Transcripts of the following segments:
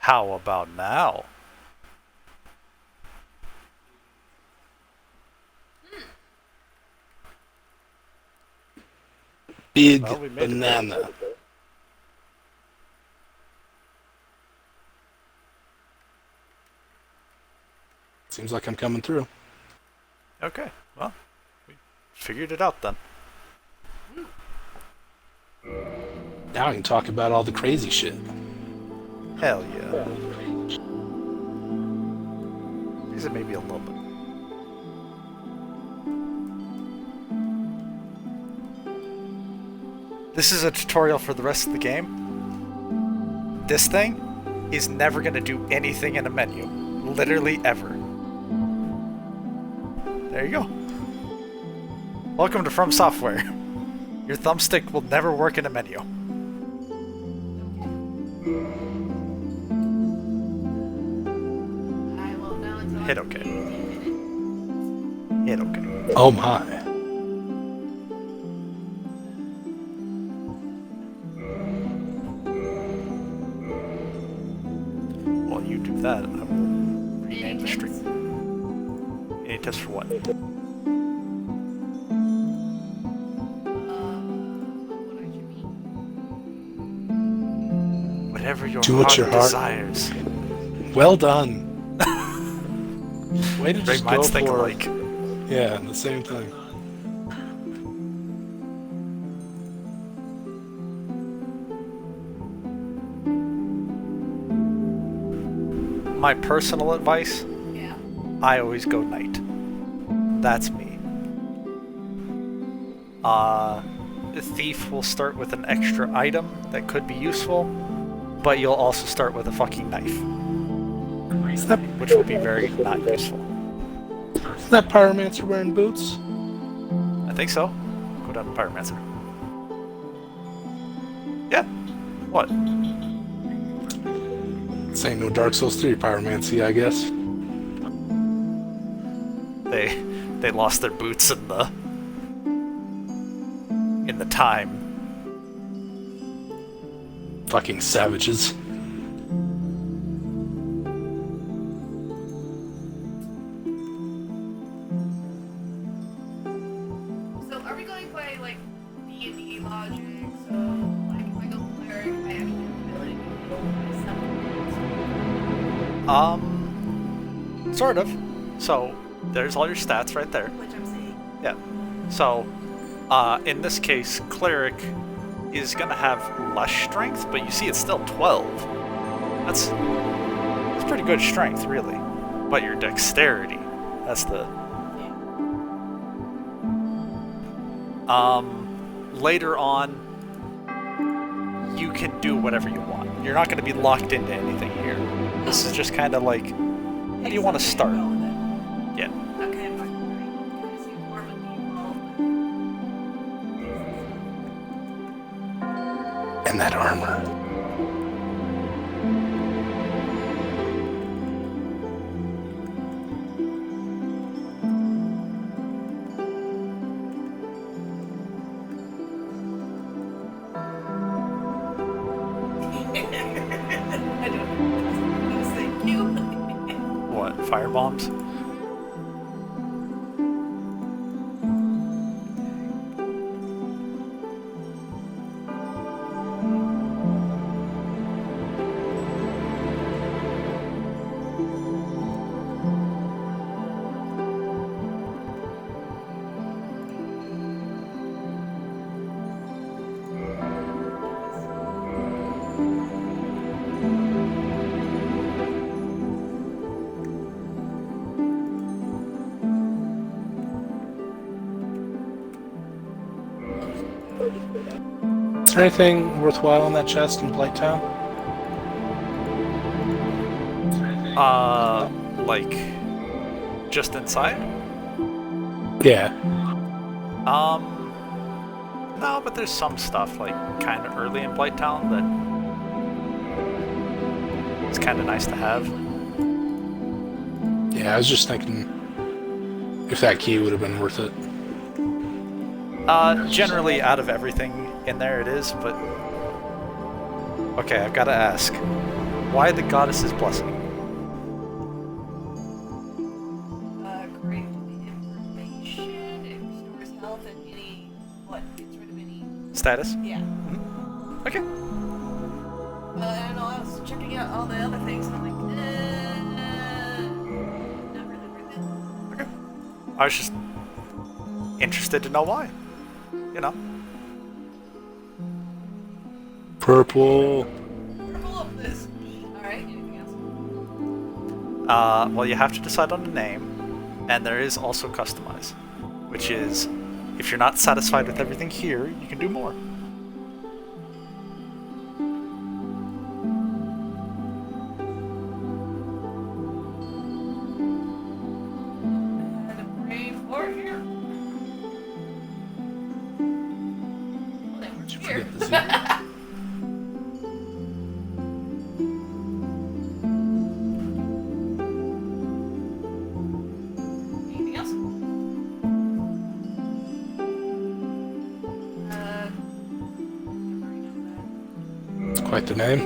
How about now? Big Well, we made it there. banana. Seems like I'm coming through. Okay, well, we figured it out then. Now I can talk about all the crazy shit. Hell yeah. These are maybe a little bit. This is a tutorial for the rest of the game. This thing is never going to do anything in a menu. Literally ever. There you go. Welcome to From Software. Your thumbstick will never work in a menu. Hit OK. Hit OK. Oh my. While you do that, I will rename the stream. Any tips for what? Whatever your Do what heart your heart- desires. Well done. Way to Great just go minds think for alike. Yeah, the same thing. My personal advice, Yeah. I always go night. That's me. The thief will start with an extra item that could be useful, but you'll also start with a fucking knife, Is that, which will be very not useful. is that pyromancer wearing boots? I think so. Go down to Pyromancer. Yeah. What? This ain't no Dark Souls 3 pyromancy, I guess. They lost their boots in the time. Fucking savages. So are we going by like D&D logic? So like if I go cleric, I actually have the ability to do Sort of. So there's all your stats right there. which I'm saying. Yeah. So, in this case, cleric is gonna have less strength, but you see it's still 12. That's pretty good strength, really. But your dexterity, that's the. Later on, you can do whatever you want. You're not gonna be locked into anything here. This is just kind of like, how do you want to start? Yeah. Okay, I'm fine. Can I see more of a default? And that armor. I don't know. Thank you. What? Firebombs? Is there anything worthwhile in that chest in Blighttown? Like, just inside? Yeah. No, but there's some stuff, like, kind of early in Blighttown that it's kind of nice to have. Yeah, I was just thinking if that key would have been worth it. Generally, out of everything in there it is, but... Okay, I've got to ask. Why the goddess's blessing? According to the information, it restores health and any gets rid of any. Status? Yeah. Okay. I don't know. I was checking out all the other things, and I'm like, not really worth it. Okay. I was just interested to know why. You know. Purple. Purple up this. All right. Anything else? Well, you have to decide on a name, and there is also customize, which is, if you're not satisfied with everything here, you can do more. And a brave warrior. Well, they were here. Forget the Z. Anything else? I've already done It's quite the name.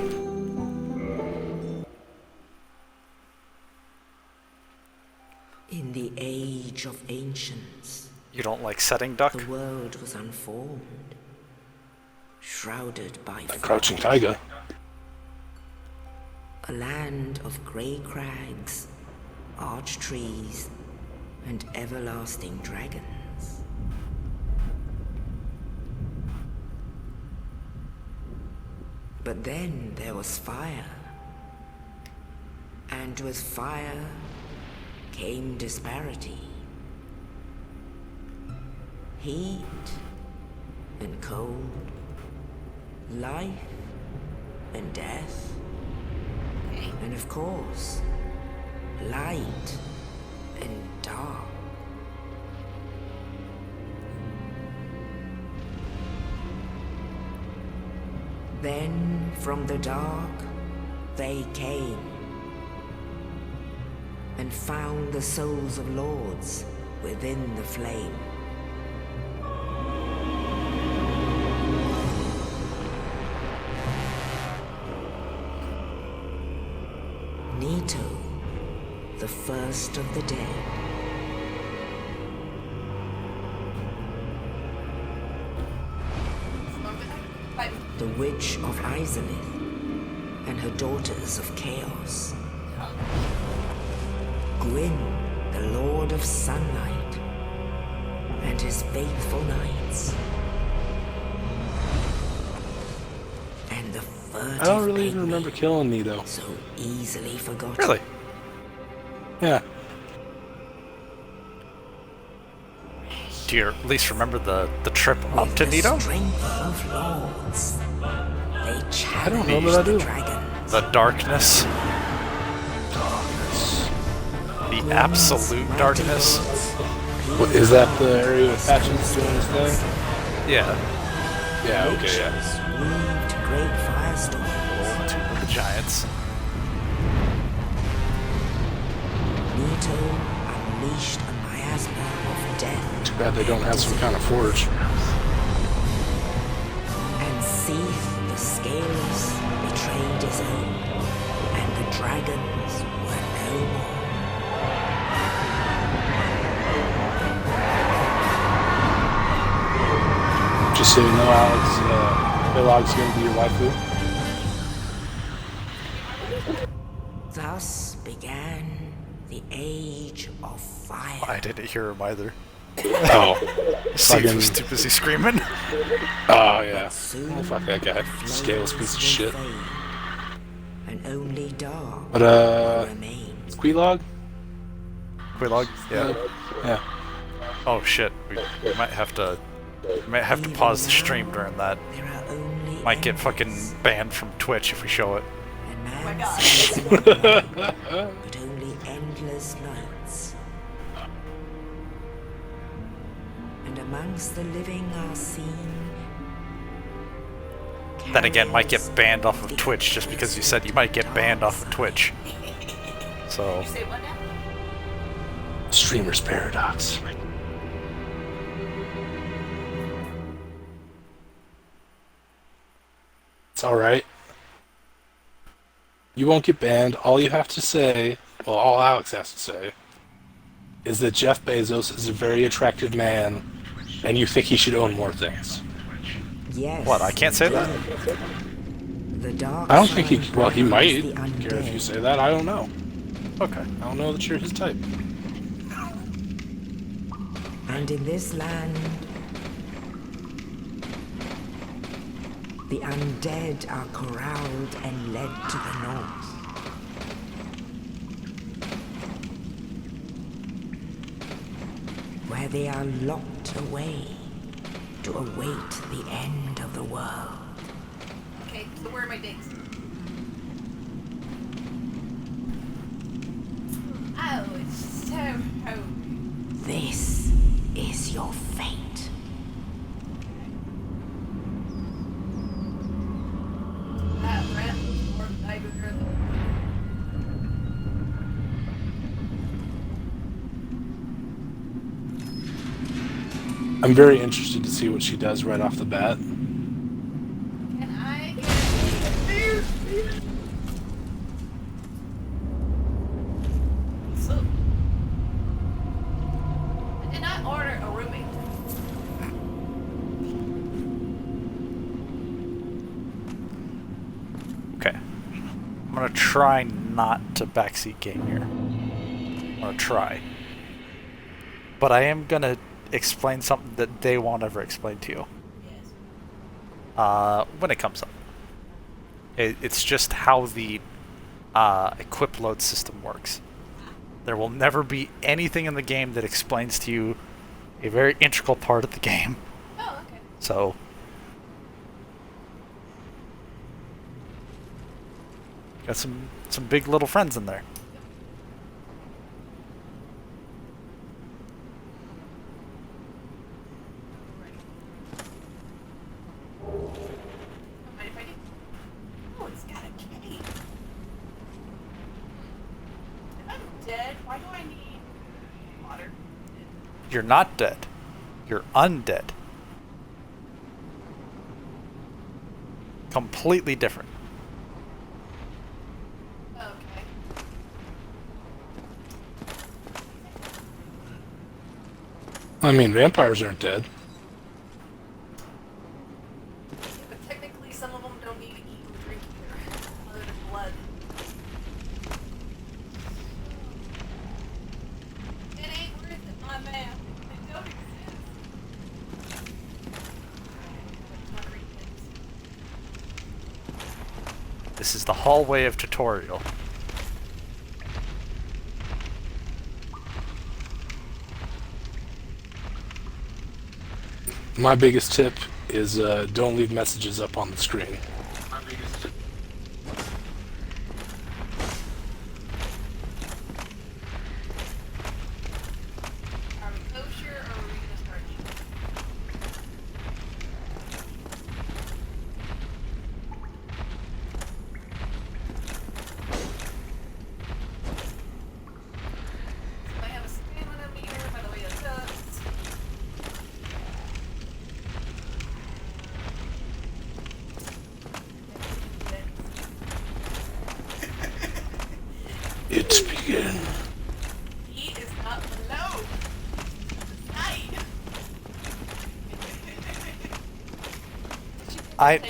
In the age of ancients, You don't like setting duck? the world was unformed, shrouded by Like fog. Crouching Tiger. A land of grey crags, arch trees, and everlasting dragons. But then there was fire. And with fire came disparity. Heat and cold, life and death, and of course, light and dark. Then from the dark they came and found the souls of lords within the flame. Nito, the first of the dead. that. The Witch of Izalith and her daughters of Chaos. Gwyn, the Lord of Sunlight, and his faithful knights. And the furtive I don't really even Pygmy, remember killing Nito. so easily forgotten. Really? Yeah. Do you at least remember the trip up With to the Nito? strength of lords, they I don't know challenged that I the do. dragons. The darkness. The absolute darkness. What, is that the area with Patches doing his thing? Yeah. Yeah, okay, yeah. Witches weaved great firestorms. Two of the giants. Nito unleashed a miasma of death. Too bad they don't have some kind of forge. And Seath, the Scaleless, betrayed his own, and the dragons were no more. Just so you know, Alex, Balog's gonna be your waifu. Thus began the Age of Fire. I didn't hear him either. Oh. Steve Fucking- was too busy screaming. Oh, yeah. Soon Oh, fuck that guy. Scales piece of shit. fade, and only dark But, remains. Squealog? Quilog? Yeah. Yeah. Oh shit. We might have to pause the stream during that. There are only Might get fucking banned from Twitch if we show it. And my man God. sees one light, but only endless nights. And amongst the living are seen. Then again, might get carriers banned off of the Twitch just because you said you might get banned off of Twitch. So, You say what now? Streamer's Paradox. It's alright. You won't get banned. All you have to say, well, all Alex has to say, is that Jeff Bezos is a very attractive man, and you think he should own more things. Yes. What, I can't say that? The dark I don't think he. side Well, he might brings the care if you undead. say that. I don't know. Okay. I don't know that you're his type. And in this land, the undead are corralled and led to the north. Where they are locked away to await the end of the world. Okay, so where are my dates? Oh, it's so This is your fate. that rat was more bigger than I'm very interested to see what she does right off the bat. Can I get a So, I did not order a roommate. Okay. I'm gonna try not to backseat game here. I'm gonna try. But I am gonna explain something that they won't ever explain to you. Yes. When it comes up. It's just how the equip load system works. There will never be anything in the game that explains to you a very integral part of the game. Oh, okay. So, got some big little friends in there. Mind if I do? Oh, it's got a cave. If I'm dead, why do I need water? You're not dead. You're undead. Completely different. Okay. I mean, vampires aren't dead. But technically, some of them don't need to eat or drink either, other than blood. It ain't worth it, my man. They don't exist. I want to read this. This is the hallway of tutorial. My biggest tip is don't leave messages up on the screen. Are we kosher or are we gonna start eating? I have a stamina meter, by the way, that does. It's beginning. He is not below. Side.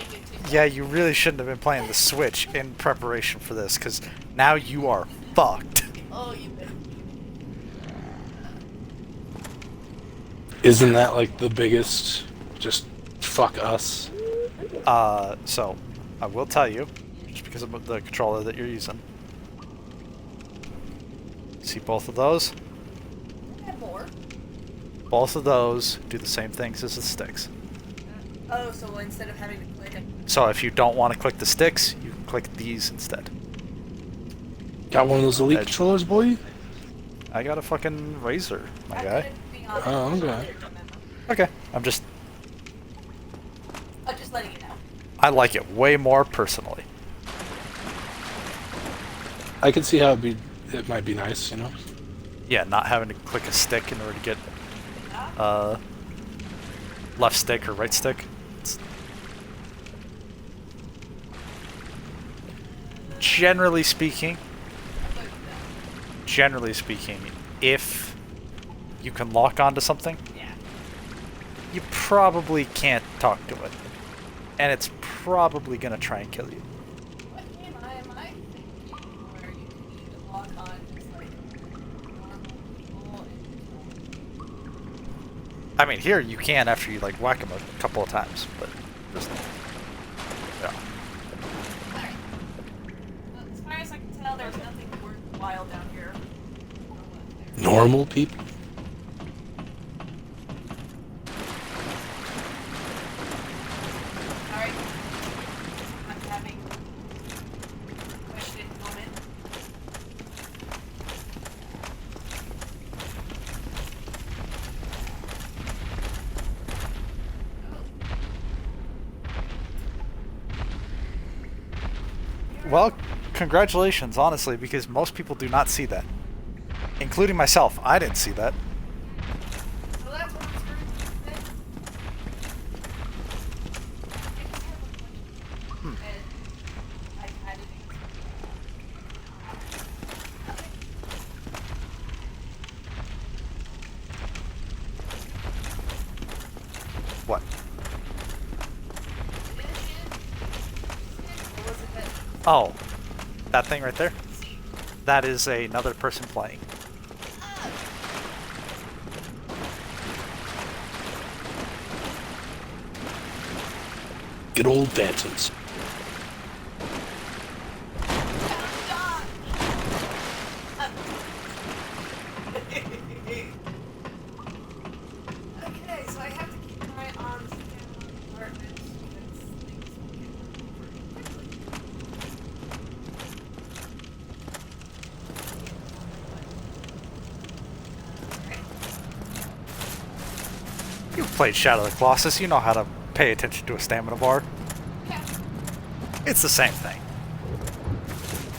Yeah, you really shouldn't have been playing the Switch in preparation for this, because now you are fucked. Oh, you bet. Isn't that like the biggest? Just fuck us. So, I will tell you, just because of the controller that you're using. See both of those? Have more. Both of those do the same things as the sticks. Oh, so instead of having to click it. So if you don't want to click the sticks, you can click these instead. Got one of those elite Edge. controllers, boy? I got a fucking razor, my guy. Oh, okay. Okay, I'm just letting you know. I like it way more personally. I can see how it might be nice, you know? Yeah, not having to click a stick in order to get left stick or right stick. It's generally speaking, if you can lock onto something, Yeah. you probably can't talk to it. And it's probably going to try and kill you. What game am I thinking where you can lock on just like normal people and I mean, here you can after you like whack them a couple of times, but just yeah. Alright. Well, as far as I can tell, there's nothing worthwhile down here. Normal people? Sorry. I'm having a question moment. Well, congratulations, honestly, because most people do not see that. Including myself. I didn't see that. So that's what I'm screwed with. And I had to do What? Or was it that Oh, that thing right there? That is another person playing. Good old phantoms. Okay, so I have to keep my arms down on the apartment because things will get pretty quickly. You've played Shadow of the Colossus, you know how to pay attention to a stamina bar. Yeah. It's the same thing.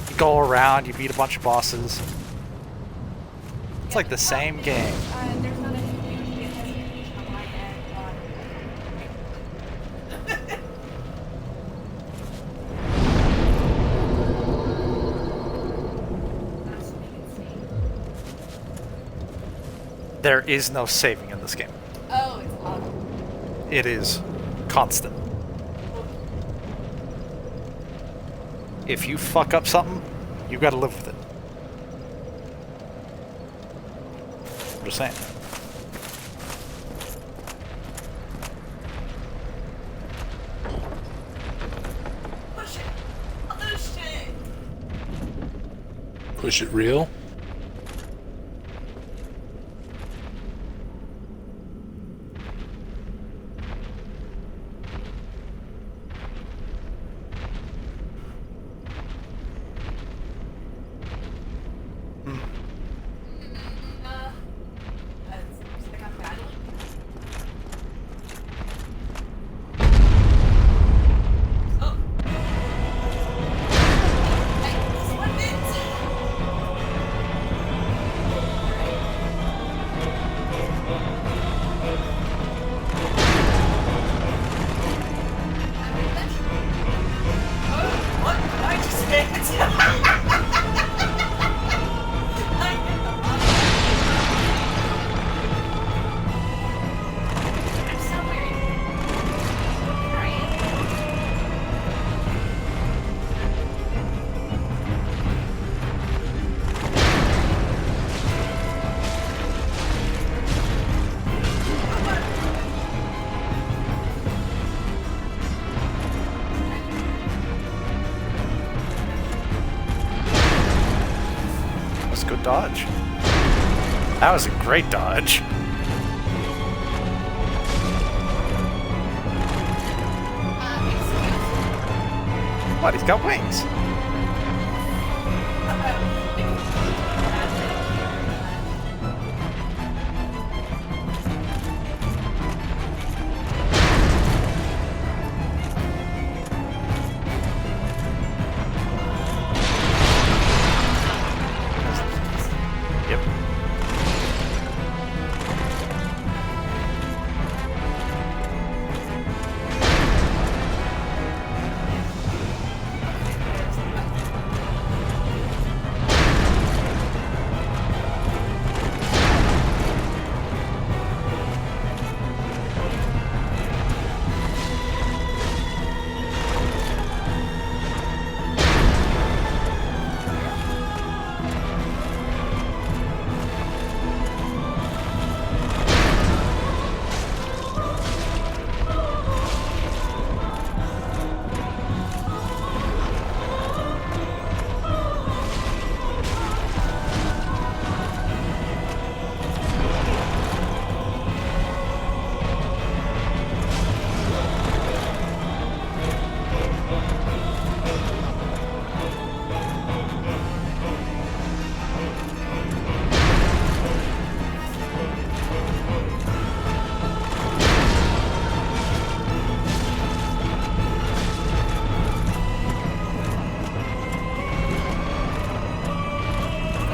You go around, you beat a bunch of bosses. It's like the same game. There's not anything it hasn't reached on my end on. Not so we can see. There is no saving in this game. Oh, it's locked. It is constant. If you fuck up something, you gotta live with it. I'm just saying. Push it. Push it. Push it real? It's like I'm battling. Oh. I slipped it. Oh, what did I just hit? I hit the button. I'm so weird. Right. That was a good dodge. That was a great dodge. What? He's got wings. Yep.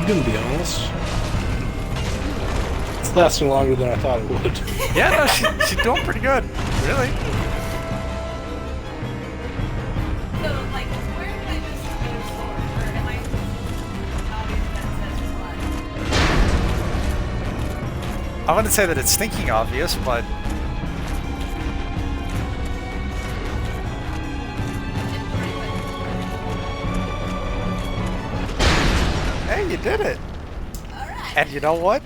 I'm gonna be honest. It's lasting longer than I thought it would. Yeah, no, she's doing pretty good. Really. So, like, where did I just get a sword? Or am I obvious that says blood? I wouldn't say that it's thinking obvious, but hey, you did it. Alright. And you know what?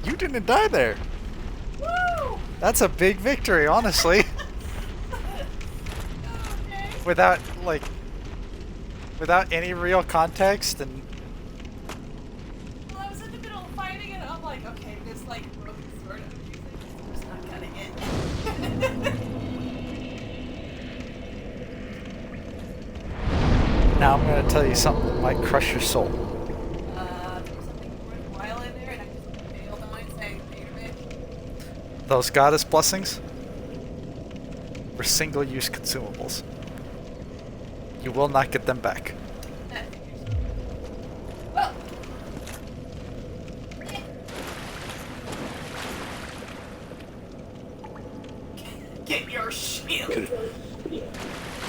You didn't die there. Woo! That's a big victory, honestly. Okay. Without any real context and Well, I was in the middle of fighting and I'm like, okay, this like broken sword I'm using is just not cutting it. now I'm gonna tell you something that might crush your soul. There was something worthwhile in there and I just failed on it saying, wait a minute. Those goddess blessings were single-use consumables. You will not get them back. That figures. Well. Get your shield. Could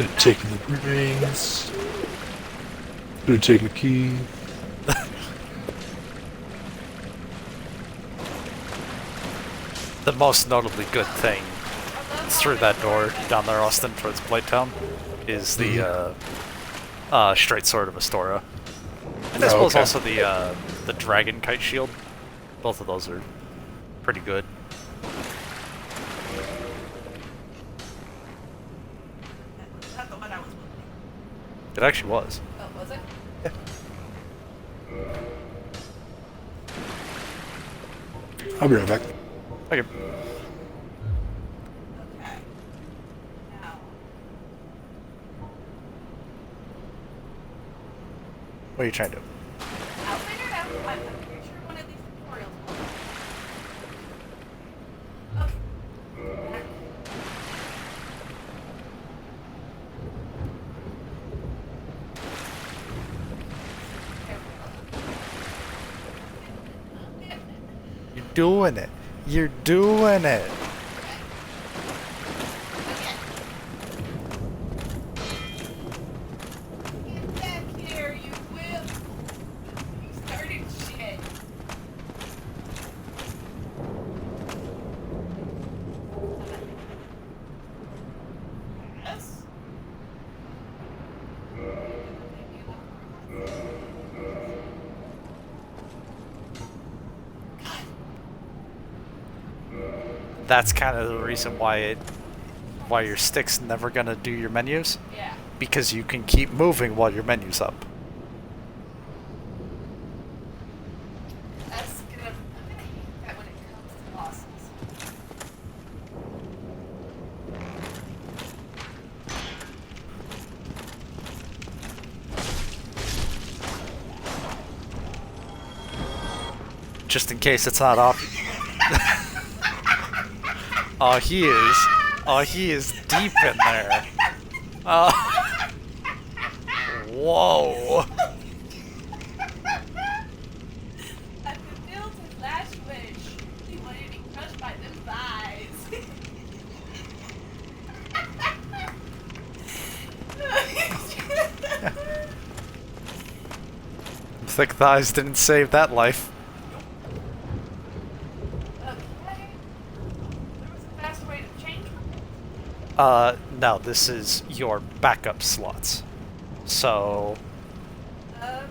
have taken the rings. Could have taken the key. The most notably good thing through that door down there, Austin, towards Blighttown, is the straight sword of Astora. And I suppose okay. also the dragon kite shield. Both of those are pretty good. That's the one I was looking. It actually was. Oh, was it? I'll be right back. Okay. Okay. Now. What are you trying to do? I'll figure it out. I'm pretty sure one of these tutorials will. Okay. You're doing it. You're doing it. Get back here, you will. You started shit. Yes? That's kind of the reason why your stick's never gonna do your menus, Yeah. because you can keep moving while your menu's up. That's gonna. I'm gonna hate that when it comes to bosses. Just in case it's not off. Oh, he is. Oh, he is deep in there. Whoa. I fulfilled his last wish. He wanted to be crushed by them thighs. Thick thighs didn't save that life. Okay. There was a faster way to change. No, this is your backup slots. So,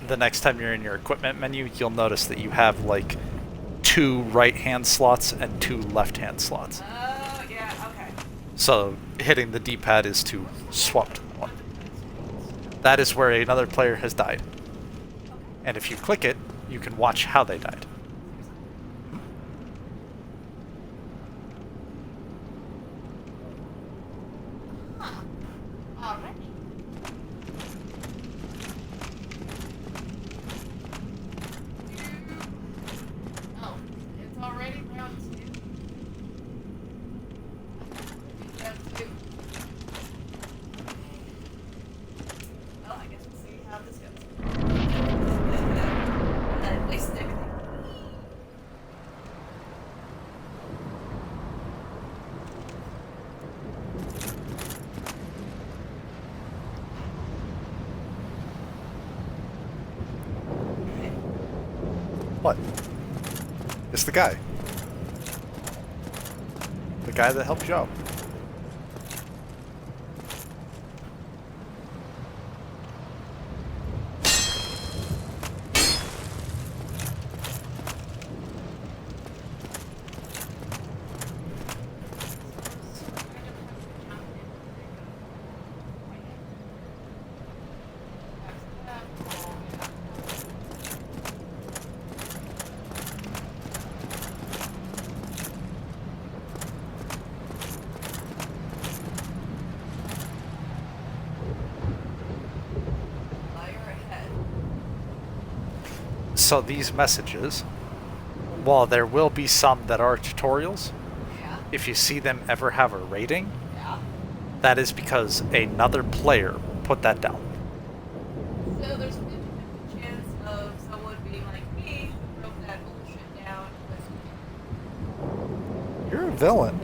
the next time you're in your equipment menu, you'll notice that you have like 2 right-hand slots and 2 left-hand slots. Oh, yeah, okay. So, hitting the D-pad is to swap to one. That is where another player has died. And if you click it, you can watch how they died. Alright. Oh, it's already round 2. Round 2. Well, I guess we'll see how this goes. At least What? It's the guy. The guy that helped you out. So these messages, while there will be some that are tutorials, Yeah. if you see them ever have a rating, Yeah. that is because another player put that down. So there's a 50-50 chance of someone being like me who broke that bullshit down. You're a villain.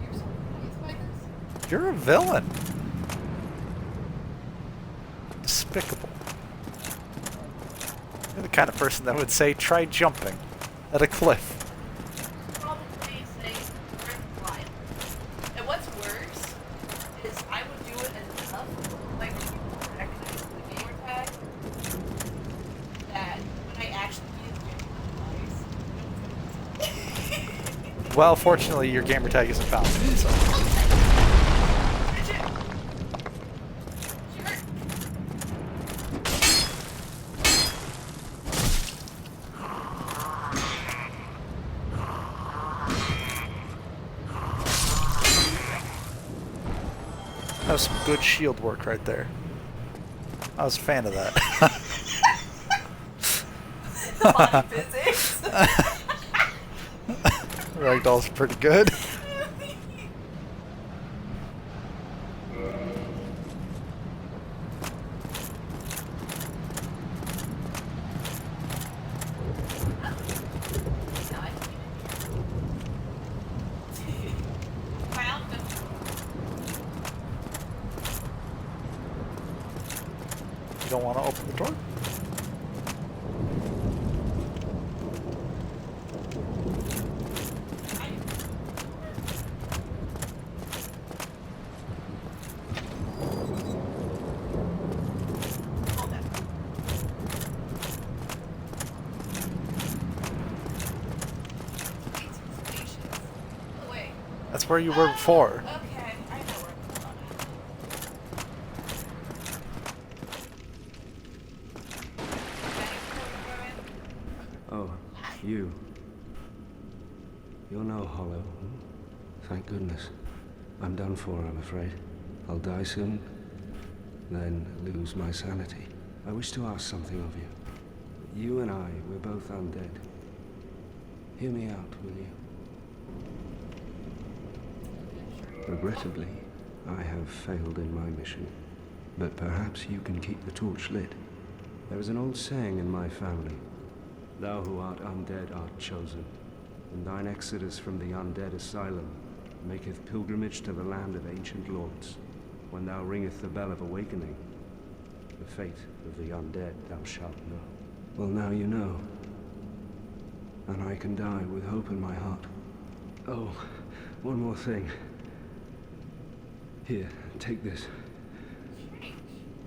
You're surprised by this? You're a villain. Despicable. You're the kind of person that would say, try jumping at a cliff. Probably say Rick Wild. And what's worse is I would do it enough, like when people recognize the gamer tag, that when I actually use it, Well, fortunately, your gamer tag isn't found. So. That was some good shield work right there. I was a fan of that. body physics. Ragdoll's pretty good. You don't want to open the door? That's where you were before. Okay, I know where Oh, you. You're no hollow. Thank goodness. I'm done for, I'm afraid. I'll die soon, then lose my sanity. I wish to ask something of you. You and I, we're both undead. Hear me out, will you? Regrettably, I have failed in my mission, but perhaps you can keep the torch lit. There is an old saying in my family, thou who art undead art chosen, and thine exodus from the undead asylum maketh pilgrimage to the land of ancient lords. When thou ringeth the bell of awakening, the fate of the undead thou shalt know. Well, now you know, and I can die with hope in my heart. Oh, one more thing. Here, take this.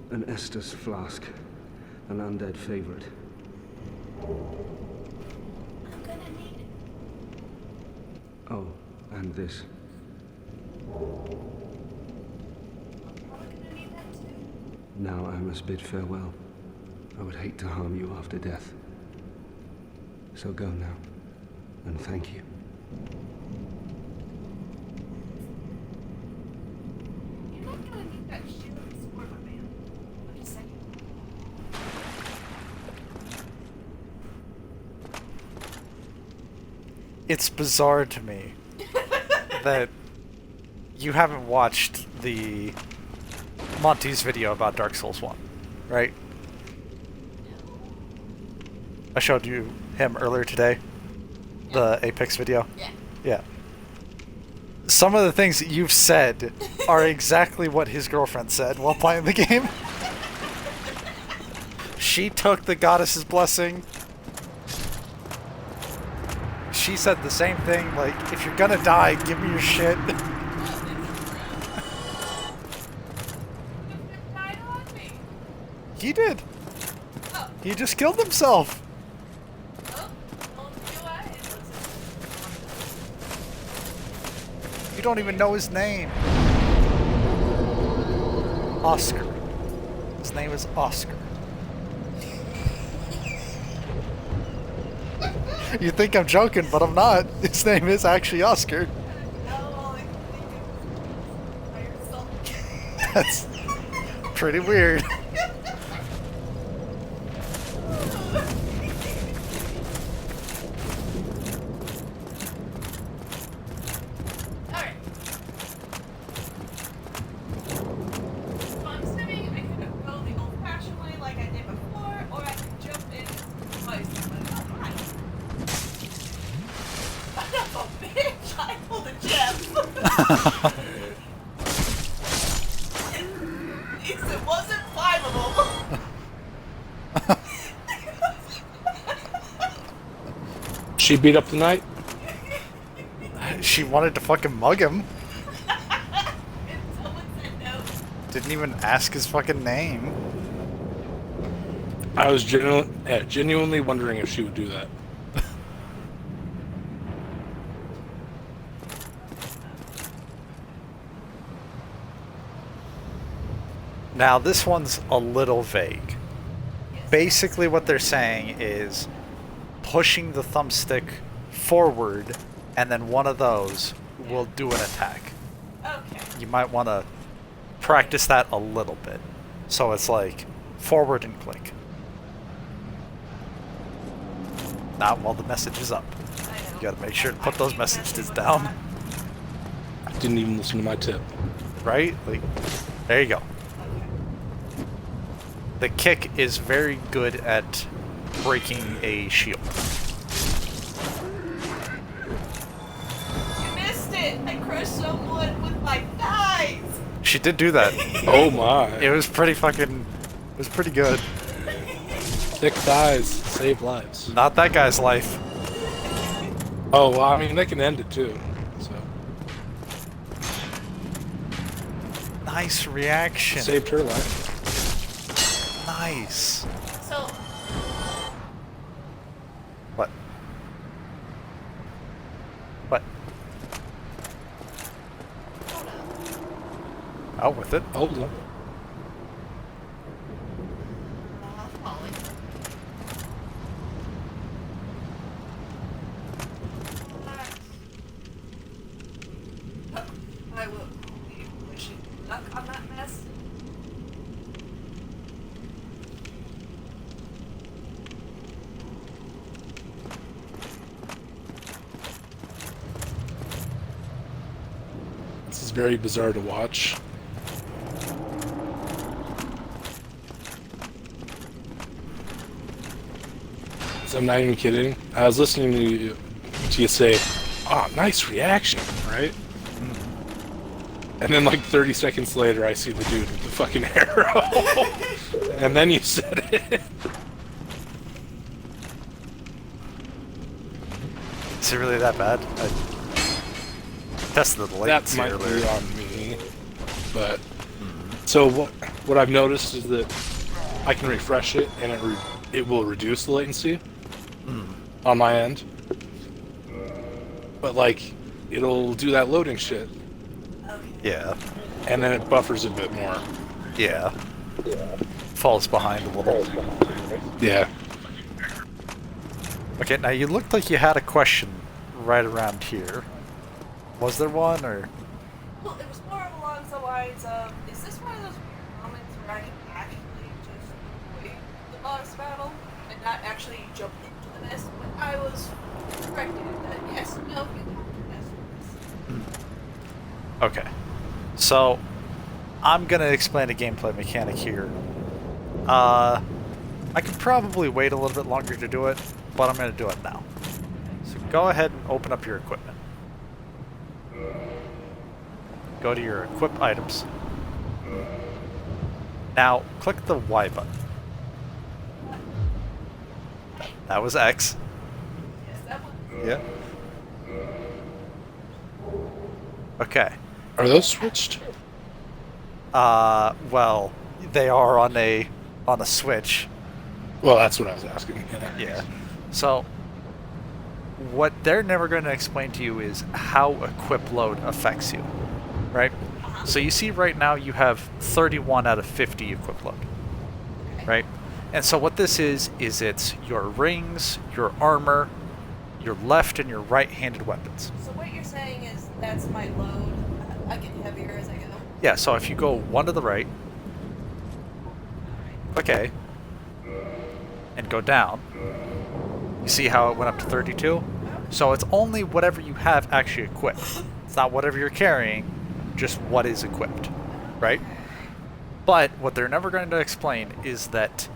An Estus flask. An undead favorite. I'm gonna need it. Oh, and this. I'm probably gonna need that too. Now I must bid farewell. I would hate to harm you after death. So go now, and thank you. You're not gonna need that shit on the sport, my man. I'm just saying. It's bizarre to me that you haven't watched the Monty's video about Dark Souls 1, right? I showed you him earlier today, the Apex video. Yeah. Yeah. Some of the things that you've said are exactly what his girlfriend said while playing the game. She took the goddess's blessing. She said the same thing, like, if you're gonna die, give me your shit. Died on me. He did. Oh, He just killed himself. oh, don't do I. You don't even know his name. Oscar. His name is Oscar. You think I'm joking, but I'm not. His name is actually Oscar. All I can think of is fire salt. That's pretty weird. Alright. So I'm assuming I could go the old-fashioned way like I did before, or I could jump in twice. But alright. Son of a bitch! I pulled a gem! At least it wasn't 5 of them! She beat up the knight? She wanted to fucking mug him. And someone said no. Didn't even ask his fucking name. I was genuinely wondering if she would do that. Now, this one's a little vague. Basically, what they're saying is pushing the thumbstick forward, and then one of those will do an attack. Okay. You might want to practice that a little bit. So it's like forward and click. Not while the message is up. I know. You gotta make sure to put those messages down. Didn't even listen to my tip. Right? Like, there you go. The kick is very good at breaking a shield. You missed it! I crushed someone with my thighs! She did do that. Oh my. It was pretty fucking... It was pretty good. Thick thighs save lives. Not that guy's life. Oh, well, I mean, they can end it too. So Nice reaction. saved her life. Nice. So, What? What? hold up. Out with it. Hold on. Falling. I will be wishing luck on that mess. This is very bizarre to watch. So I'm not even kidding. I was listening to you say, "Oh, nice reaction," right? And then like 30 seconds later, I see the dude with the fucking arrow, and then you said it. Is it really that bad? I tested the That latency might earlier. be on me, but so what I've noticed is that I can refresh it and it will reduce the latency on my end, but like it'll do that loading shit, Yeah. and then it buffers a bit more. Yeah. Falls behind a little. Yeah. Okay, now you looked like you had a question right around here. Was there one, or? Well, it was more along the lines of, is this one of those moments where I can actually just avoid the boss battle and not actually jump into the mess? But I was corrected that yes, no, you have to mess with this. Okay. So, I'm gonna explain a gameplay mechanic here. I could probably wait a little bit longer to do it, but I'm gonna do it now. So go ahead and open up your equipment. Go to your equip items. Now, click the Y button. That was X. Yes, that one. Yeah. Okay. Are those switched? Well, they are on a Switch. Well, that's what I was asking. Yeah. So, what they're never going to explain to you is how equip load affects you, right? So you see right now you have 31 out of 50 equip load, right? And so what this is it's your rings, your armor, your left and your right-handed weapons. So what you're saying is that's my load. I get heavier as I go. Yeah, so if you go one to the right, okay, and go down, you see how it went up to 32? So it's only whatever you have actually equipped. It's not whatever you're carrying, just what is equipped, right? But what they're never going to explain is that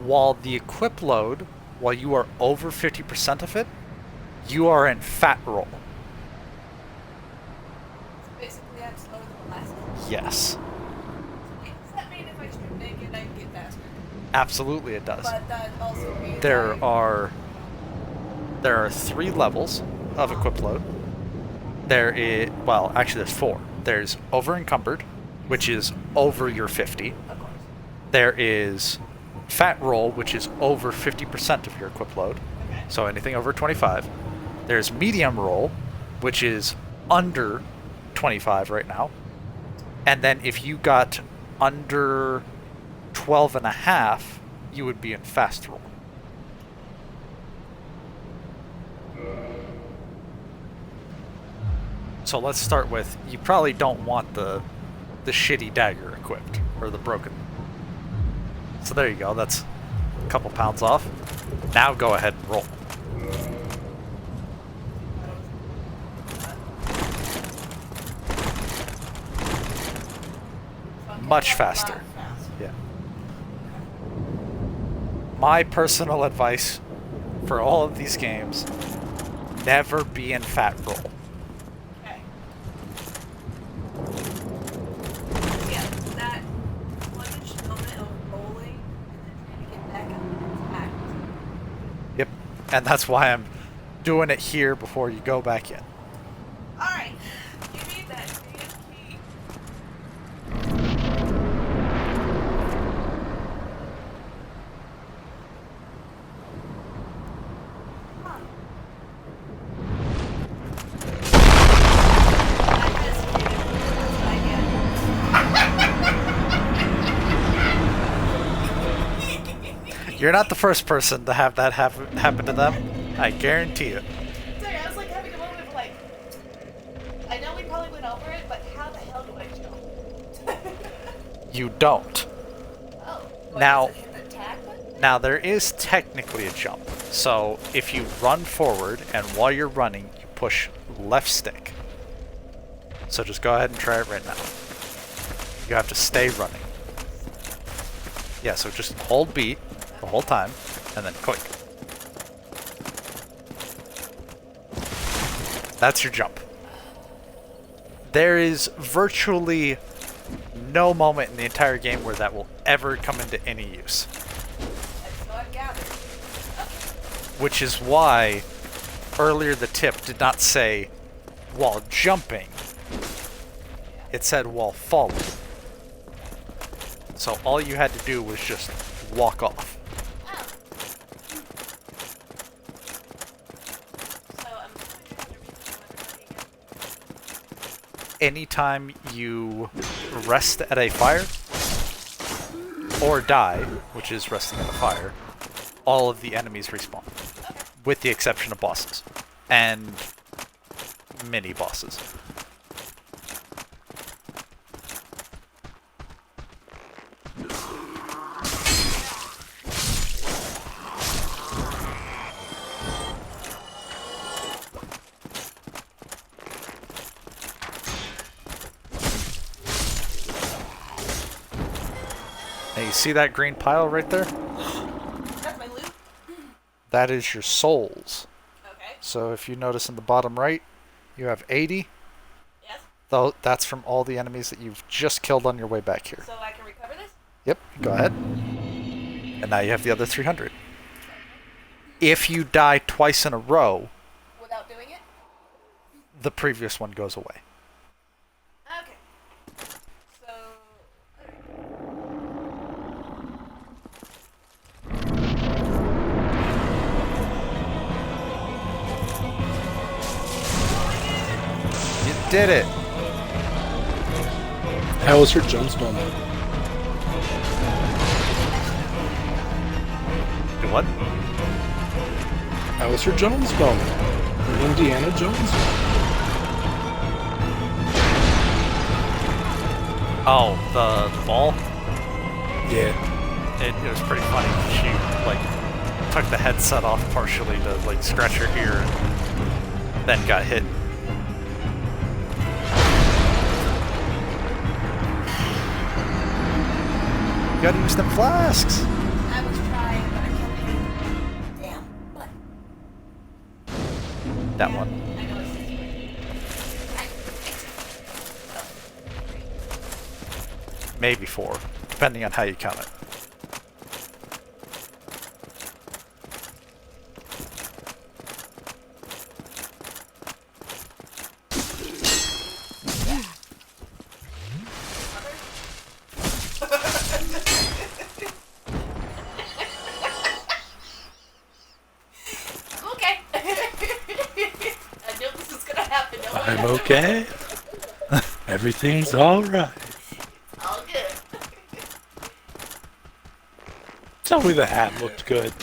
while the equip load, while you are over 50% of it, you are in fat roll. So basically I'm slower than the last one. Yes, Does that mean if I strip naked I can get faster? absolutely it does. But that also means There are 3 levels of equip load. There is, well, actually there's 4. There's over encumbered, which is over your 50. Of course. There is fat roll, which is over 50% of your equip load. Okay. So anything over 25. There's medium roll, which is under 25 right now. And then if you got under 12 and a half, you would be in fast roll. So let's start with, you probably don't want the shitty dagger equipped, or the broken. So there you go, that's a couple pounds off. Now go ahead and roll. Much faster. Yeah. My personal advice for all of these games, never be in fat roll. Okay. Yeah, that sluggish moment of rolling and then trying to get back up back. Yep. And that's why I'm doing it here before you go back in. Alright. You need that damn key. Huh. I hesitated. That's what I get. You're not the first person to have that happen to them. I guarantee it. Sorry, I was like having a moment of like, I know we probably went over it, but how the hell do I jump? You don't. Oh. Now- Does it hit the attack button? Now, there is technically a jump. So, if you run forward, and while you're running, you push left stick. So just go ahead and try it right now. You have to stay running. Yeah, so just hold beat the whole time, and then click. That's your jump. There is virtually no moment in the entire game where that will ever come into any use. That's what I gathered. Which is why earlier the tip did not say while jumping. It said while falling. So all you had to do was just walk off. So I'm going to have to read everybody again. Anytime you rest at a fire or die, which is resting at a fire, all of the enemies respawn, with the exception of bosses and mini bosses. Now you see that green pile right there? That's my loot. That is your souls. Okay. So if you notice in the bottom right, you have 80. Yes. Though that's from all the enemies that you've just killed on your way back here. So I can recover this? Yep, go ahead. And now you have the other 300. If you die twice in a row, Without doing it? the previous one goes away. Okay. So. You did it! How was her Jones moment? Do what? How was her Jones moment? Her Indiana Jones? Oh, the ball? Yeah. It was pretty funny. She, like, took the headset off partially to, like, scratch her ear and then got hit. You gotta use them flasks! I was trying, but I kept hitting. Damn, but. That Yeah, one. I know it's Maybe 4, depending on how you count it. okay. I knew this was gonna happen. No I'm okay. Everything's alright. All good. Tell me the hat looked good.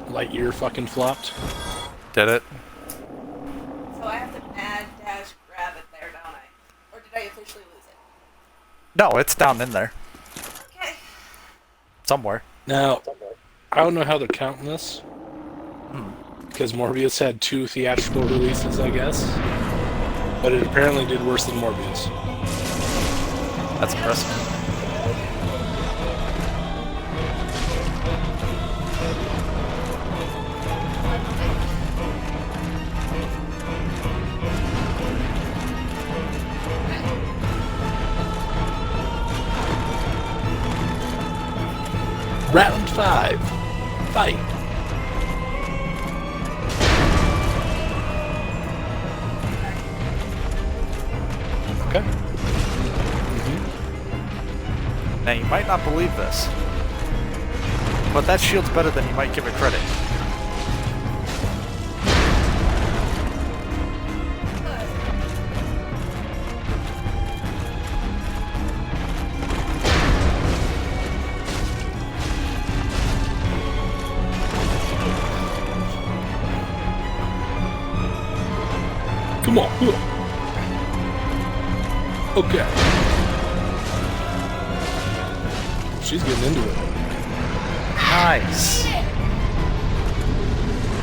Lightyear fucking flopped. Did it? So I have to mad dash grab it there, don't I? Or did I officially lose it? No, it's down in there. Okay. Somewhere. Now, I don't know how they're counting this. Because Morbius had 2 theatrical releases, I guess. But it apparently did worse than Morbius. That's impressive. Round 5. Fight. Okay. Now, you might not believe this, but that shield's better than you might give it credit. Come on. Okay. She's getting into it. Nice.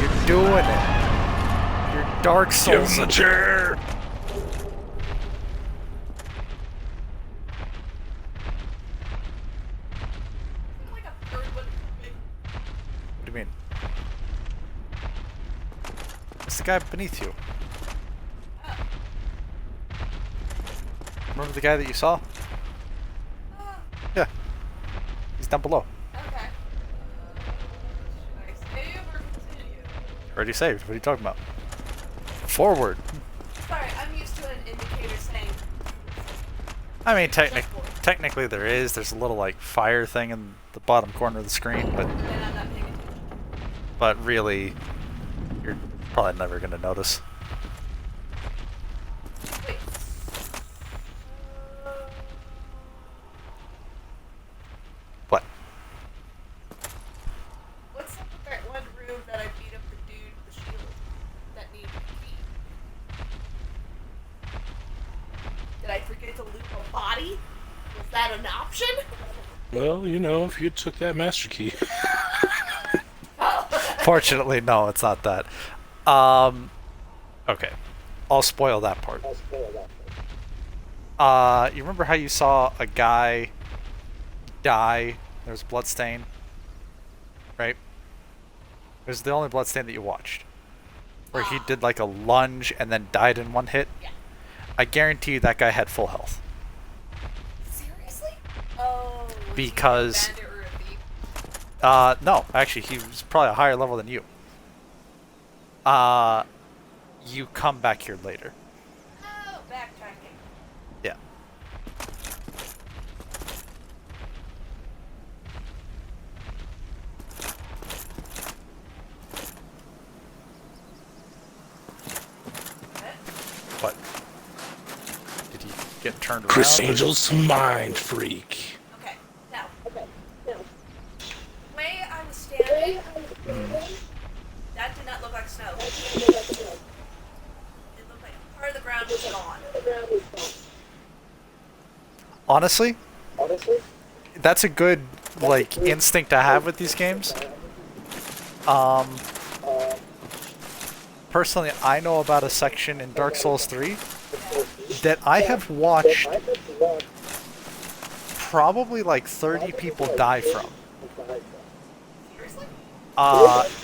You're doing it. You're Dark Souls. Give him the chair. Like a third one coming. What do you mean? It's the guy beneath you. Remember the guy that you saw? Yeah. He's down below. Okay. Should I save or continue? Already saved. What are you talking about? Forward. Sorry, I'm used to an indicator saying. I mean, technically there is. There's a little, like, fire thing in the bottom corner of the screen, but Then I'm not paying attention. really, you're probably never going to notice. Wait. What? What's up with that one room that I beat up the dude with the shield that needed a key? Did I forget to loot a body? Was that an option? Well, you know, if you took that master key. Fortunately, no, it's not that. Okay. I'll spoil that part. You remember how you saw a guy die? There was blood stain, right? It was the only blood stain that you watched. where he did like a lunge and then died in one hit. Yeah. I guarantee you that guy had full health. Seriously? Oh. Was he Because- a bandit or a thief? No, actually, he was probably a higher level than you. You come back here later. Oh, backtracking. Yeah. What? Did he get turned around? Chris or- Angel's mind freak. Okay, now. The way I was standing, that did not look like snow. It looked like part of the ground was gone. Honestly, that's a good like instinct to have with these games. Personally, I know about a section in Dark Souls 3 that I have watched probably like 30 people die from. Seriously?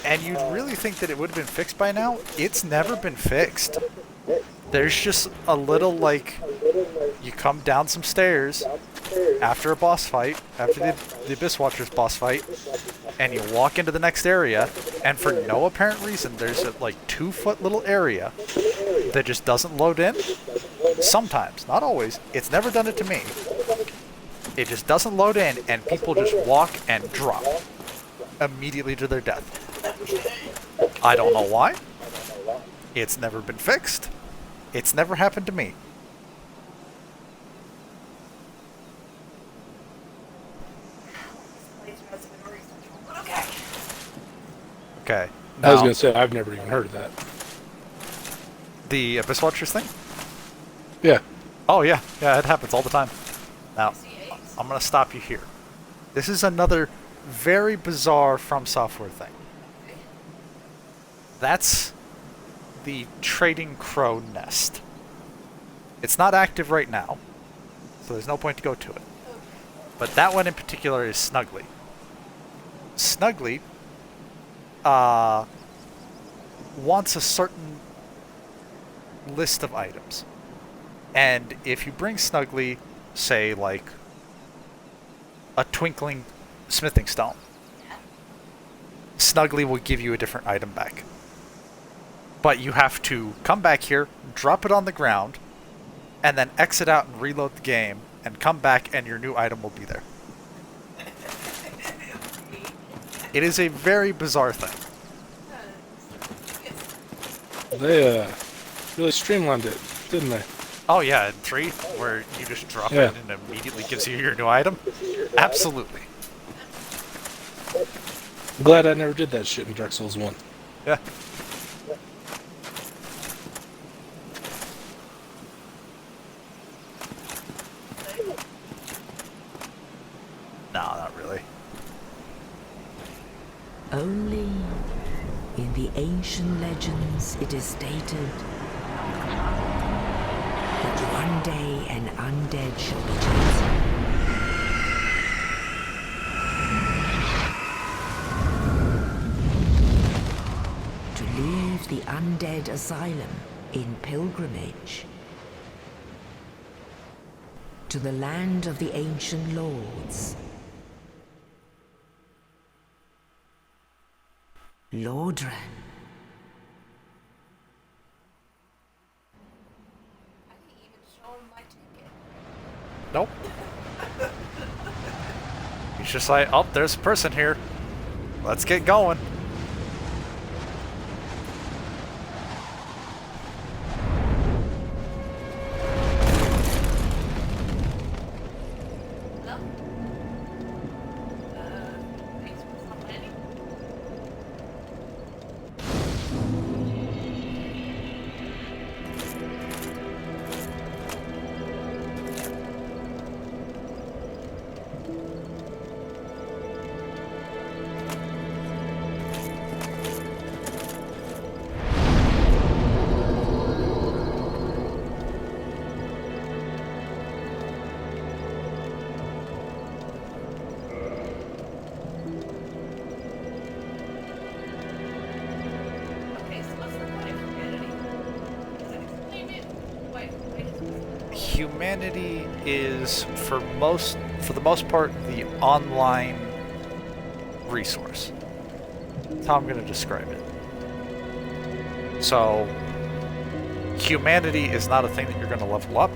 And you'd really think that it would have been fixed by now. It's never been fixed. There's just a little like, you come down some stairs after a boss fight, after the Abyss Watcher's boss fight, and you walk into the next area, and for no apparent reason, there's a like 2-foot little area that just doesn't load in. Sometimes, not always. It's never done it to me. It just doesn't load in, and people just walk and drop immediately to their death. I don't know why. It's never been fixed. It's never happened to me. Please, that's a good reason. But okay. Okay. I was Now, gonna say I've never even heard of that. the Abyss Watchers thing? Yeah. Oh, yeah. Yeah, it happens all the time. Now, See apes. I'm going to stop you here. This is another very bizarre From Software thing. That's the Trading Crow nest. It's not active right now, so there's no point to go to it. But that one in particular is Snuggly. Snuggly wants a certain list of items. And if you bring Snuggly, say, like, a twinkling smithing stone, Snuggly will give you a different item back. But you have to come back here, drop it on the ground, and then exit out and reload the game, and come back and your new item will be there. It is a very bizarre thing. They really streamlined it, didn't they? Oh yeah, in 3, where you just drop Yeah. it and it immediately gives you your new item? Absolutely. I'm glad I never did that shit in Dark Souls 1. Yeah. No, not really. Only in the ancient legends it is stated that one day an undead shall be chosen. To leave the undead asylum in pilgrimage to the land of the ancient lords. Lordran. I didn't even show him my ticket. Nope. He's just like, oh, there's a person here. Let's get going. Hello? Thanks for complaining. humanity is for the most part the online resource. That's how I'm going to describe it. So humanity is not a thing that you're going to level up.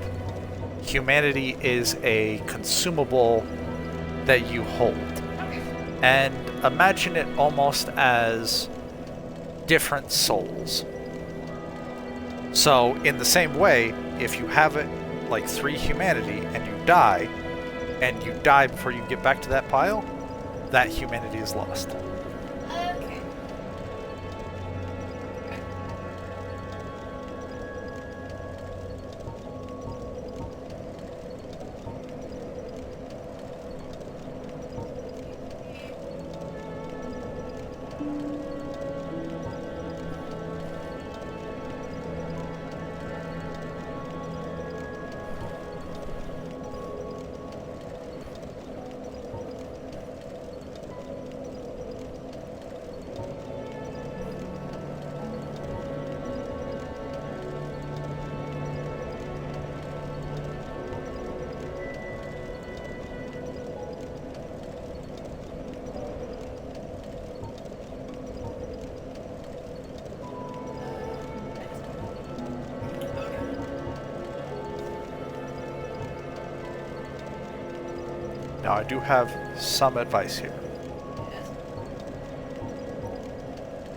Humanity is a consumable that you hold. And imagine it almost as different souls. So in the same way, if you have it like 3 humanity and you die before you get back to that pile, that humanity is lost. Okay. Now I do have some advice here. Yes.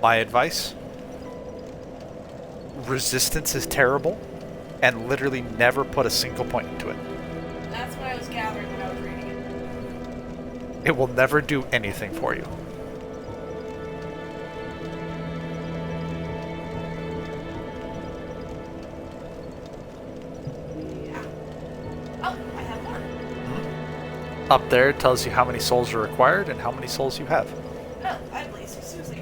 My advice: resistance is terrible, and literally never put a single point into it. That's what I was gathering when I was reading it. It will never do anything for you. Yeah. Oh, I have more. Up there it tells you how many souls are required and how many souls you have. Oh, I'm lazy Susie.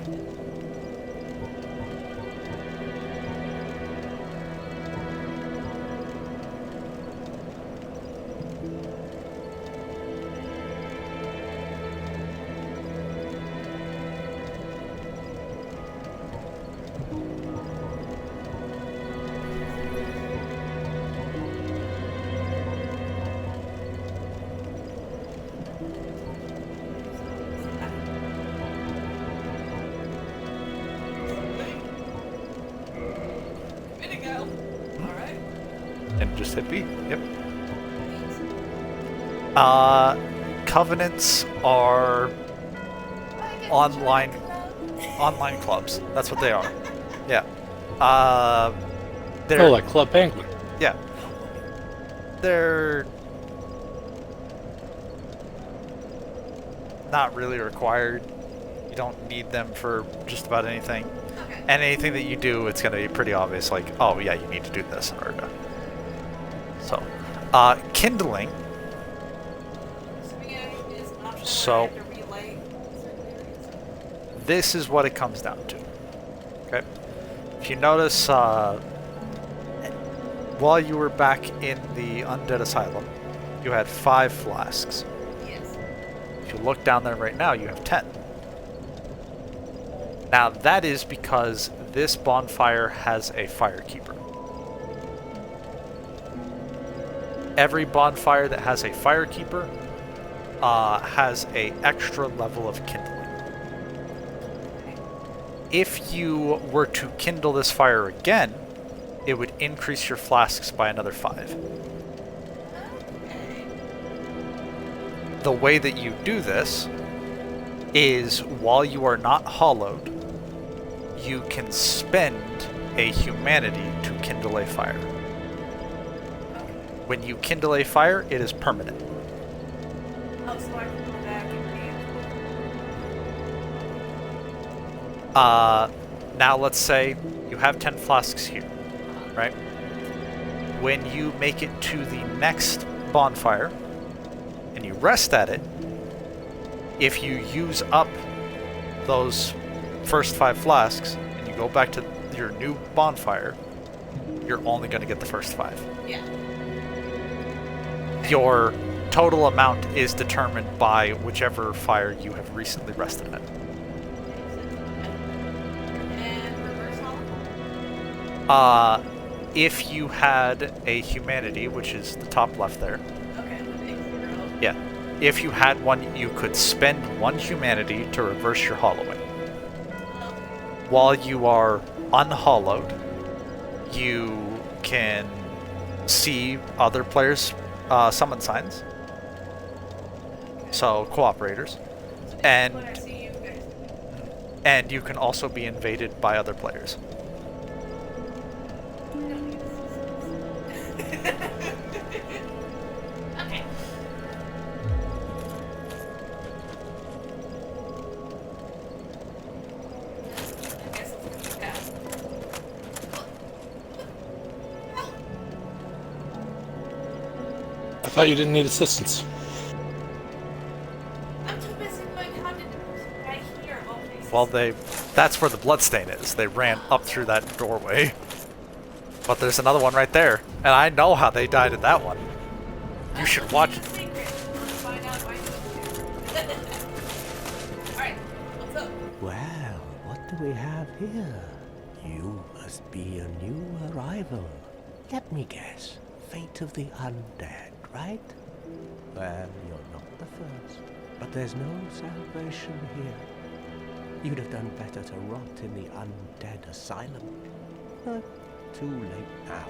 Way to go. Alright. And just hit B. Yep. Covenants are online clubs. That's what they are. Yeah. They're Oh, like Club Penguin. yeah. They're not really required. You don't need them for just about anything. Okay. And anything that you do, it's going to be pretty obvious, like, oh yeah, you need to do this in order to. So, kindling. Assuming it is an option So- where I have to relay certain areas. This is what it comes down to. Okay? If you notice, while you were back in the Undead Asylum, you had 5 flasks. Yes. If you look down there right now, you have 10. Now, that is because this bonfire has a firekeeper. Every bonfire that has a firekeeper has a extra level of kindling. If you were to kindle this fire again, it would increase your flasks by another 5. Okay. The way that you do this is while you are not hollowed, you can spend a humanity to kindle a fire. When you kindle a fire, it is permanent. Oh, so I can go back and Now let's say you have 10 flasks here, right? When you make it to the next bonfire and you rest at it, if you use up those first 5 flasks and you go back to your new bonfire, you're only going to get the first 5. Yeah. Your total amount is determined by whichever fire you have recently rested at. And reverse hollow? if you had a humanity, which is the top left there, Okay, the big zero. yeah, if you had one, you could spend one humanity to reverse your hollowing. While you are unhollowed, you can see other players' summon signs, so cooperators, When I and see you guys. and you can also be invaded by other players. Okay. I guess it's gonna be that. I thought you didn't need assistance. I'm too busy going, how did the person right here? Okay, Well, that's where the bloodstain is. They ran up through that doorway. But there's another one right there, and I know how they died at that one. You should watch. The secret. Let's find out why you Alright, what's up? Well, what do we have here? You must be a new arrival. Let me guess. Fate of the undead, right? Well, you're not the first. But there's no salvation here. You'd have done better to rot in the undead asylum. But too late now.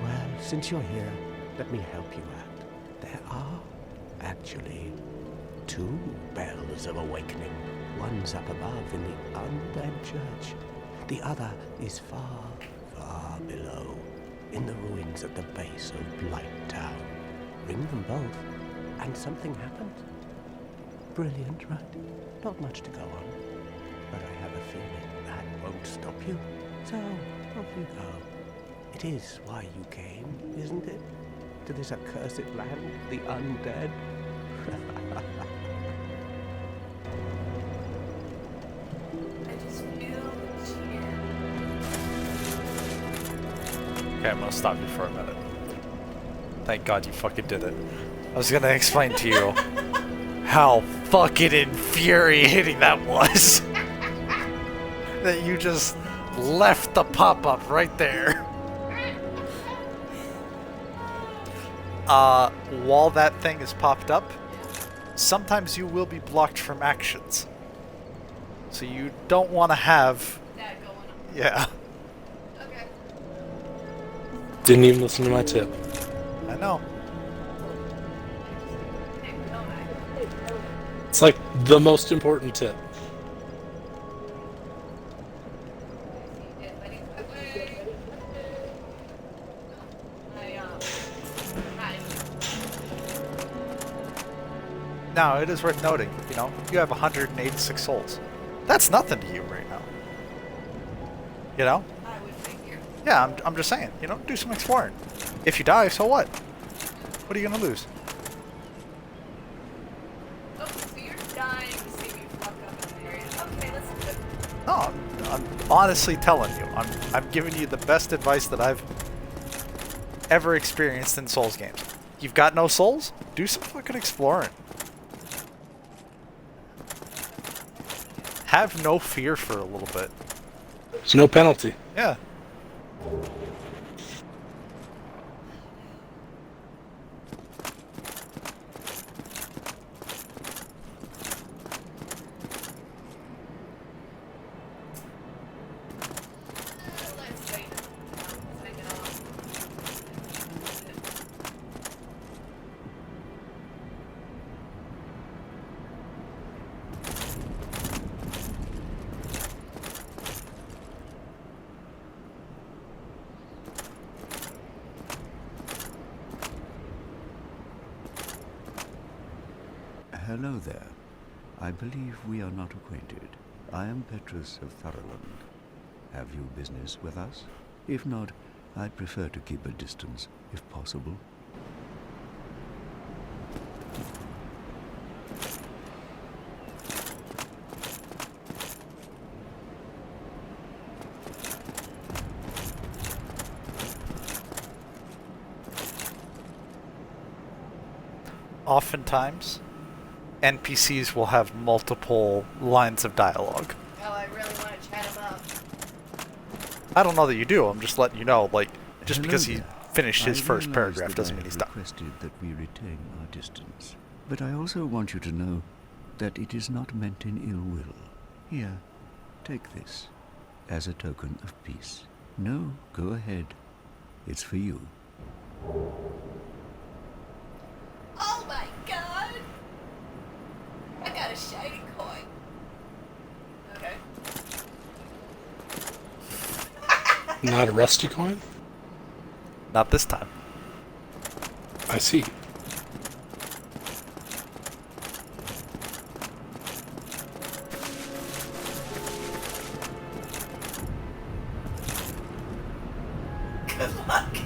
Well, since you're here, let me help you out. There are, actually, 2 bells of awakening. One's up above in the undead church. The other is far, far below, in the ruins at the base of Blight Town. Ring them both, and something happens. Brilliant, right? Not much to go on. But I have a feeling that won't stop you. So, off you go. It is why you came, isn't it? To this accursed land, the undead. I just feel cheer. Okay, I'm gonna stop you for a minute. Thank God you fucking did it. I was gonna explain to you how fucking infuriating that was. That you just left the pop-up right there. While that thing is popped up, sometimes you will be blocked from actions. So you don't want to have... That going on. Yeah, Okay. Didn't even listen to my tip. I know. Hey, don't I? It's like the most important tip. Now, it is worth noting, you know, you have 186 souls. That's nothing to you right now. You know? I would figure. Yeah, I'm just saying, you know, do some exploring. If you die, so what? What are you gonna lose? Oh, so you're dying to see me fuck up in the area. Okay, let's do it. No, I'm honestly telling you. I'm giving you the best advice that I've ever experienced in Souls games. You've got no souls? Do some fucking exploring. Have no fear for a little bit. There's no penalty. Yeah. Let's wait. Take it off. Hello there. I believe we are not acquainted. I am Petrus of Thurland. Have you business with us? If not, I'd prefer to keep a distance, if possible. Oftentimes, NPCs will have multiple lines of dialogue. Oh, I really want to chat him up. I don't know that you do. I'm just letting you know, like, just Hello because he there. finished his I first realize paragraph that doesn't I mean he's have done. requested that we retain our distance, but I also want you to know that it is not meant in ill will. Here, take this as a token of peace. No, go ahead. It's for you. Oh my god! I got a shiny coin. Okay. Not a rusty coin? Not this time. I see. Good luck.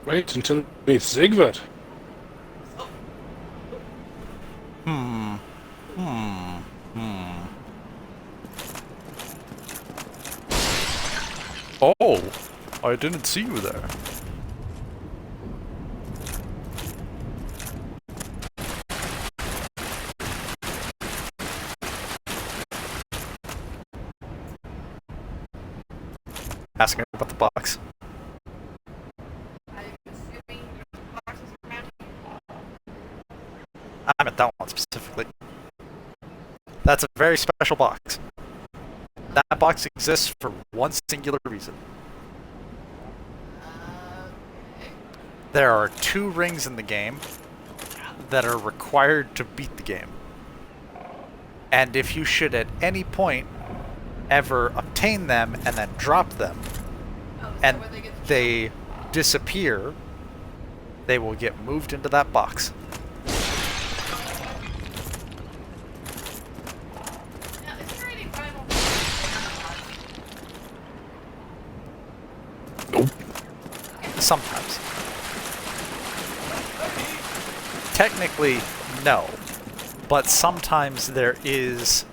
Wait until we meet Sigvard. Oh, I didn't see you there. Asking about the box. I'm assuming there's boxes around here. I meant that one specifically. That's a very special box. That box exists for one singular reason. Okay. There are 2 rings in the game that are required to beat the game. And if you should at any point ever obtain them and then drop them, Oh, is that and where they get the they disappear, they will get moved into that box. Now, is there any rival? Nope. Sometimes. Technically, no. But sometimes there is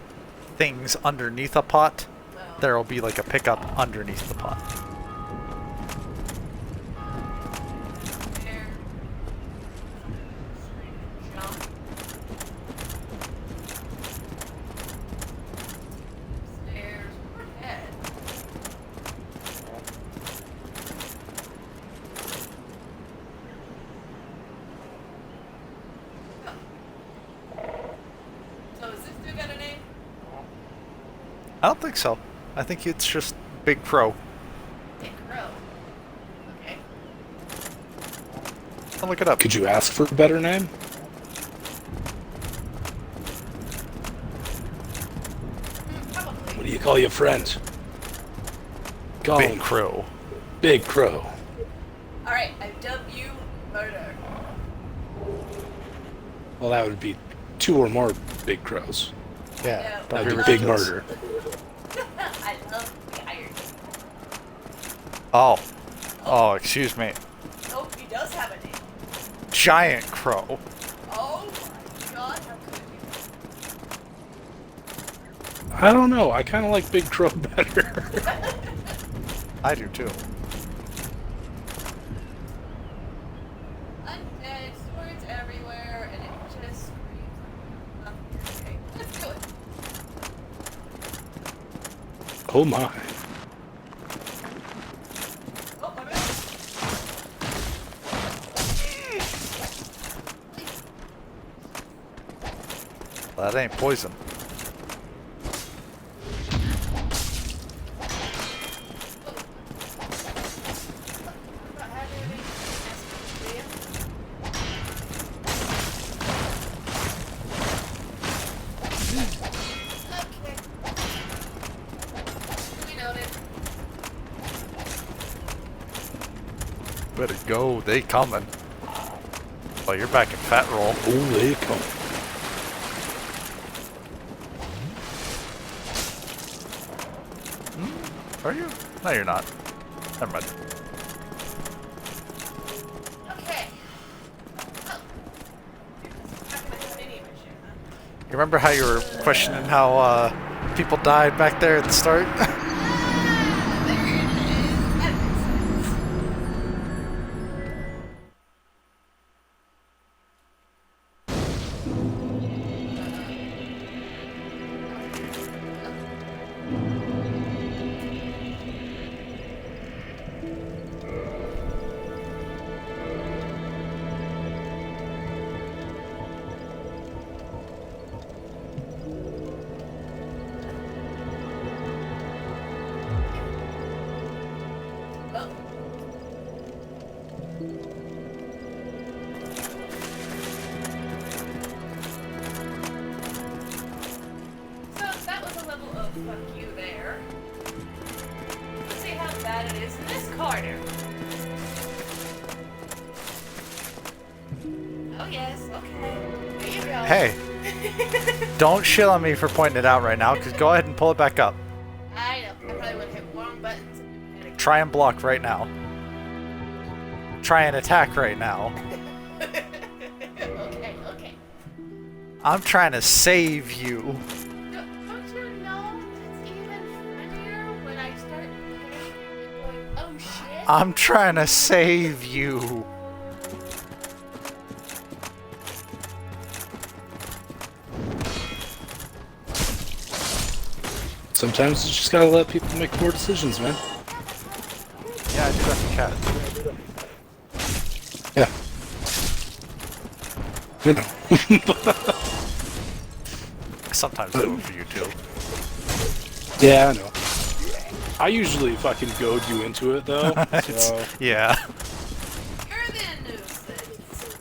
things underneath a pot. There will be like a pickup underneath the pot. There. Jump. Stairs. Overhead. So is this dude got a name? I don't think so. I think it's just Big Crow. Big Crow. Okay. I'll look it up. Could you ask for a better name? Probably. What do you call your friend? Call Big him Crow. Big Crow. Alright, I dub you murder. Well, that would be 2 or more Big Crows. Yeah, No. That'd be be big ridiculous. murder. I love the iron. Oh. Oh, excuse me. Nope, he does have a name. Giant Crow. Oh my god, how could you? I don't know. I kind of like Big Crow better. I do too. Undead, swords everywhere, and it just screams. Okay, let's do it. Oh my. Oh, my bad. That ain't poison. Not having anything. Okay. We noted. Better go. They coming. Oh, you're back in fat roll. Oh, they come. Are you? No, you're not. Never mind. Okay. Oh. Not gonna have any of my shit, huh? You remember how you were questioning how people died back there at the start? fuck you there. Let's see how bad it is in this corner. Oh yes, okay. There you go. Hey, don't shit on me for pointing it out right now, because go ahead and pull it back up. I know. I probably would have hit one buttons. Try and block right now. Try and attack right now. Okay, okay. I'm trying to save you. Don't you know it's even funnier when I start going, oh shit? I'm trying to save you. Sometimes you just gotta let people make poor decisions, man. Yeah, I do that for cat. Yeah. You know. I sometimes do it for you too. Yeah, I know. I usually fucking goad you into it, though. So. Yeah. You're the nuisance.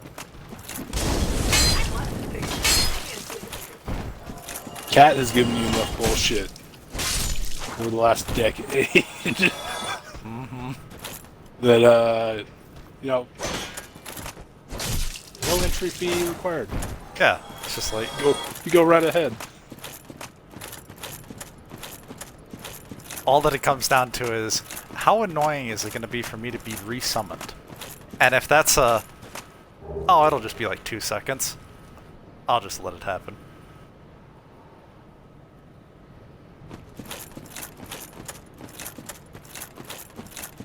Cat has given you enough bullshit over the last decade. That, you know, no entry fee required. Yeah. It's just like, You go right ahead. all that it comes down to is, how annoying is it going to be for me to be resummoned? And if that's a, oh, it'll just be like 2 seconds, I'll just let it happen.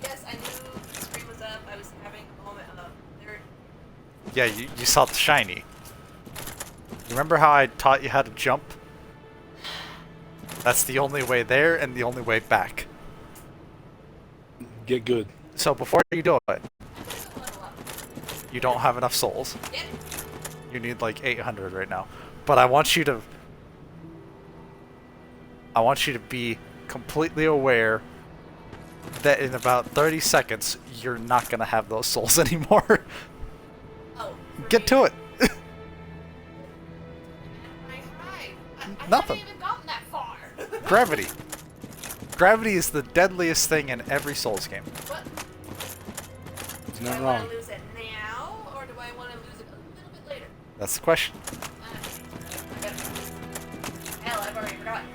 Yes, I knew the screen was up. I was having a moment of there. Yeah, you saw the shiny. Remember how I taught you how to jump? That's the only way there and the only way back. Get good. So before you do it, you don't have enough souls. Yeah. You need like 800 right now. But I want you to be completely aware that in about 30 seconds you're not going to have those souls anymore. Oh. Get to it. I Nothing. haven't even gotten that far. Gravity. Gravity is the deadliest thing in every Souls game. What? It's Do not I wrong. want to lose it now, or do I want to lose it a little bit later? That's the question. Hell, I've already forgotten.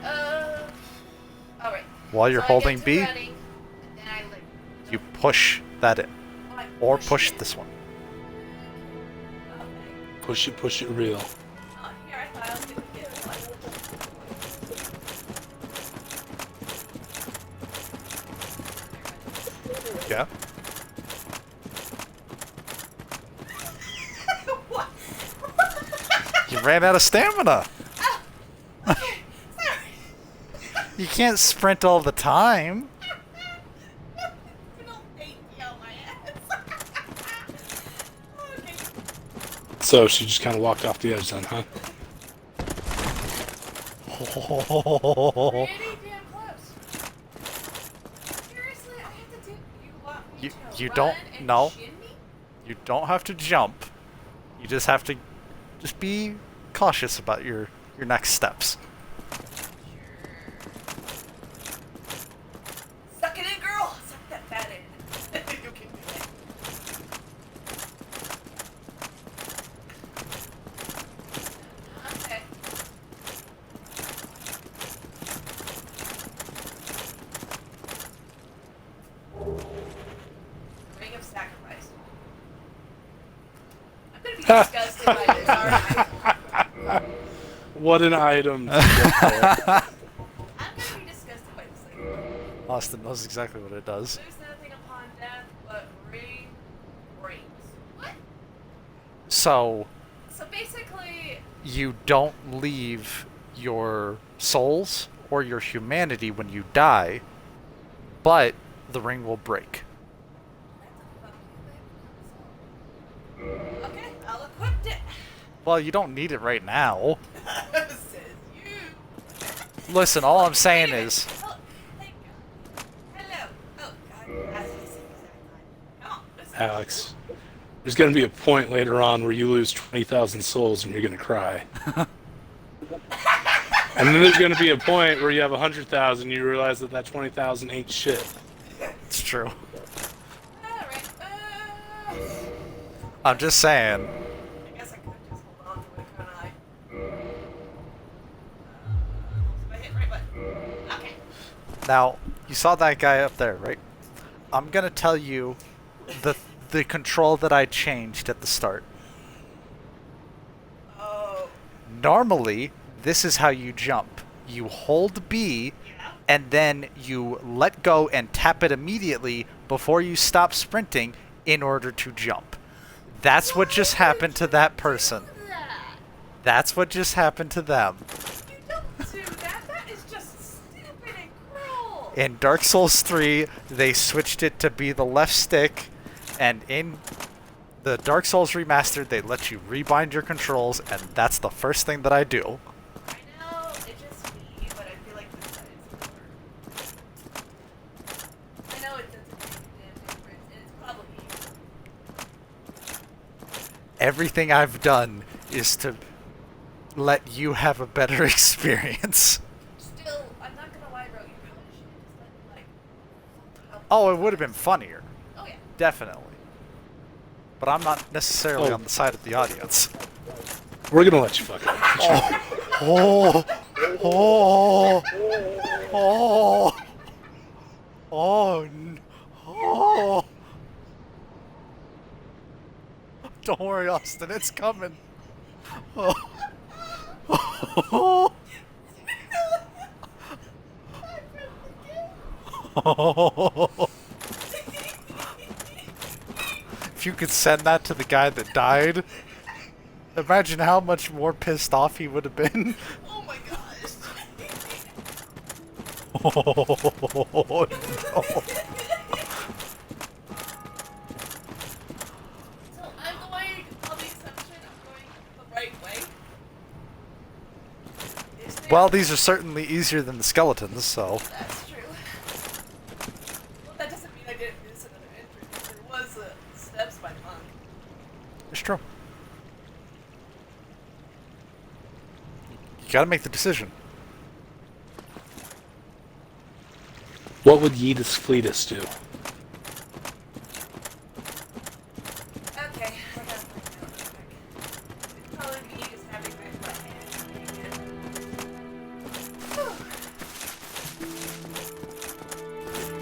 Alright. While you're So I holding get to B, running, and then I like. you push that in. I Or push it. this one. Okay. Push it real. Oh, here I thought I was gonna get it. Yeah. What? You ran out of stamina. Okay, sorry. You can't sprint all the time. Don't hate me on my ass. Okay. So she just kind of walked off the edge then, huh? Pretty damn close. Seriously, I have to do. You want me to You run don't and no. shimmy? You don't have to jump. You just have to just be cautious about your next steps. Suck it in, girl. Suck that fat in. You can do it. Okay. Ring of sacrifice. I'm gonna be disgusted by this, alright? What an item. To get there. I'm gonna be disgusted by this thing. Austin knows exactly what it does. Lose nothing upon death, but ring breaks. What? So So basically, you don't leave your souls or your humanity when you die, but the ring will break. okay, I'll equip it. Well, you don't need it right now. Says you. Listen, all I'm saying Wait a minute. is, Oh, thank God. Hello. Oh God. That's the same exact time. Come on. Listen. Alex, there's going to be a point later on where you lose 20,000 souls and you're going to cry. And then there's going to be a point where you have 100,000, you realize that that 20,000 ain't shit. It's true. Alright, I'm just saying. I guess I could just hold on to it, couldn't I? I hit right button. Okay. Now, you saw that guy up there, right? I'm gonna tell you the control that I changed at the start. Oh. Normally, this is how you jump. You hold B, Yeah. and then you let go and tap it immediately before you stop sprinting in order to jump. That's what just happened to that person. That. That's what just happened to them. You don't do that. That is just stupid and cruel. In Dark Souls 3, they switched it to be the left stick, and in the Dark Souls Remastered, they let you rebind your controls, and that's the first thing that I do. I know, it's just me, but I feel like this side is more. I know it doesn't make a damn difference, and it's probably you. Everything I've done is to let you have a better experience. Still, I'm not gonna lie, bro. You probably should have just let, like. Oh, it would have been funnier. Oh, yeah. Definitely. But I'm not necessarily Oh. on the side of the audience. We're going to let you fuck it. Oh, oh, oh, oh, oh. Don't worry, Austin, it's coming. Oh. Oh. If you could send that to the guy that died, imagine how much more pissed off he would have been. Oh my gosh. Oh, no. So I'm going on the assumption I'm going the right way. Is there- Well, these are certainly easier than the skeletons, so... That's true. Well, that doesn't mean I didn't miss another entrance. There was steps by monk. It's true. You gotta make the decision. What would Yeetus Fleetus do? Okay, I gotta find out real quick. It'd probably be just having my left hand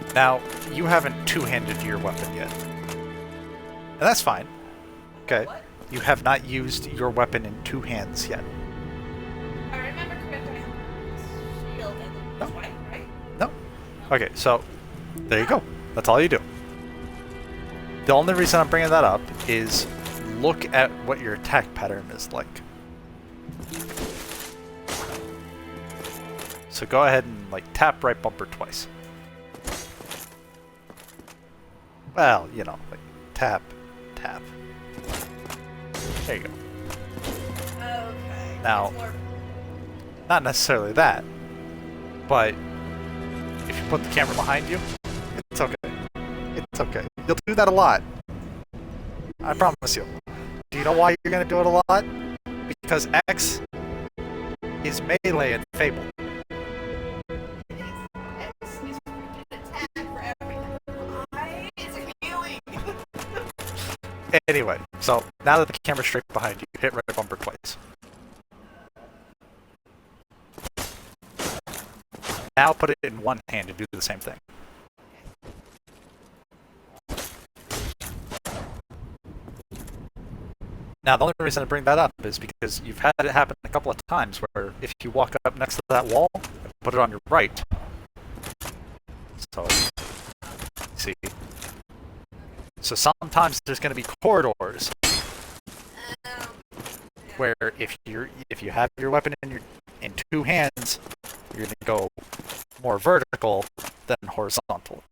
again. Now, you haven't two-handed your weapon yet. And that's fine. Okay. What? You have not used your weapon in two hands yet. I remember correctly. I had shield and then No. white, right? No? Okay, so there you go. That's all you do. The only reason I'm bringing that up is look at what your attack pattern is like. So go ahead and like tap right bumper twice. Well, you know, like tap, tap. There you go. Okay. Now- It's more- Not necessarily that, but if you put the camera behind you, it's okay. It's okay. You'll do that a lot. I promise you. Do you know why you're gonna do it a lot? Because X is melee in Fable. X is freaking attack for everything. Y is healing. Anyway, so now that the camera's straight behind you, hit right bumper twice. Now put it in one hand and do the same thing. Now, the only reason I bring that up is because you've had it happen a couple of times where if you walk up next to that wall, put it on your right. So, see. So sometimes there's going to be corridors where if you have your weapon in two hands, you're going to go more vertical than horizontal.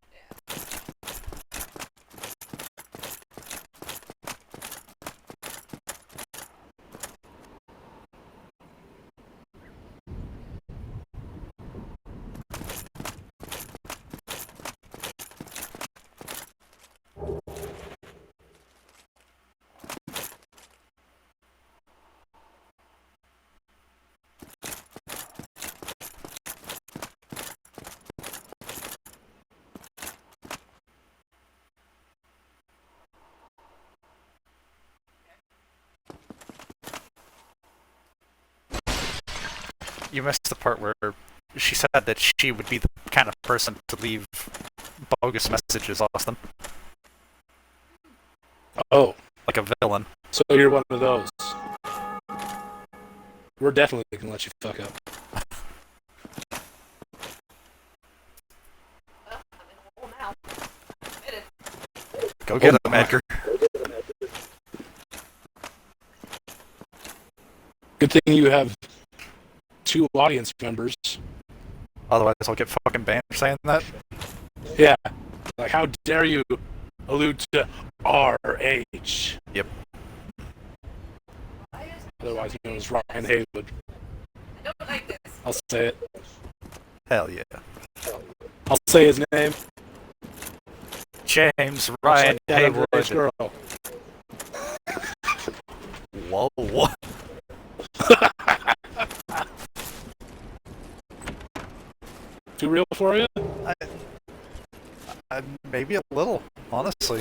you missed the part where she said that she would be the kind of person to leave bogus messages, Austin. Oh, Like a villain. so you're one of those. We're definitely gonna let you fuck up. Well, I'm in a hole now. Admitted. Go get him, my. Edgar. Good thing you have 2 audience members. Otherwise, I'll get fucking banned for saying that. Yeah. Like, how dare you allude to RH? Yep. Why is Otherwise known as Ryan Haywood. I don't like this. I'll say it. Hell yeah. I'll say his name. James Much Ryan like that underage Haywood. girl. Whoa. Too real for you? Maybe a little, honestly.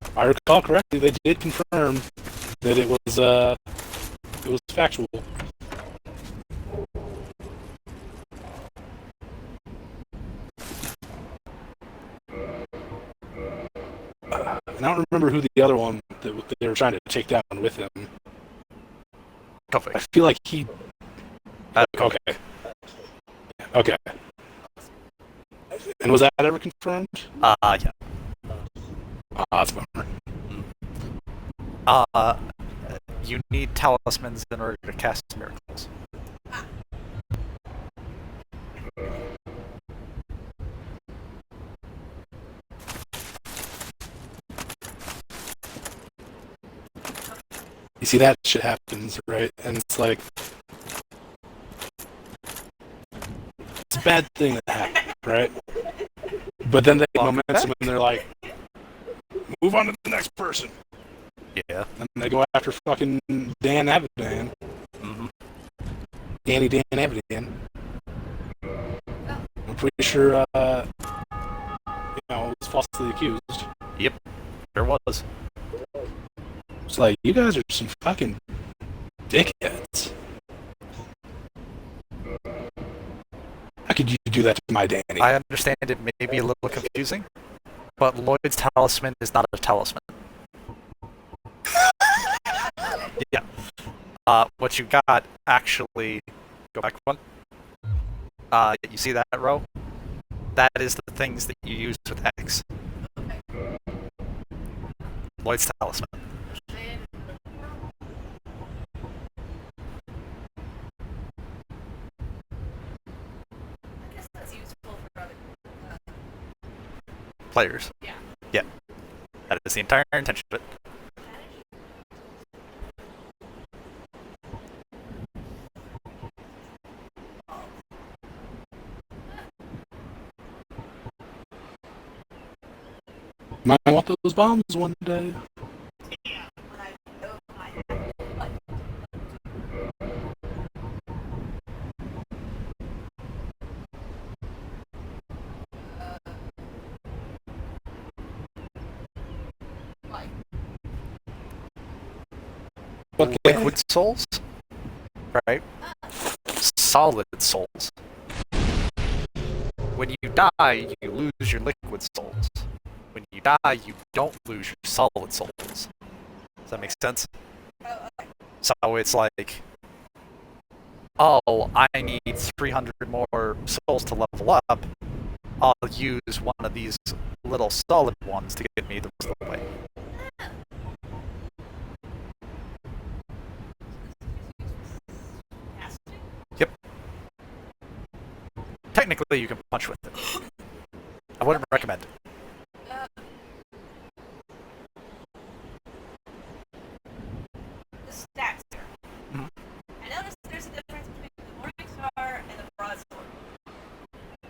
If I recall correctly, they did confirm that it was factual. And I don't remember who the other one that they were trying to take down with him. Kofi. I feel like he. Okay. Okay. And was that ever confirmed? Yeah. That's a bummer. You need talismans in order to cast miracles. You see, that shit happens, right? And it's like, it's a bad thing that happened, right? But then they get momentum and they're like, move on to the next person. Yeah. And they go after fucking Dan Avidan. Mm-hmm. Danny Dan Avidan. I'm pretty sure, was falsely accused. Yep. There was. It's like, you guys are some fucking dickheads. How could you do that to my Danny? I understand it may be a little confusing, but Lloyd's talisman is not a talisman. Yeah. What you got, actually... Go back one. You see that row? That is the things that you use with X. Lloyd's talisman. I guess that's useful for other Players. Yeah. Yeah. That is the entire intention of it. Might want those bombs one day. Yeah. When I know I have it. Like, Okay. Liquid souls? Right? Solid souls. When you die, you lose your liquid souls. When you die, you don't lose your solid souls. Does that make sense? So it's like, oh, I need 300 more souls to level up. I'll use one of these little solid ones to get me the rest of the way. Yep. Technically, you can punch with it. I wouldn't recommend it. the stats here. Mhm. I noticed there's a difference between the Morning Star and the Broadsword.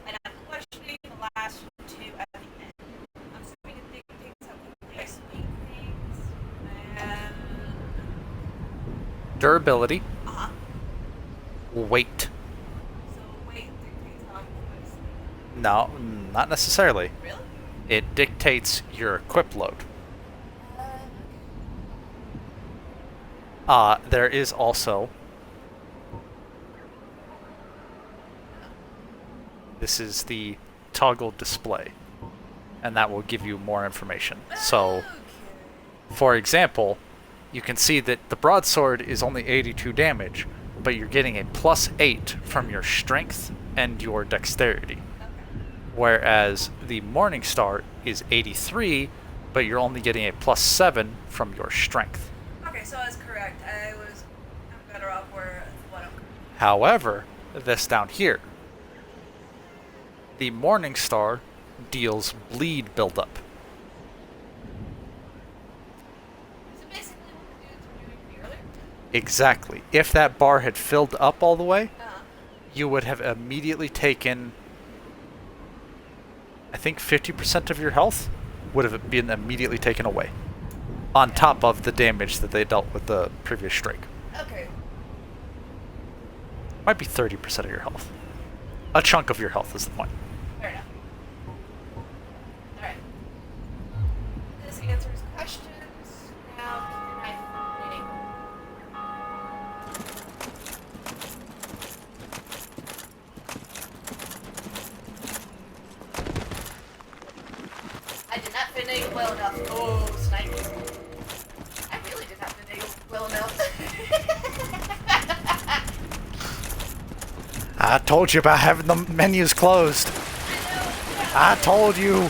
And I'm questioning the last two at the end. I'm assuming it dictates how quickly I speak things. And... Durability, Uh-huh. weight. So weight dictates how quickly I speak. No, not necessarily. Really? It dictates your equip load. There is also... This is the toggle display, and that will give you more information. So, for example, you can see that the broadsword is only 82 damage, but you're getting a +8 from your strength and your dexterity. Whereas the Morning Star is 83, but you're only getting a +7 from your strength. Okay, so that's correct. I'm better off where what I'm... However, this down here, the Morning Star deals bleed buildup. So basically what the dudes were doing earlier? Exactly. If that bar had filled up all the way, Uh-huh. you would have immediately taken, I think 50% of your health would have been immediately taken away, on top of the damage that they dealt with the previous strike. Okay. Might be 30% of your health. A chunk of your health is the point. Fair enough. Alright. This answers questions. Now, can I think? I did not finagle well enough. Oh, snipers. I really did not finagle well enough. I told you about having the menus closed. I told you.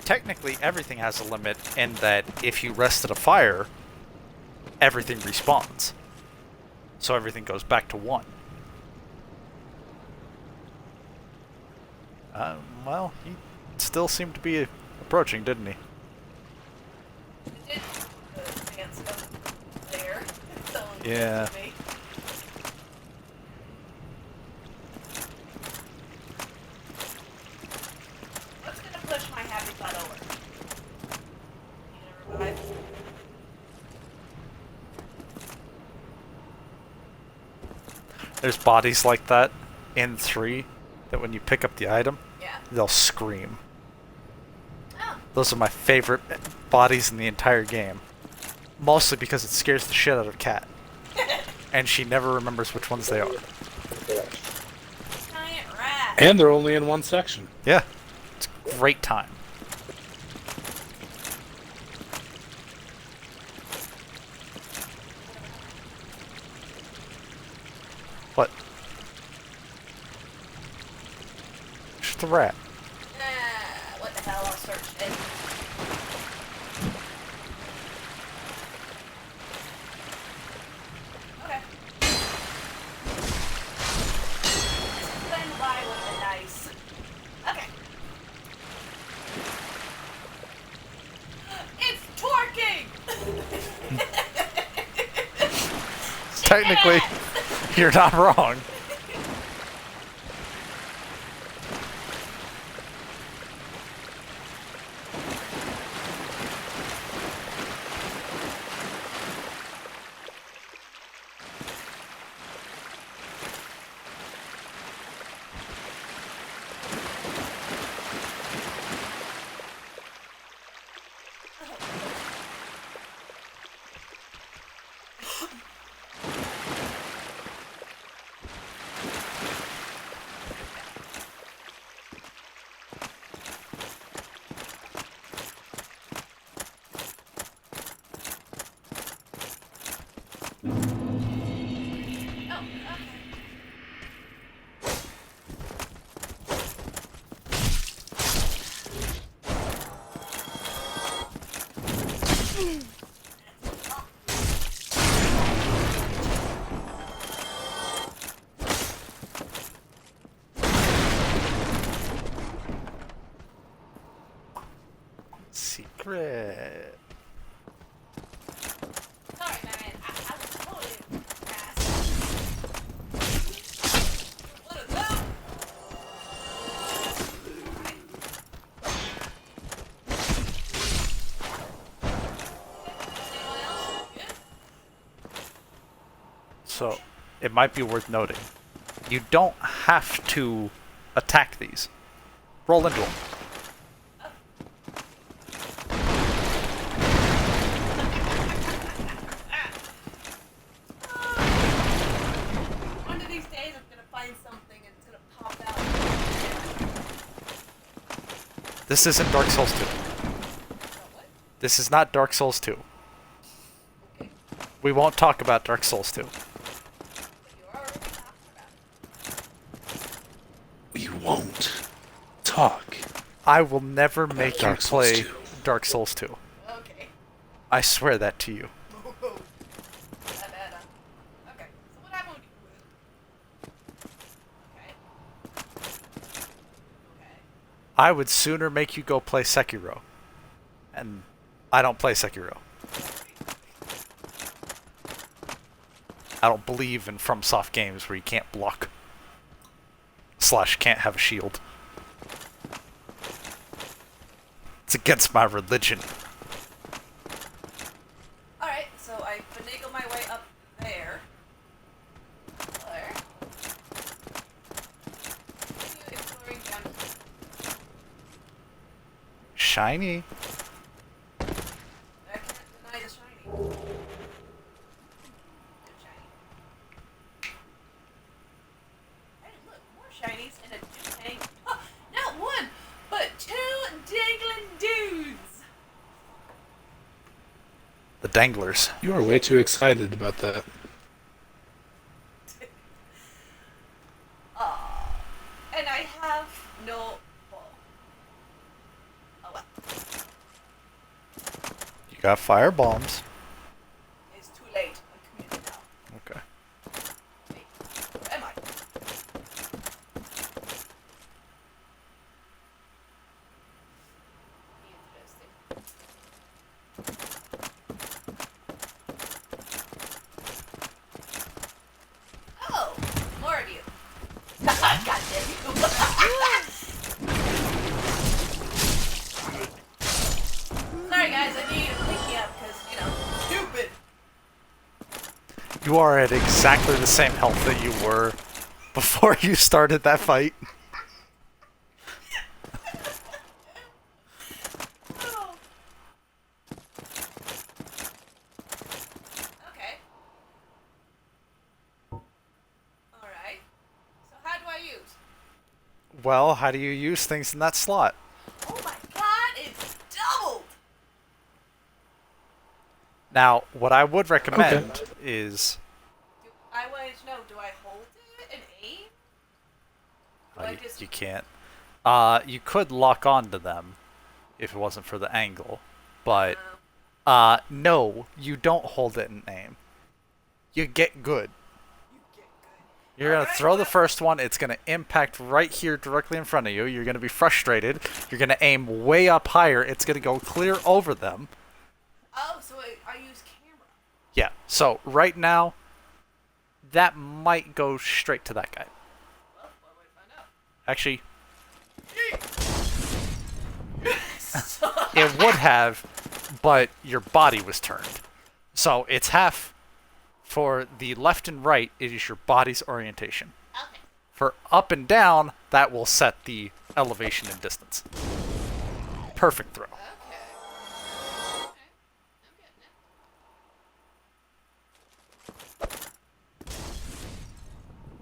Technically, everything has a limit in that if you rested a fire, everything respawns. So everything goes back to 1. Well, he still seemed to be approaching, didn't he? It did advance up there. So Yeah. me. What's gonna push my happy butt over? You gonna revive? There's bodies like that in 3 that when you pick up the item, Yeah. they'll scream. Oh. Those are my favorite bodies in the entire game. Mostly because it scares the shit out of Kat. And she never remembers which ones they are. Giant rat. And they're only in one section. Yeah. It's a great time. What? Just the rat. What the hell? I'll search it. Okay. This is when why would have been nice. Okay. It's torquing! Technically, you're not wrong. So, it might be worth noting. You don't have to attack these. Roll into them. One of these days I'm gonna find something and it's gonna pop out. This isn't Dark Souls 2. What? This is not Dark Souls 2. Okay. We won't talk about Dark Souls 2. But you already talked about it. We won't talk. I will never make you Dark Souls play 2. Dark Souls 2. Okay. I swear that to you. Okay. So what happened with Okay. Okay. I would sooner make you go play Sekiro. And I don't play Sekiro. I don't believe in FromSoft games where you can't block. / can't have a shield. It's against my religion. Alright, so I finagle my way up there. There. Continue exploring down here. Shiny. I can't deny the shiny. Good shiny. Hey, look, more shinies and a tank. Oh, not one, but 2 dangling dudes. The danglers. You are way too excited about that. And I have no ball. Oh well. You got fire bombs. It's too late. I'm committed now. Okay. Wait, where am I? Interesting. Oh, more of you. God damn you. Sorry guys, I need you to pick me up because, stupid. You are at exactly the same health that you were before you started that fight. Oh. Okay. Alright. So how do I use? Well, how do you use things in that slot? Oh my god, it's doubled! Now, what I would recommend is... I wanted to know, do I hold it and aim? Do I just... You can't. You could lock onto them if it wasn't for the angle, but no, you don't hold it and aim. You get good. You're going to throw the first one, it's going to impact right here directly in front of you. You're going to be frustrated. You're going to aim way up higher. It's going to go clear over them. Oh, so I use camera. Yeah, so right now, that might go straight to that guy. Well, what would I find out? Actually, it would have, but your body was turned. So it's half. For the left and right, it is your body's orientation. Okay. For up and down, that will set the elevation and distance. Perfect throw. Okay. Okay. I'm getting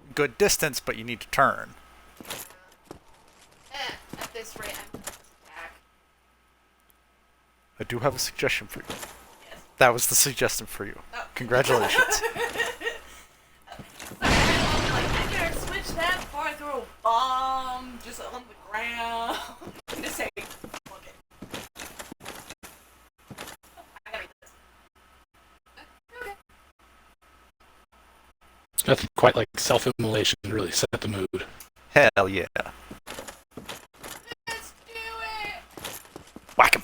it. Good distance, but you need to turn. At this rate, I'm going to attack. I do have a suggestion for you. Yes. That was the suggestion for you. Oh. Congratulations. I better switch that before I throw a bomb just on the ground. Just say, fuck it. I gotta read this. Okay. Nothing quite like self-immolation to really set the mood. Hell yeah. Let's do it! Whack him.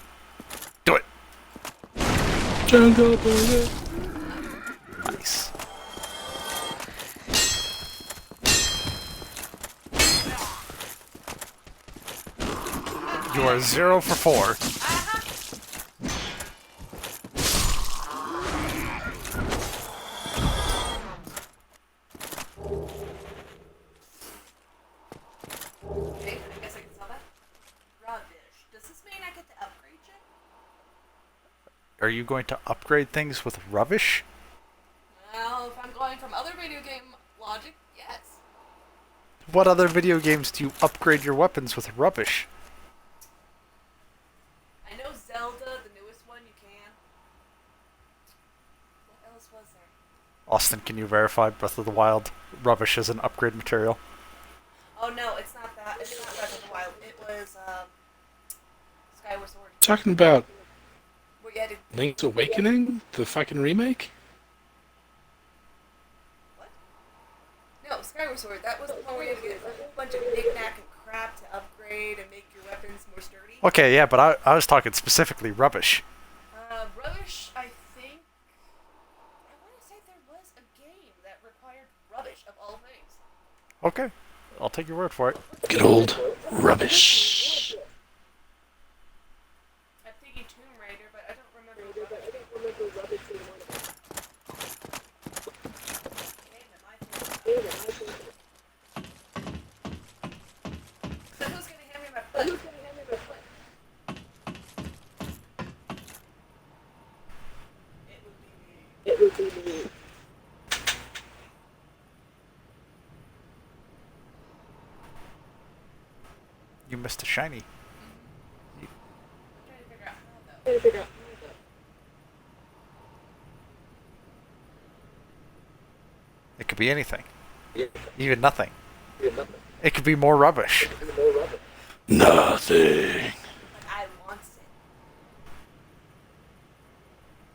Do it. Jungle bullet. Nice. You are 0 for 4. are you going to upgrade things with rubbish? Well, if I'm going from other video game logic, yes. What other video games do you upgrade your weapons with rubbish? I know Zelda, the newest one, you can. What else was there? Austin, can you verify Breath of the Wild rubbish as an upgrade material? Oh no, it's not that. It's not Breath of the Wild. It was Skyward Sword. Talking about Where you had to... Link's Awakening, the fucking remake. What? No, Skyward Sword. That was the one where you had to get a whole bunch of knick-knack and crap to upgrade and make your weapons more sturdy. Okay, yeah, but I was talking specifically rubbish. Rubbish, I think... I want to say there was a game that required rubbish of all things. Okay, I'll take your word for it. Good old rubbish. I'm thinking Tomb Raider, but I don't remember rubbish. So who's gonna hand me my foot? It would be me. You missed a shiny. I'm trying to figure out how, though. It could be anything. Even nothing. It could be more rubbish. Nothing. Like, I want it.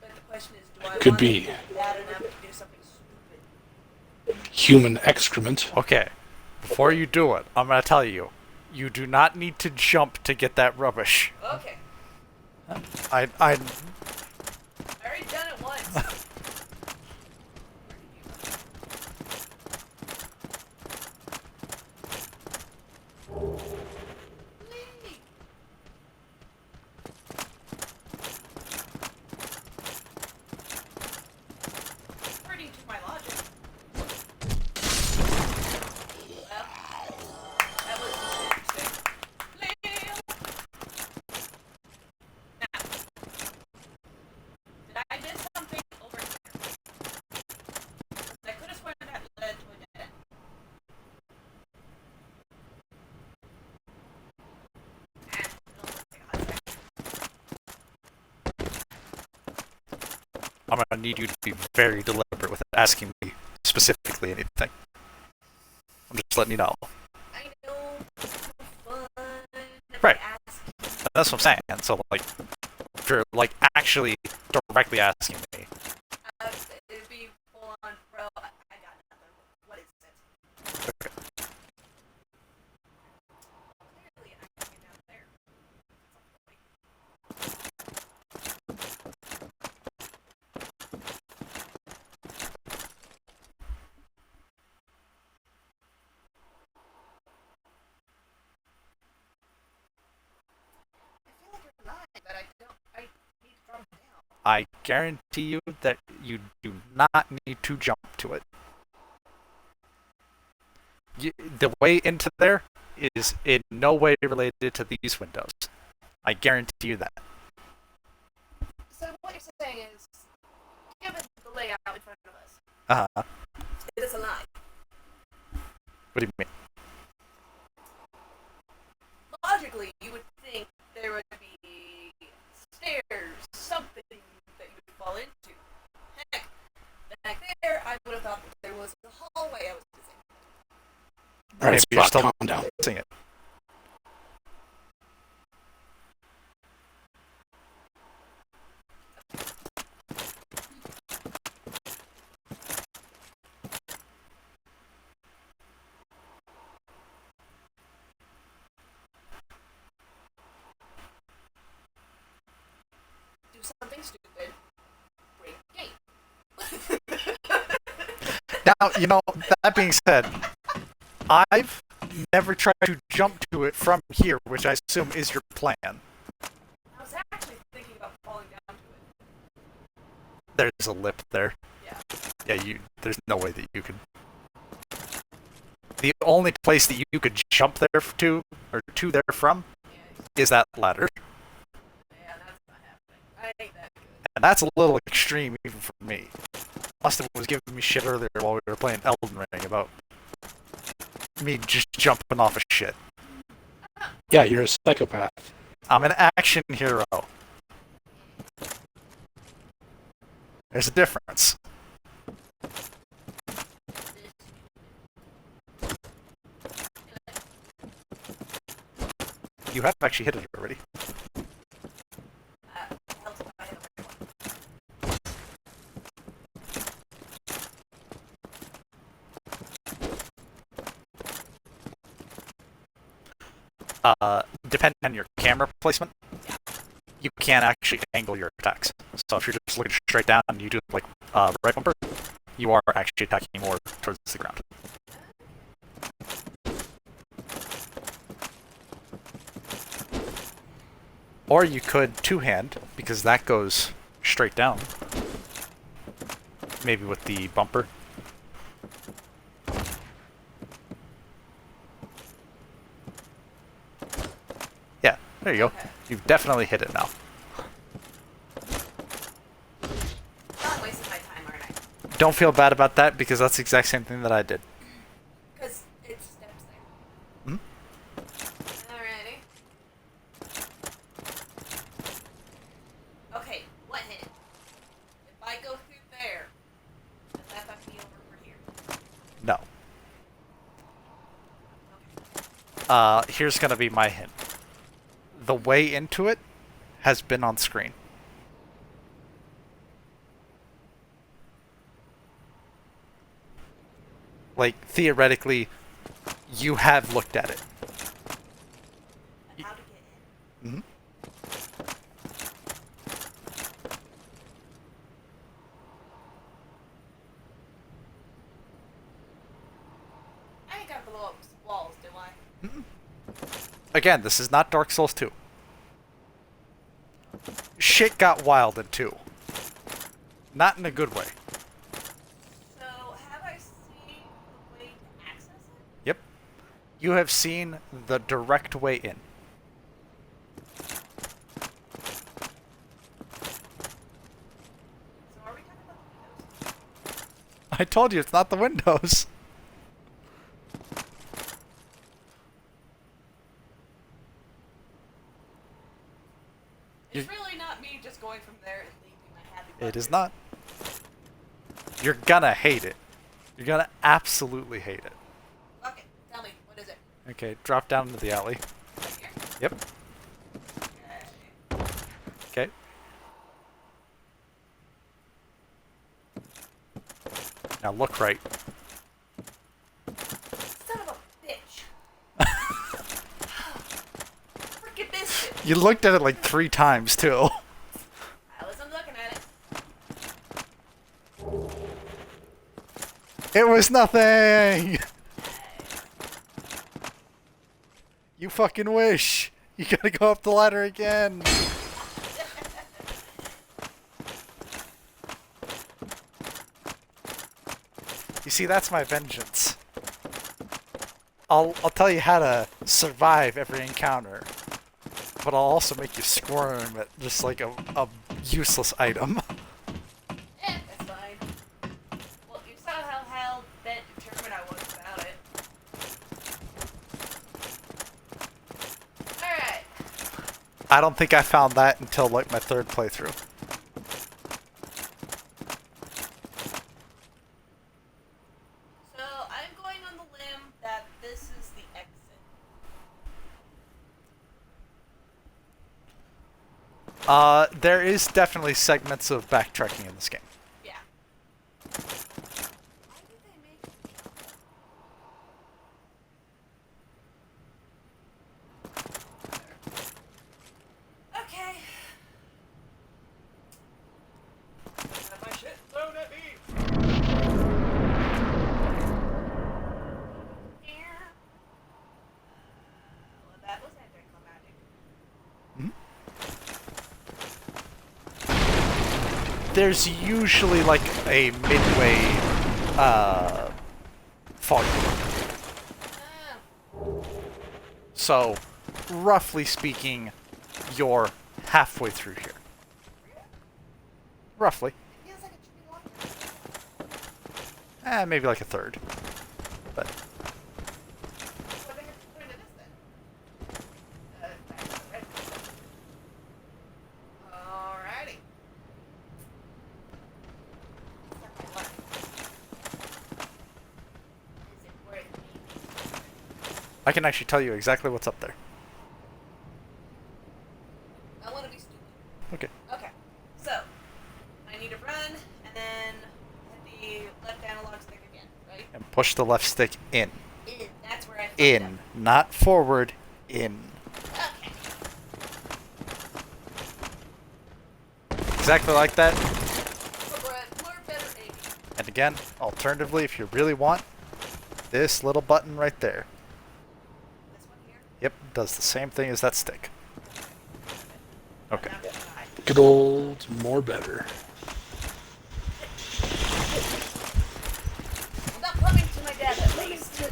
But the question is, do I Could want be. it bad enough to do something stupid? Human excrement. Okay, before you do it, I'm gonna tell you, you do not need to jump to get that rubbish. Okay. I I already done it once. Pretty to my logic. Well, that was interesting. Leo! Now, did I miss something over here? I could have sworn that led to a dead end. I'm gonna need you to be very deliberate with asking me specifically anything. I'm just letting you know. I know. It's so fun. Right. Ask. That's what I'm saying. So like, if you're like actually directly asking me, It'd be full on, bro. I got nothing. What is it? okay. Clearly, I can get down there. I feel like you're lying, but I don't. I need to drop it down. I guarantee you that you do not need to jump to it. The way into there is in no way related to these windows. I guarantee you that. So what you're saying is, given the layout in front of us, Uh-huh. it is a lie. What do you mean? Logically, you would think there would be stairs, something that you would fall into. Heck, back there, I would have thought that there was a hallway I was missing. Alright, Maybe you're Spock, still calm down. missing it. Do something stupid. Break the gate. Now, you know, that being said, I've never tried to jump to it from here, which I assume is your plan. I was actually thinking about falling down to it. There's a lip there. Yeah. Yeah, there's no way that you could. The only place that you could jump there to, or to there from, Yeah, is that ladder. yeah, that's not happening. I ain't that good. And that's a little extreme even for me. Austin was giving me shit earlier while we were playing Elden Ring about me just jumping off of shit. Yeah, you're a psychopath. I'm an action hero. There's a difference. You have actually hit it already. Depending on your camera placement, you can actually angle your attacks. So if you're just looking straight down and you do like right bumper, you are actually attacking more towards the ground. Or you could two-hand, because that goes straight down. Maybe with the bumper. Yeah, there you go. Okay. You've definitely hit it now. Not wasting my time, aren't I? Don't feel bad about that, because that's the exact same thing that I did. Because it steps there. Hmm? Alrighty. Okay, what hit? If I go through there, does that fuck me over here? No. Here's gonna be my hint. The way into it has been on screen. Like, theoretically, you have looked at it. How to get in? Hmm? I ain't gotta blow up walls, do I? Again, this is not Dark Souls 2. Shit got wild in 2. Not in a good way. So, have I seen the way to access it? Yep. You have seen the direct way in. So, are we talking about the windows? I told you it's not the windows. It's really not me just going from there and leaving my happy It is butler. not. You're gonna hate it. You're gonna absolutely hate it. Okay, tell me, what is it? Okay, drop down into the alley. Right here? Yep. Okay. Okay. Now look right. Son of a bitch. Freaking missed it. You looked at it like 3 times too. I wasn't looking at it. It was nothing. You fucking wish. You gotta go up the ladder again. You see, that's my vengeance. I'll tell you how to survive every encounter, but I'll also make you squirm at just like a useless item. That's fine. Well, you saw how bent determined I was about it. Alright. I don't think I found that until like my 3rd playthrough. So, I'm going on the limb that this is the exit. There is definitely segments of backtracking in this game. Yeah. Why did they make Okay. Got my shit thrown at me. Yeah. Well, that was anticlimactic. There's usually like a midway fog. So, roughly speaking, you're halfway through here. Roughly. Feels like it should be longer. Maybe like a third. But What do I have to put into this then? Right. Alrighty. Is it worth me? I can actually tell you exactly what's up there. I want to be stupid. Okay. Okay. So, I need to run, and then hit the left analog stick again, right? And push the left stick in. That's where I fucked In. up. Not forward. In. Okay. Exactly like that. So we're at more better aiming. And again, alternatively, if you really want, this little button right there. This one here. Yep, does the same thing as that stick. Okay. Now it's high. Good old more better. I'm not coming to my death at least.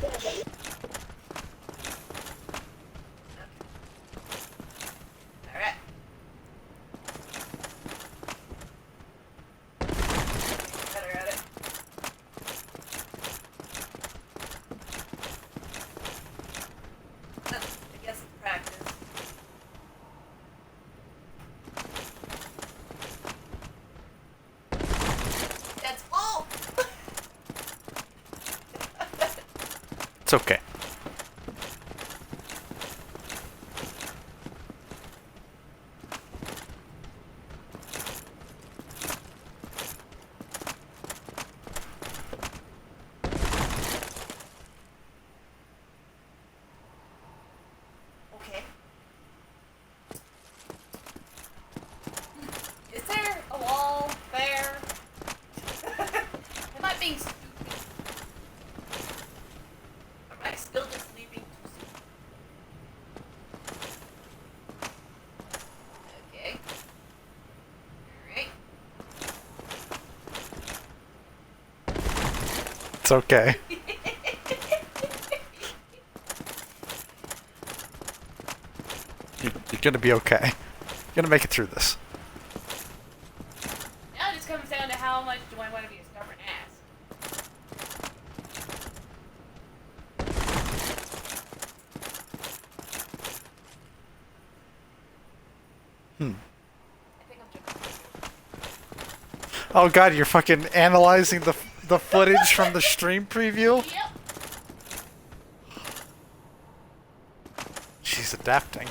Alright. Better at it. I guess it's practice. That's all! It's okay. Okay. Is there a wall there? Am I being stupid? Or am I still just leaving too soon? Okay. Alright. It's okay. You're gonna be okay. You're gonna make it through this. Now it just comes down to how much do I want to be a stubborn ass. I think I'm jumping. Oh god, you're fucking analyzing the footage from the stream preview? Yep. She's adapting.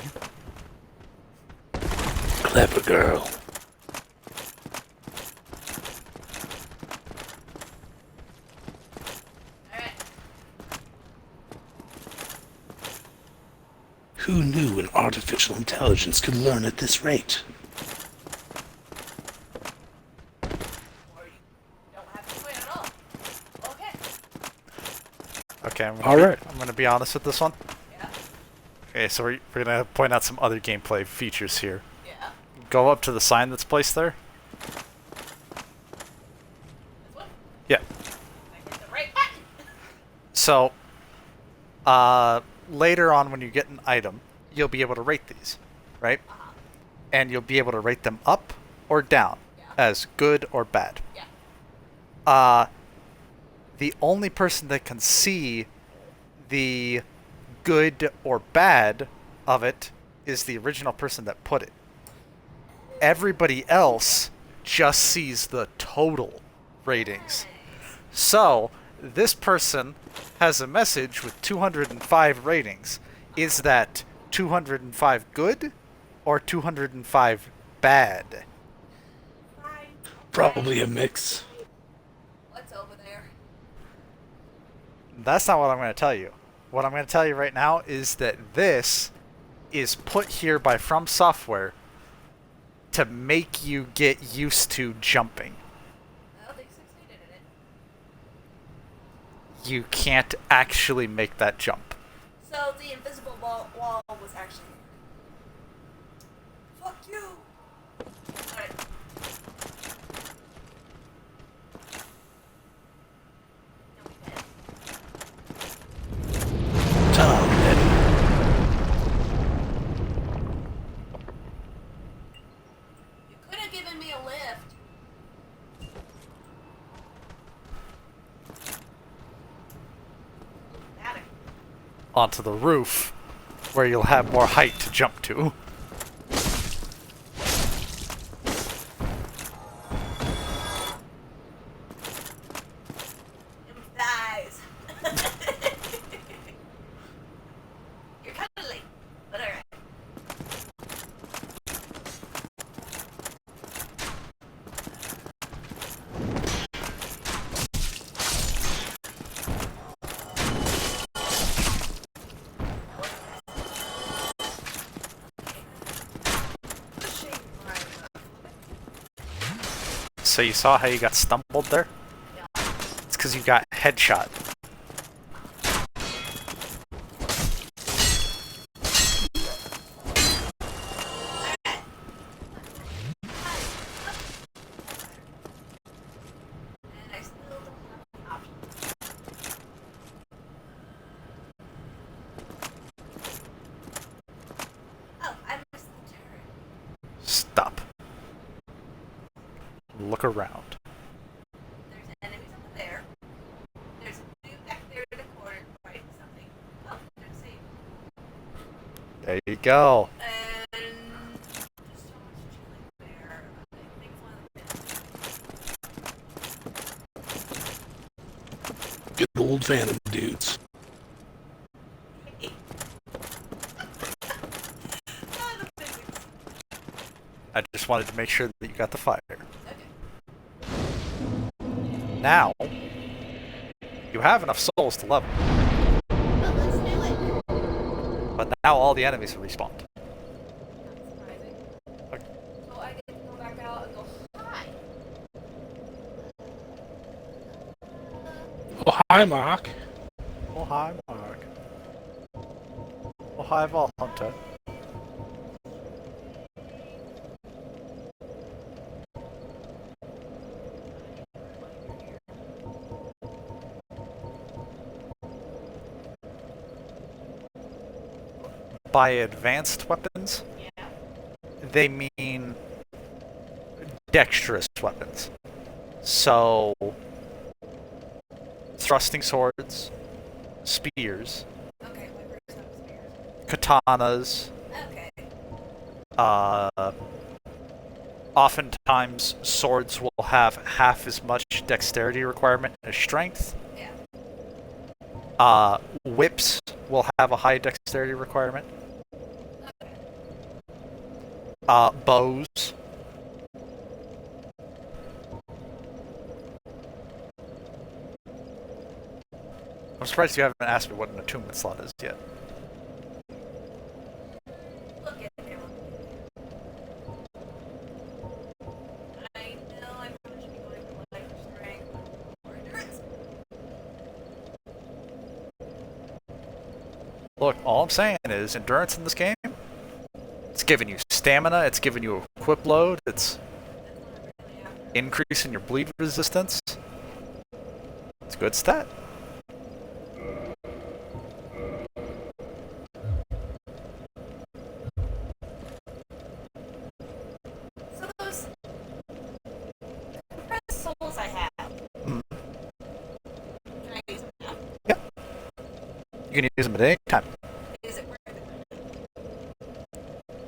Clever girl. Alright. Who knew an artificial intelligence could learn at this rate? Or you don't have to win at all. Okay. Okay, Alright. I'm gonna be honest with this one. Yeah. Okay, so we're gonna point out some other gameplay features here. Yeah. Go up to the sign that's placed there. This one? Yeah. I hit the right button. So, later on when you get an item, you'll be able to rate these, right? Uh-huh. And you'll be able to rate them up or down Yeah. as good or bad. Yeah. The only person that can see the good or bad of it is the original person that put it. Everybody else just sees the total ratings. So, this person has a message with 205 ratings. Is that 205 good or 205 bad? Fine. Probably a mix. What's over there? That's not what I'm going to tell you. What I'm going to tell you right now is that this is put here by From Software to make you get used to jumping. Well, they succeeded in it. You can't actually make that jump. So the invisible wall was actually. Fuck you! Alright. Tom, You could have given me a lift. onto the roof, where you'll have more height to jump to. Thighs. You're kind of late, but alright. So you saw how you got stumbled there? It's because you got headshot. Oh, I missed the turret. Stop. Look around. There's enemies over there. There's a dude back there in the corner fighting something. Oh, there's a save. There you go. And there's so much chilling there. I think it's one of the Good old Phantom dudes. the physics. I just wanted to make sure that you got the fire. Okay. Now, you have enough souls to level, Well, let's do it. but now all the enemies have respawned. Not surprising. Okay. So I get to go back out and go, hi. Oh, hi, Mark. Oh, hi, Mark. Oh, hi, Vol Hunter. By advanced weapons, Yeah. they mean dexterous weapons. So, thrusting swords, spears, Okay, my first time spears. katanas, Okay. oftentimes swords will have half as much dexterity requirement as strength. Yeah. Whips will have a high dexterity requirement. Okay. Bows. I'm surprised you haven't asked me what an attunement slot is yet. Look at there. I know I probably should be going for life or strength or endurance. Look, all I'm saying is endurance in this game, it's giving you stamina, it's giving you a equip load, it's That's what I'm really after. increasing your bleed resistance. It's a good stat. So those compressed souls I have, Mm. can I use them now? You can use them at any time. Is it worth it?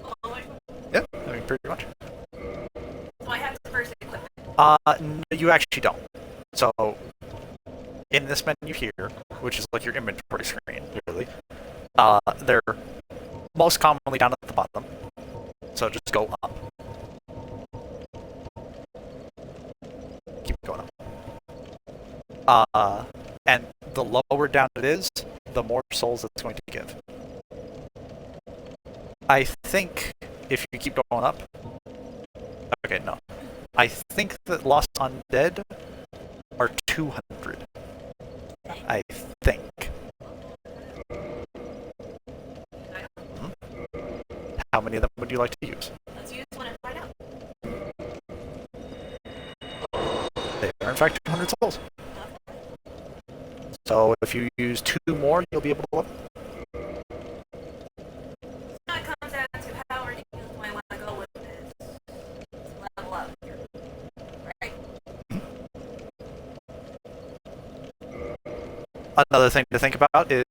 Oh, which one? Yep, I mean, pretty much. So I have to first equip it. No, you actually don't. So, in this menu here, which is like your inventory screen, really, they're most commonly down at the bottom. So just go up. Keep going up. And the lower down it is, the more souls it's going to give. I think if you keep going up... Okay, no. I think that Lost Undead are 200. I think. Mhm. How many of them would you like to use? Let's use one and find out. They are in fact 200 souls. So if you use 2 more, you'll be able to level. Now it comes down to how ridiculous do I want to go with this level up here. Right? Another thing to think about is,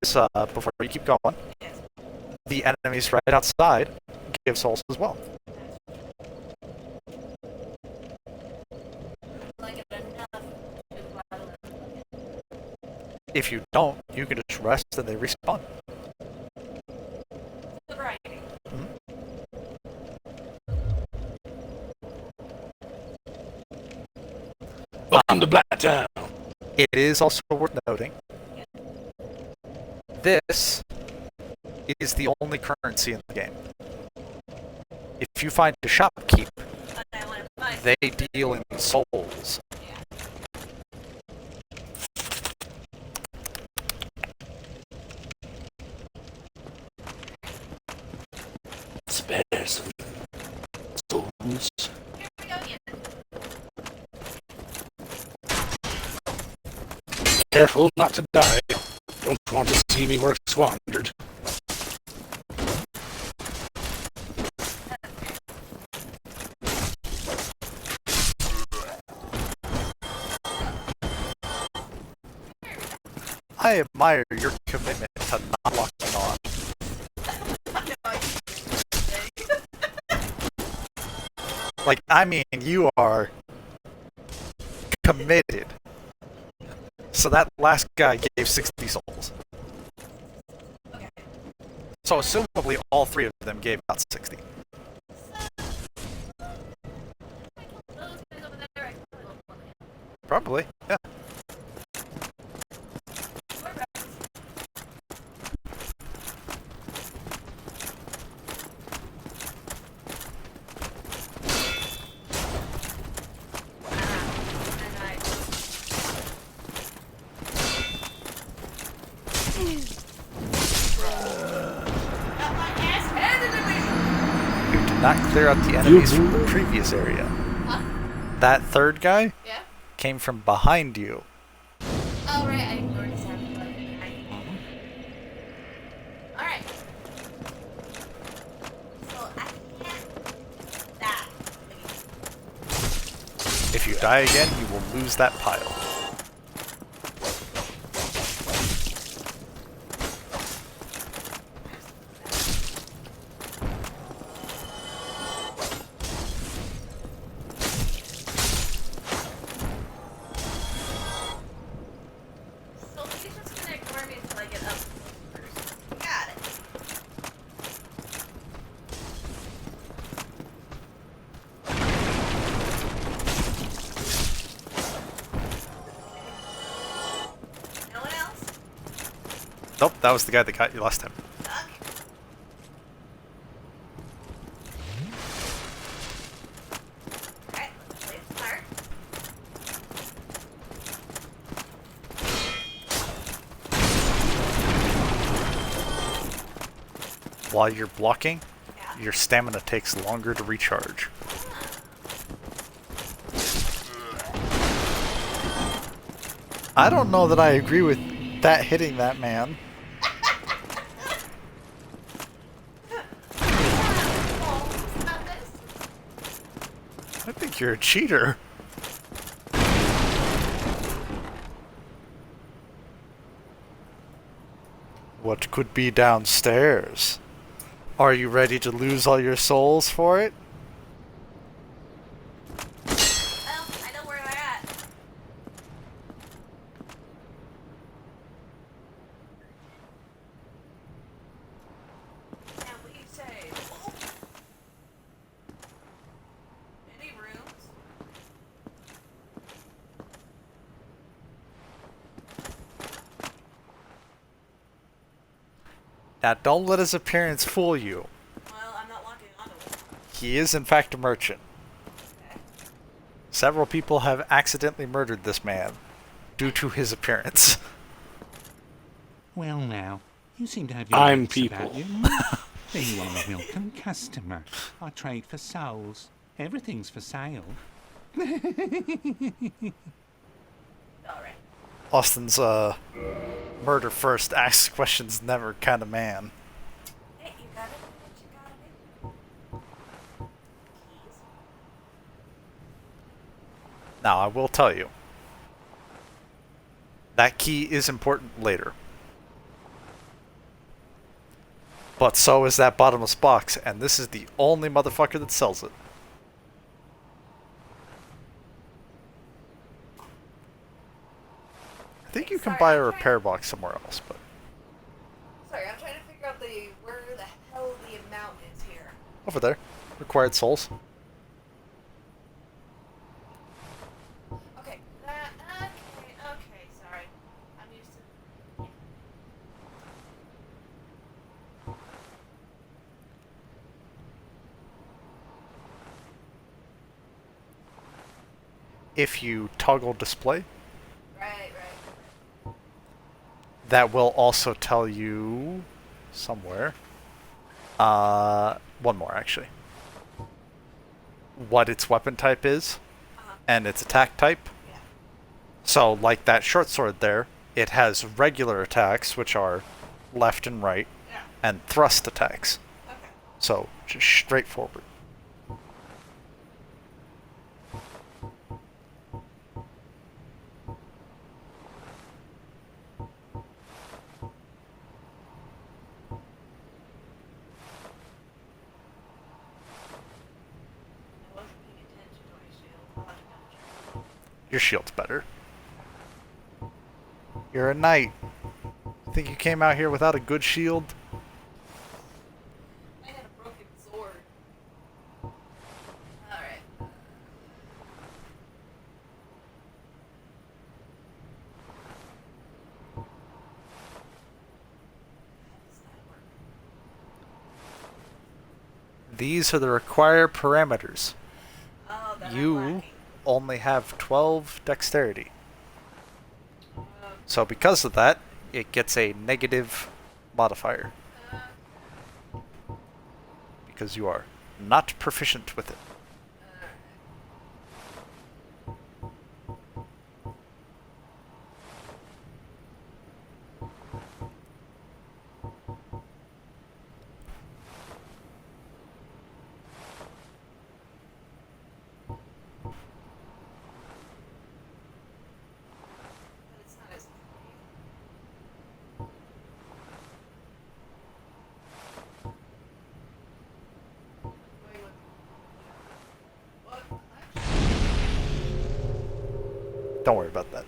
before you keep going, Yes. the enemies right outside give souls as well. Like it enough to bottle it. If you don't, you can just rest and they respawn. The variety. Welcome to Blacktown. It is also worth noting, this is the only currency in the game. If you find a shopkeep, And I want to buy they deal in souls. Spare some souls. Here we go again. Careful not to die. Don't want to see me work squandered. I admire your commitment to not locking on. Like, I mean, you are committed. So that last guy gave 60 souls. Okay. So assumably all three of them gave out 60. Those guys over there, I probably will pull it. Probably, yeah. We're ready. And I got my ass handed to me! You did not clear out the enemies from the previous area. Huh? That third guy Yeah? came from behind you. Oh, right, I ignored his sound. Alright. So, I can't... That. If you die again, you will lose that pile. So, he's just gonna ignore me until I get up first. Got it. No one else? Nope, that was the guy that got you last time. Fuck. Alright, let's play it smart. While you're blocking, Yeah. your stamina takes longer to recharge. I don't know that I agree with that hitting that man. About this? I think you're a cheater. What could be downstairs? Are you ready to lose all your souls for it? Well, I know where they're at. And we say, oh. Any rooms? Now don't let his appearance fool you. Well, I'm not locking onto it. He is in fact a merchant. Okay. Several people have accidentally murdered this man due to his appearance. Well now, you seem to have your I'm wits people. about you. Then you are a welcome customer. I trade for souls. Everything's for sale. Alright. Austin's murder first, ask questions never kind of man. Hey, you got it? What you got it? Keys. Now I will tell you, That key is important later. But so is that bottomless box, and this is the only motherfucker that sells it. I think you can buy a repair box somewhere else, but... Sorry, I'm trying to figure out where the hell the amount is here. Over there. Required souls. Okay, okay, sorry. I'm used to... If you toggle display, Right. that will also tell you somewhere. One more actually. What its weapon type is and its attack type. Yeah. So, like that short sword there, it has regular attacks, which are left and right, Yeah. and thrust attacks. Okay. So, just straightforward. I wasn't paying attention to my shield. I'll have to double check. Your shield's better. You're a knight. Think you came out here without a good shield? I had a broken sword. Alright. These are the required parameters. Oh, that I'm You lacking. only have 12 dexterity. So because of that, it gets a negative modifier. Because you are not proficient with it. But it's not as Wait, what? Don't worry about that.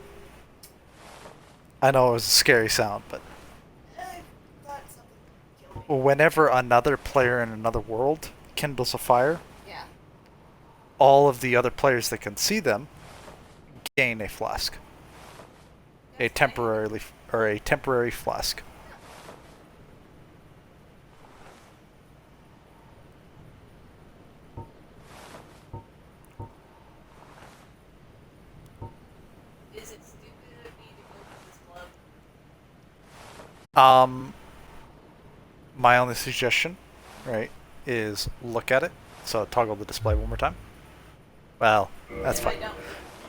I know it was a scary sound, but I thought something killed me. whenever another player in another world kindles a fire, Yeah. all of the other players that can see them gain a flask. A temporary flask. Is it stupid of me to open this glove? My only suggestion, right, is look at it. So toggle the display one more time. Well, that's If I fine.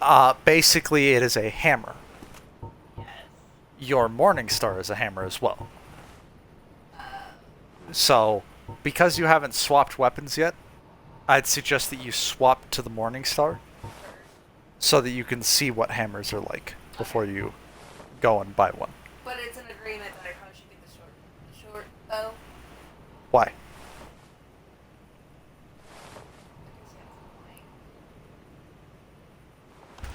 don't. Basically, it is a hammer. Yes. Your Morning Star is a hammer as well. So, because you haven't swapped weapons yet, I'd suggest that you swap to the Morning Star so that you can see what hammers are like before you go and buy one. But it's an agreement that I probably should get the short bow. Why?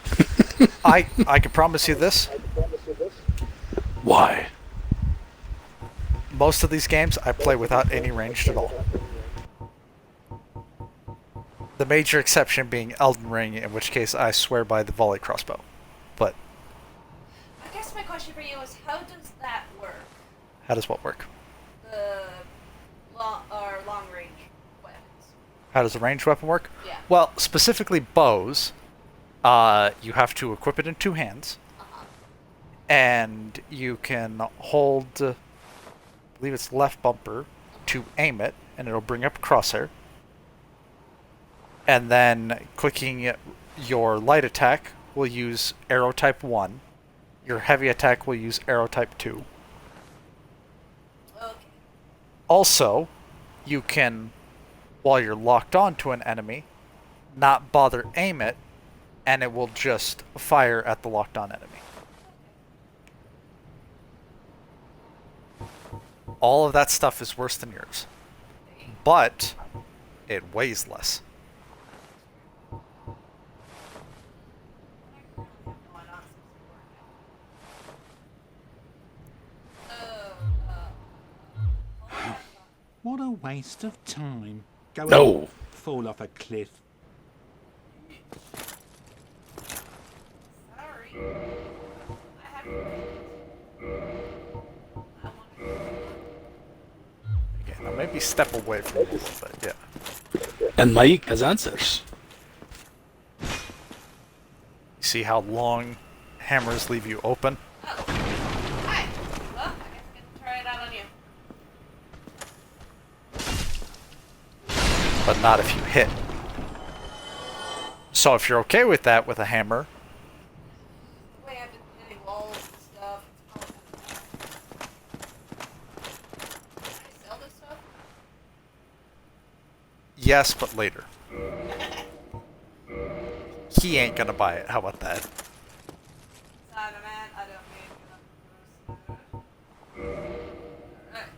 Because that's annoying. I can promise you this. Why? Most of these games I play without any ranged at all. The major exception being Elden Ring, in which case I swear by the volley crossbow. But I guess my question for you is, how does that work? how does what work? The long range weapons. How does a ranged weapon work? Yeah. Well, specifically bows, you have to equip it in two hands, and you can hold, I believe it's left bumper, to aim it, and it'll bring up a crosshair. And then clicking your light attack will use arrow type 1. Your heavy attack will use arrow type 2. Okay. Also, you can, while you're locked onto an enemy, not bother aim it, and it will just fire at the locked on enemy. All of that stuff is worse than yours. But it weighs less. What a waste of time. Go No. and fall off a cliff. Sorry. I haven't. Again, now maybe step away from it a little bit, yeah. And Mike has answers. You see how long hammers leave you open? Oh. Hi. Well, I guess I can try it out on you. But not if you hit. So if you're okay with that with a hammer, The way I've been hitting walls and stuff, it's probably. Can I sell this stuff? yes, but later. He ain't gonna buy it. How about that? Sorry, man. I don't mean to. Alright.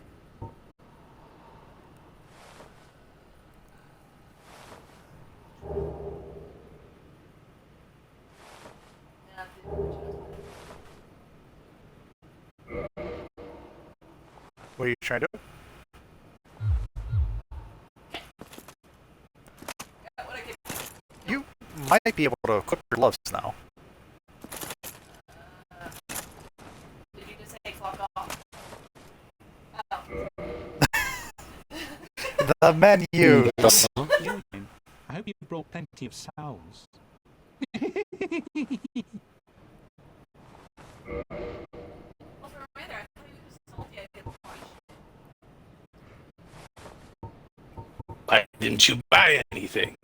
Now, What are you trying to do? got what I can. You might be able to equip your gloves now. Did you just say fuck off? Oh. The menus! I hope you brought plenty of souls. Well, for a minute, I thought you just told you I could watch. Why didn't you buy anything?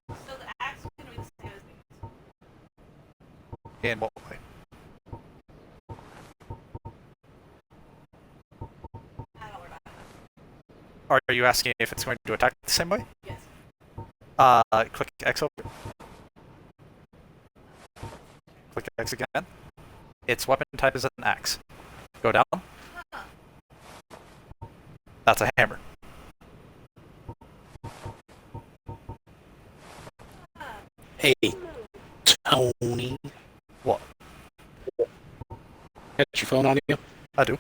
So the axe is gonna be the same as these. In what way? I don't worry about it. Are you asking if it's going to attack the same way? Yes. Click X over. Click X again. Its weapon type is an axe. Go down. Huh. That's a hammer. Hey, Tony. What? Got your phone on you? I do.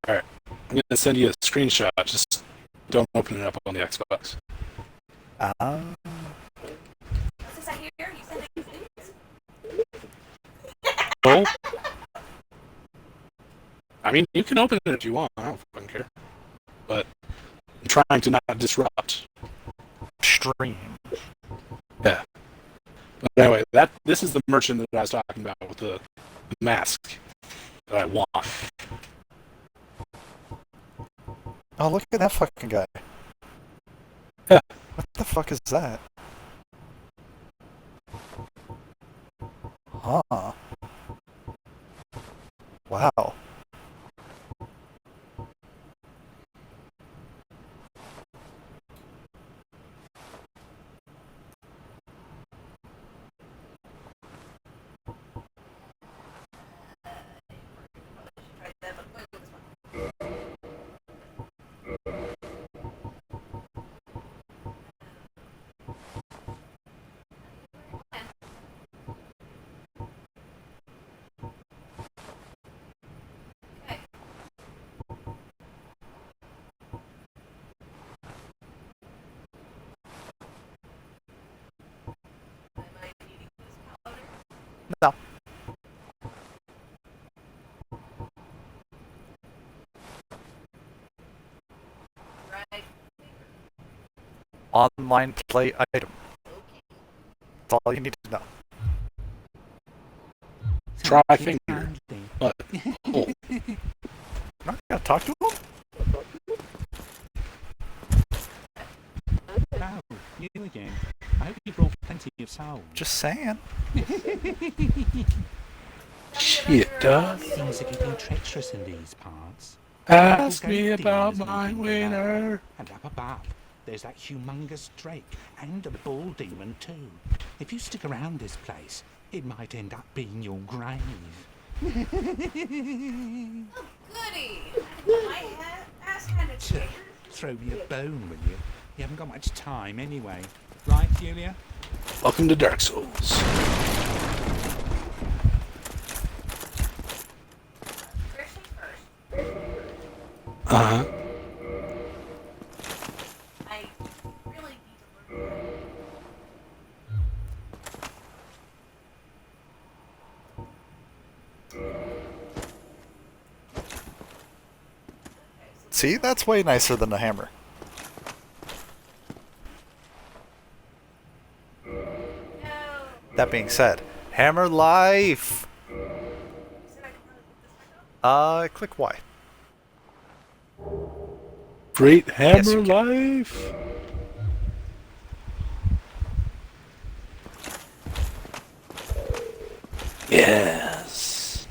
Alright. I'm gonna send you a screenshot. Just don't open it up on the Xbox. What's this I hear? You said these things? Oh? I mean, you can open it if you want. I don't fucking care. But I'm trying to not disrupt. Stream. Yeah. But anyway, this is the merchant that I was talking about with the mask that I want. Oh, look at that fucking guy. Yeah. What the fuck is that? Huh. Wow. Right there, but wait, this one. Okay. Am I needing this powder? No. Right. Online play item. Okay. That's all you need to know. Try Thank you finger. kindly. But, oh, I'm not gonna talk to him? Oh, you again. I hope you brought plenty of souls. Just saying. shit, Doug. Things are getting treacherous in these parts. Ask People me go about demons my moving around. winner. And up above, there's that humongous drake and a bull demon too. If you stick around this place, it might end up being your grave. Oh, goody! My ass kind of changed. Throw me a bone, will you? You haven't got much time anyway. Right, Julia? Welcome to Dark Souls. First things first. Uh-huh. I really need to learn. See, that's way nicer than a hammer. No. That being said, hammer life. You said I could really put this back up? Click Y. Great hammer Yes, you can. life. Yes.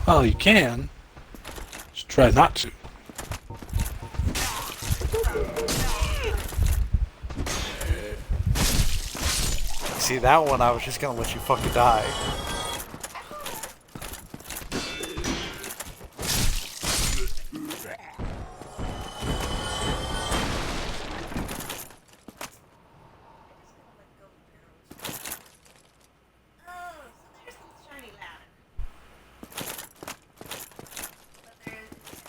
Well, you can. Just try not to. See, that one I was just gonna let you fucking die. Oh, so there's the shiny ladder. But there's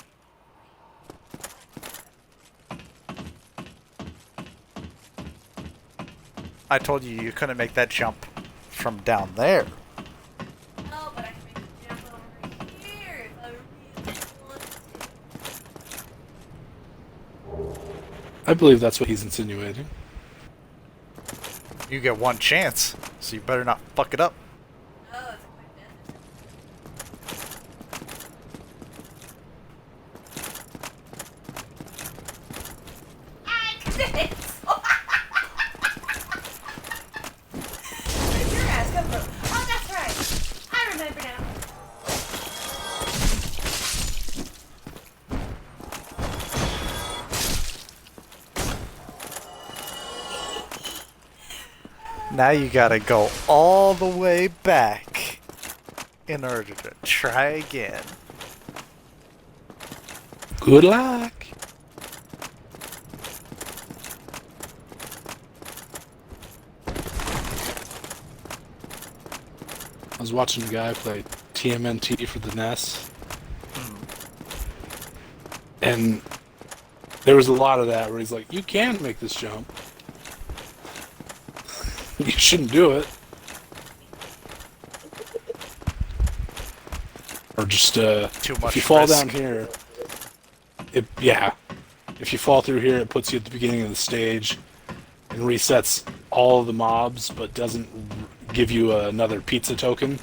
I told you you couldn't make that jump from down there. oh, but I can make a jump over here if I really want to. I believe that's what he's insinuating. You get one chance, so you better not fuck it up. Oh, it's a quick death. I did it! Where'd your ass come from? Oh, that's right. I remember now. Now you gotta go all the way back in order to try again. Good luck. I was watching a guy play TMNT for the NES. And there was a lot of that where he's like, you can make this jump. You shouldn't do it. Or just, Too much if you fall risk. down here, if you fall through here, it puts you at the beginning of the stage and resets all of the mobs, but doesn't give you another pizza token.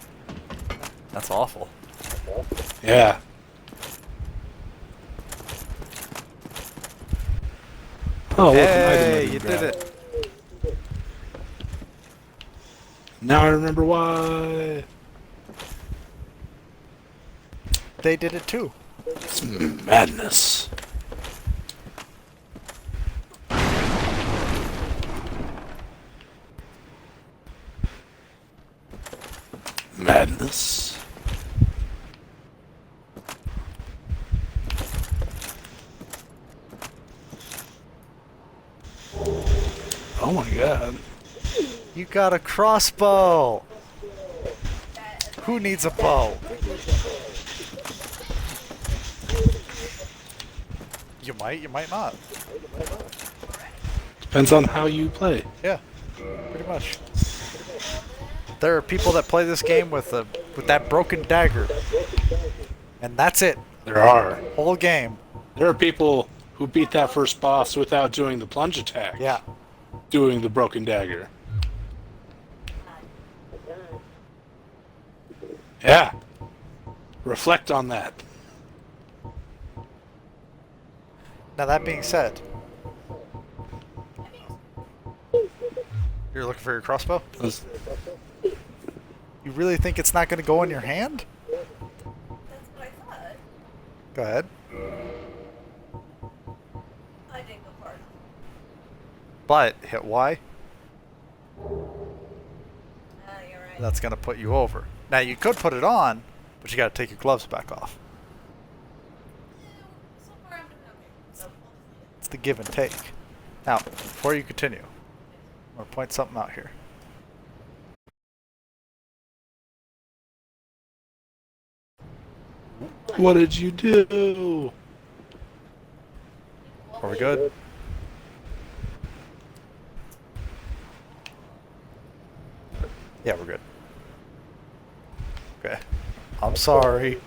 That's awful. Yeah. Oh, look, an item I Hey, didn't you grab. did it. Now I remember why. They did it too. It's madness. Madness. Oh my god. You got a crossbow. Who needs a bow? You might not. Depends on how you play. Yeah, pretty much. There are people that play this game with that broken dagger, and that's it. There are. Whole game. There are people who beat that first boss without doing the plunge attack. Yeah. Doing the broken dagger. Yeah. Reflect on that. Now that being said, you're looking for your crossbow? Those- You really think it's not going to go in your hand? That's what I thought. Go ahead. I didn't go far enough. But hit Y. You're right. That's going to put you over. Now, you could put it on, but you got to take your gloves back off. So far I'm doing okay. So, It's the give and take. Now, before you continue, I'm going to point something out here. What did you do? Are we good? Yeah, we're good. Okay. I'm sorry.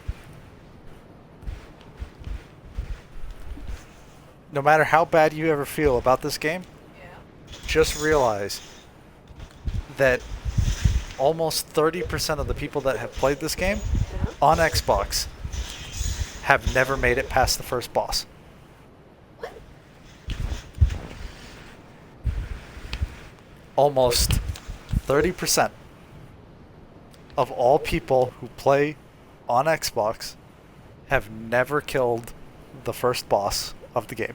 No matter how bad you ever feel about this game, yeah. just realize that almost 30% of the people that have played this game on Xbox have never made it past the first boss. Almost 30% of all people who play on Xbox have never killed the first boss of the game.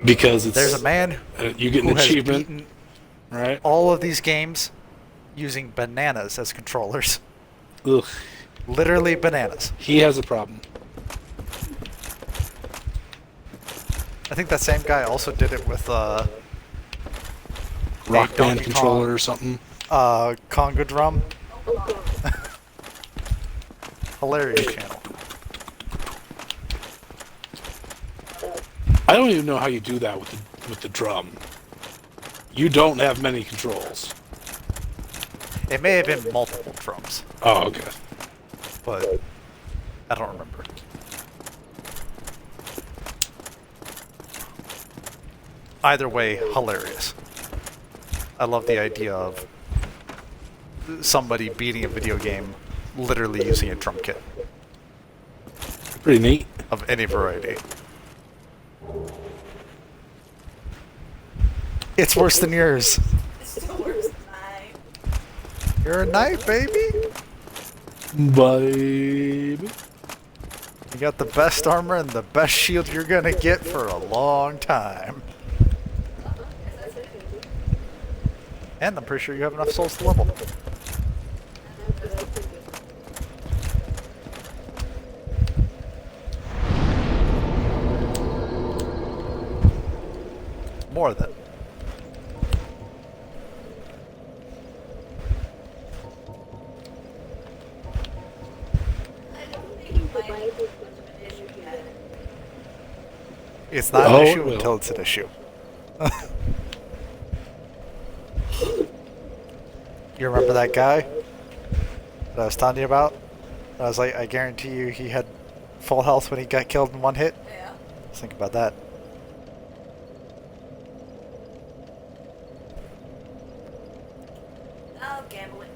Because it's There's a man you get an who has achievement, beaten right? all of these games using bananas as controllers. Ugh. Literally bananas. He has a problem. I think that same guy also did it with Rock Donkey Band Kong. controller or something. Conga drum. Hilarious channel. I don't even know how you do that with the drum. You don't have many controls. It may have been multiple drums, Oh, okay. but I don't remember. Either way, hilarious. I love the idea of somebody beating a video game literally using a drum kit Pretty neat. of any variety. It's worse than yours. It's still worse than mine. You're a knight, baby. Baby. You got the best armor and the best shield you're gonna get for a long time. And I'm pretty sure you have enough souls to level. More than. I don't think mine is much of an issue yet. It's not Oh, an issue well. until it's an issue. You remember that guy that I was telling you about? I was like, I guarantee you he had full health when he got killed in one hit. Yeah. Let's think about that. I'll gamble it.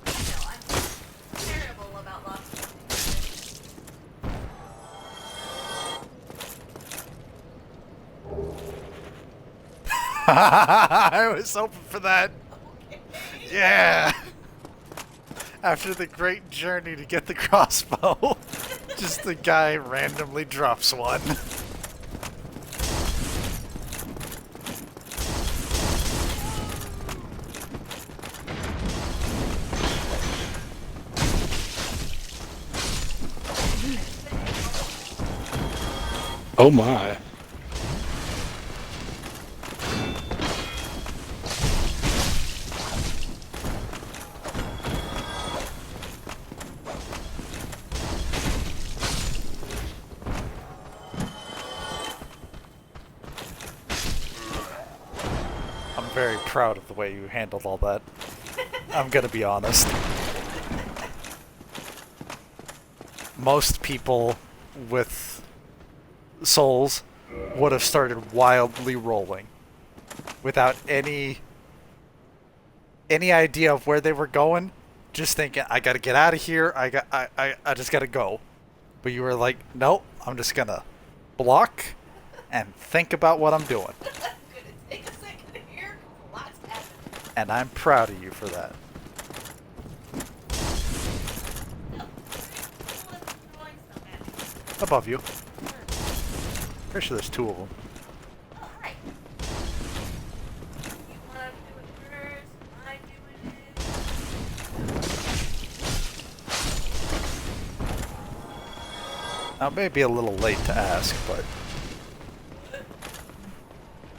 No, I'm terrible about lots of things. I was hoping for that. Okay. Yeah. After the great journey to get the crossbow, just the guy randomly drops one. Oh my. I'm very proud of the way you handled all that. I'm gonna be honest. Most people with souls would have started wildly rolling without any any idea of where they were going, just thinking, I gotta get out of here. I just gotta go. But you were like, nope, I'm just gonna block and think about what I'm doing. I'm gonna take a second here. Lots happening. And I'm proud of you for that. Above you. Pretty sure there's two of them. Oh, right. You wanna do it first? Am I doing it? Now, it may be a little late to ask, but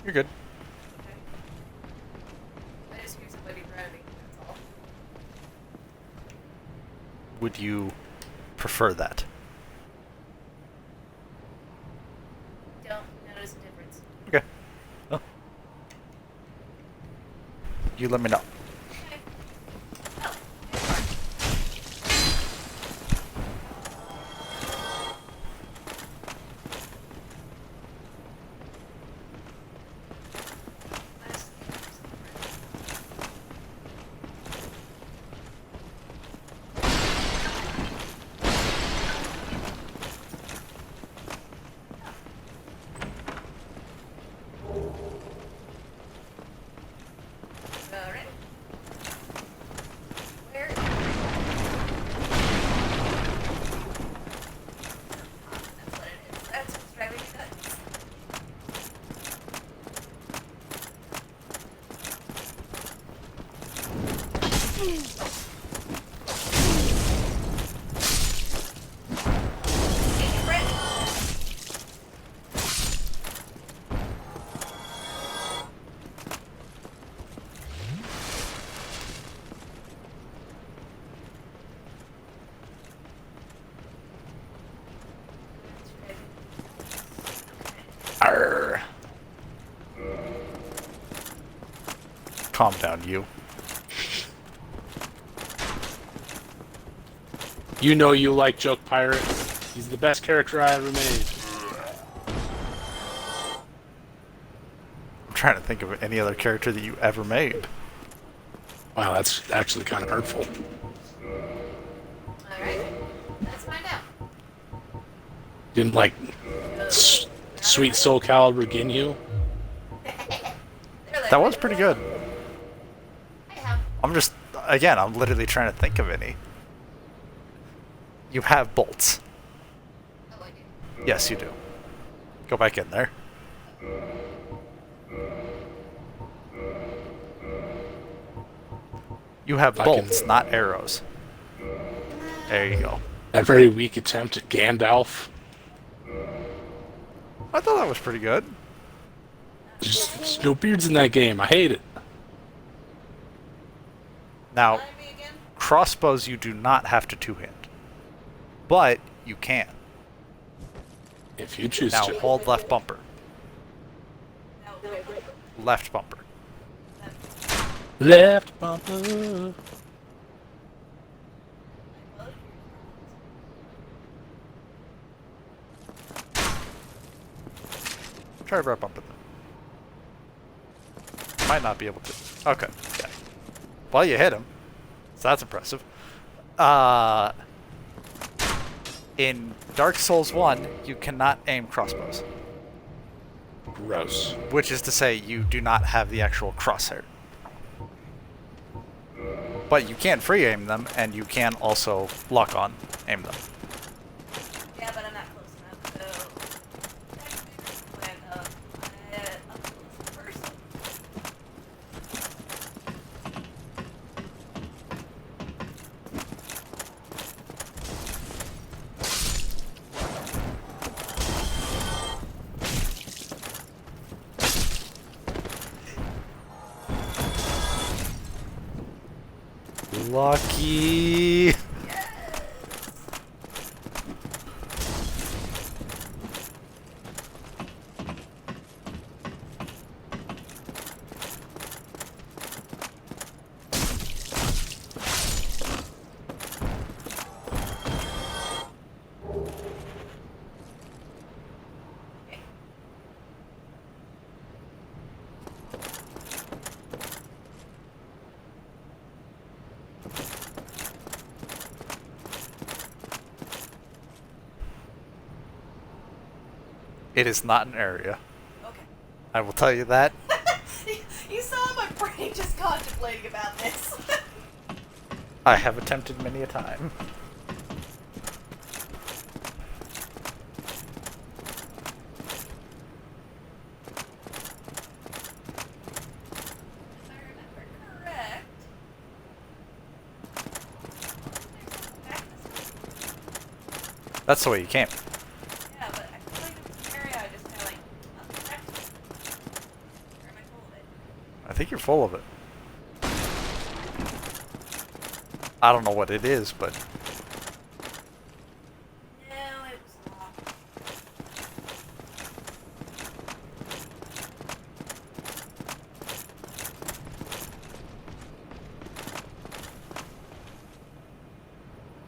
you're good. Okay. I just hear somebody drowning, that's all. Would you prefer that? Don't notice a difference. Okay. Oh. You let me know. Okay. Oh, alright. Where? That's what it is. That's what's driving me nuts. Take it, Brett. Arr. Calm down, you. You know you like Joke Pirate. He's the best character I ever made. I'm trying to think of any other character that you ever made. Wow, that's actually kind of hurtful. Alright. Let's find out. Didn't like Sweet Soul Calibur Ginyu? They're like, That was pretty good. I have. I'm just, again, I'm literally trying to think of any. You have bolts. Oh, I do. Yes, you do. Go back in there. You have Fucking- bolts, not arrows. There you go. That very weak attempt at Gandalf. I thought that was pretty good. There's no beards in that game. I hate it. Now, Remind me again? crossbows you do not have to two-hand. But you can. If you choose Now to. hold left bumper. No, wait. Left bumper. Left bumper. Try right bumper then. Might not be able to. Okay. Yeah. Well, you hit him. So that's impressive. In Dark Souls 1, you cannot aim crossbows. Gross. Which is to say, you do not have the actual crosshair. But you can free aim them, and you can also lock on aim them. Yeah, but I'm not close enough, so that's the plan of up close first. Lucky. It is not an area. Okay. I will tell you that. You saw my brain just contemplating about this. I have attempted many a time. If I remember correct. That's the way you came. Yeah, but I feel like it's an area I just kind of like. Oh, next. Or am I full of it? I think you're full of it. I don't know what it is, but No, it was locked.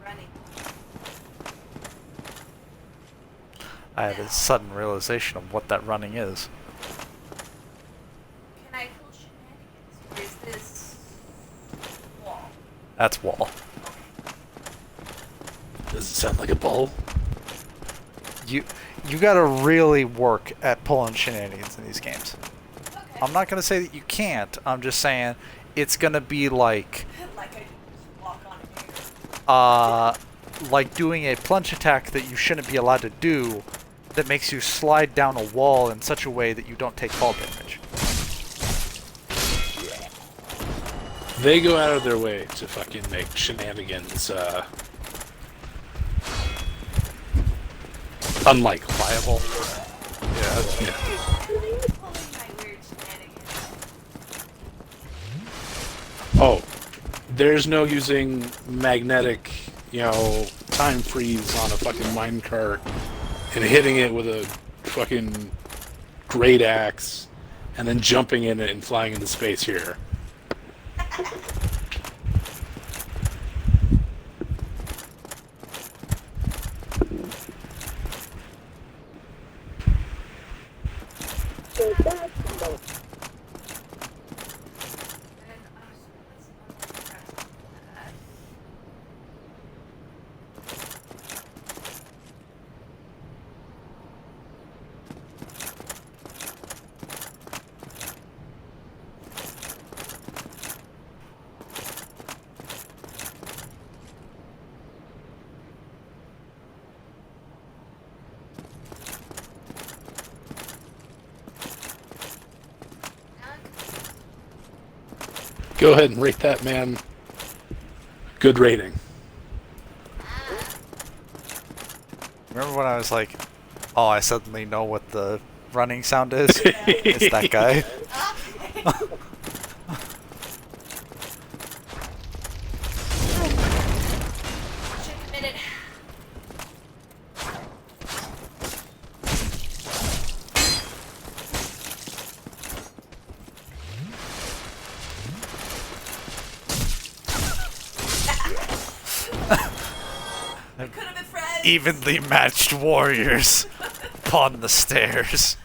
Running. I had a sudden realization of what that running is. Can I pull shenanigans? Or is this wall? That's wall. Does it sound like a ball? You gotta really work at pulling shenanigans in these games. Okay. I'm not gonna say that you can't. I'm just saying it's gonna be like Like I just walk on air. like doing a plunge attack that you shouldn't be allowed to do, that makes you slide down a wall in such a way that you don't take fall damage. They go out of their way to fucking make shenanigans unlikely. Yeah. Pulling my weird shenanigans. Oh, there's no using magnetic, time freeze on a fucking minecart and hitting it with a fucking great axe and then jumping in it and flying into space here. And let's press that. Go ahead and rate that man. Good rating. Remember when I was like, oh, I suddenly know what the running sound is? It's that guy. Should commit it. We could have been friends. Evenly matched warriors upon the stairs.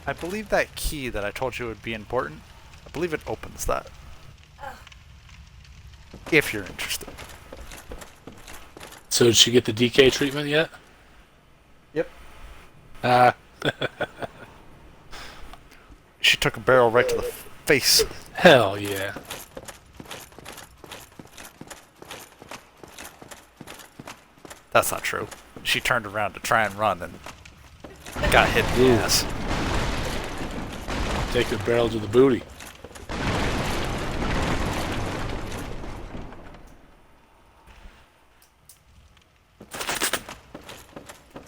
I believe that key that I told you would be important, I believe it opens that. If you're interested. So did she get the DK treatment yet? Yep. She took a barrel right to the face. Hell yeah. That's not true. She turned around to try and run and got hit in the Ooh. ass. Take the barrel to the booty.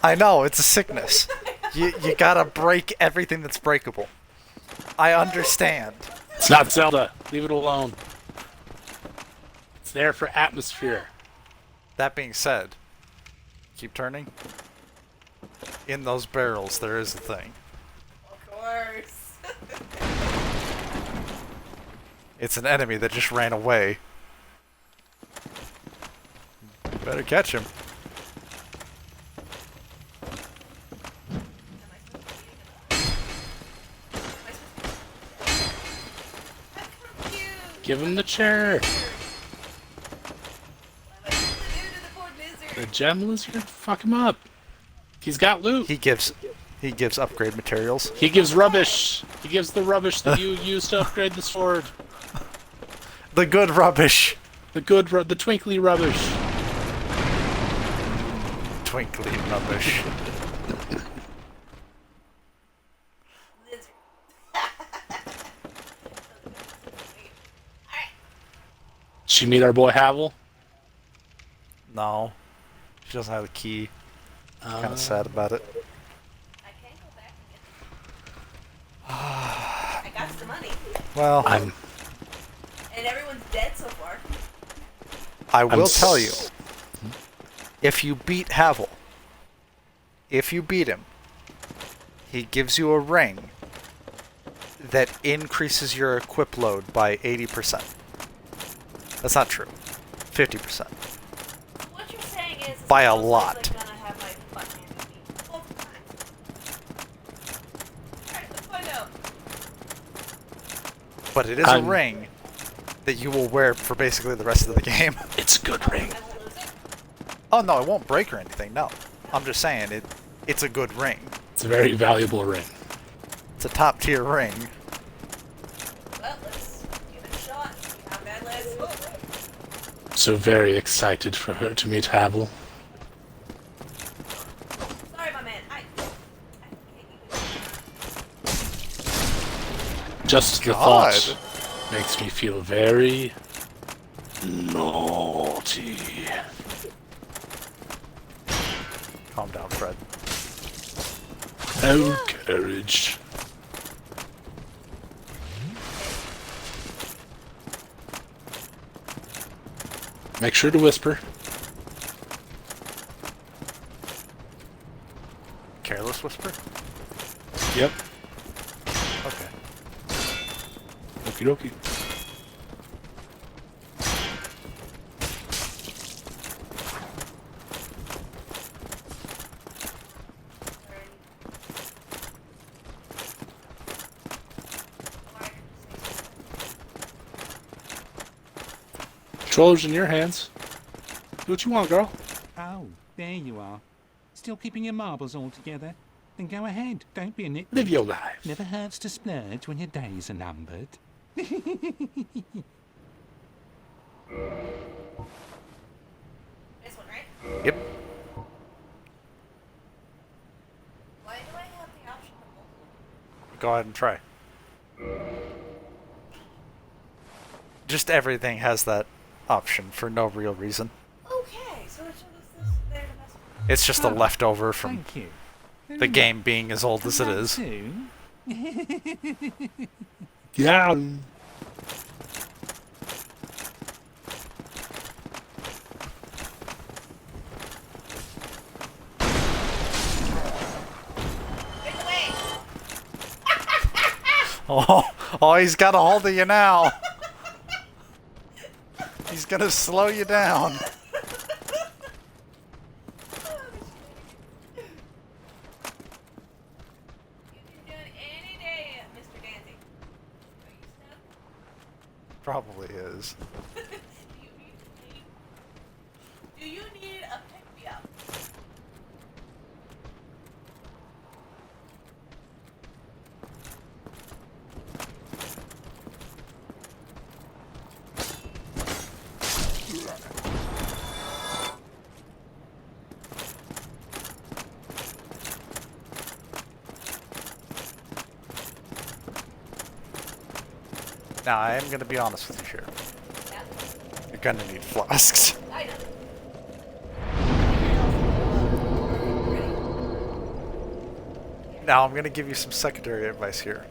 I know, it's a sickness. You gotta break everything that's breakable. I understand. It's not Zelda. Leave it alone. It's there for atmosphere. That being said, keep turning. In those barrels, there is a thing. Of course. It's an enemy that just ran away. You better catch him. I'm confused. Give him the chair. What am I supposed to do to the poor The lizard? gem lizard, fuck him up. He's got loot. He gives upgrade materials. He gives rubbish. He gives the rubbish that you use to upgrade the sword. The good rubbish. The twinkly rubbish. Twinkly rubbish. Lizard. Did she meet our boy Havel? No. She doesn't have the key. Kind of sad about it. I can't go back and get I got some money. Well, I'm And everyone's dead so far. I will s- tell you. If you beat Havel, if you beat him, he gives you a ring that increases your equip load by 80%. That's not true. 50%. So what you're saying is By a I'm most lot. likely gonna have my butt handed to me all the time. Alright, let's find out. But it is a ring that you will wear for basically the rest of the game. It's a good ring. I won't lose it. Oh no, it won't break or anything, no. I'm just saying, it's a good ring. It's a very valuable ring. It's a top tier ring. Well, let's give it a shot. See how bad lasts. So very excited for her to meet Havel. Sorry, my man. I can't even. Just the God. thought makes me feel very naughty. Calm down, Fred. Oh, courage. Make sure to whisper. Careless whisper? Yep. Okay. Okie dokie. Controller's in your hands. Do what you want, girl. Oh, there you are. Still keeping your marbles all together? Then go ahead. Don't be a nitwit. Live your life. Never hurts to splurge when your days are numbered. This one, right? Yep. Why do I have the option of multiple? Go ahead and try. Just everything has that option for no real reason. Okay, so it's just this there to mess with. It's just a Oh, leftover from Thank you. the game being as old as it Come is. back soon. Yeah. Get away! Oh, he's got a hold of you now. He's gonna slow you down. You can do it any day, Mr. Dancy. Are you stuck? Probably is. Do you need aid? Do you need a pick-me-up? Now, I am gonna be honest with you here. Yeah, You're gonna need flasks. I know. Ready? Now, I'm gonna give you some secondary advice here.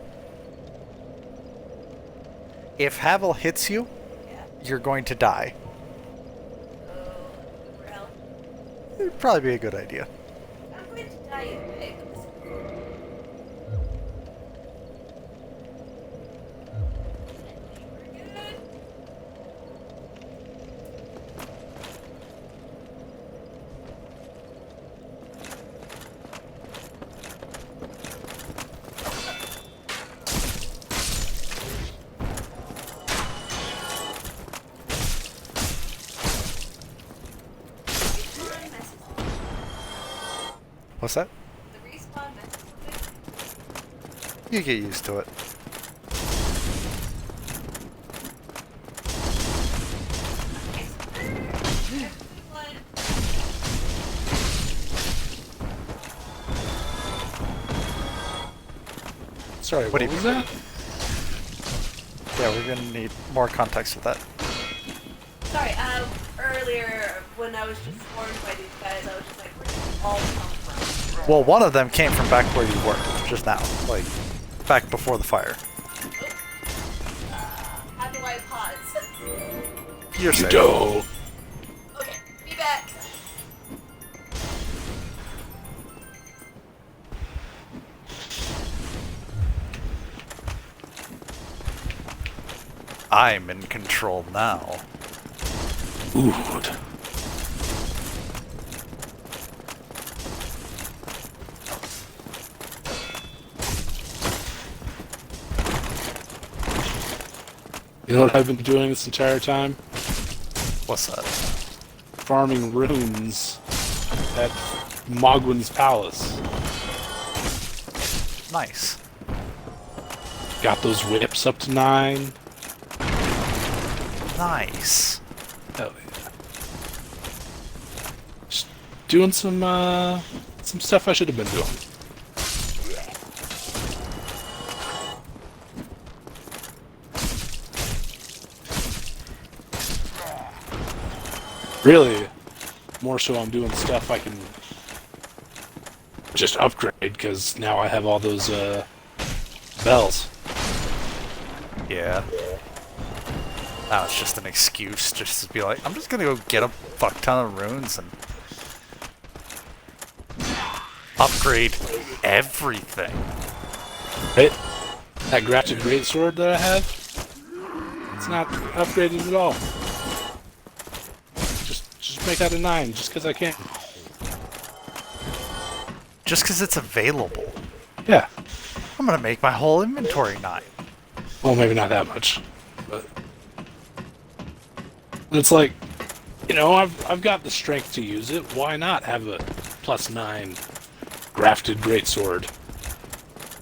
If Havel hits you, Yeah. you're going to die. For help. It'd probably be a good idea. I'm going to die either way, but this is we're good. What's that? The respawn messed with You get used to it. it. Sorry, what do you was mean? that? Yeah, we're gonna need more context with that. Sorry, earlier when I was just warned by these guys, I was just like, where did they all come from? Well, one of them came from back where you were just now, like back before the fire. How do I pause? You're safe. Go. Okay, be back. I'm in control now. Ooh. You know what I've been doing this entire time? What's that? Farming runes at Mogwin's palace. Nice. Got those whips up to 9. Nice. Hell yeah. Just doing some stuff I should have been doing. Really, more so I'm doing stuff I can just upgrade, because now I have all those bells. Yeah. Now it's just an excuse just to be like, I'm just gonna go get a fuck ton of runes and upgrade everything. Right? That grafted greatsword that I have, it's not upgraded at all. Just make that a 9, just because I can. Just because it's available. Yeah. I'm gonna make my whole inventory 9. Well, maybe not that much, but it's like, you know, I've got the strength to use it. Why not have a +9 grafted greatsword?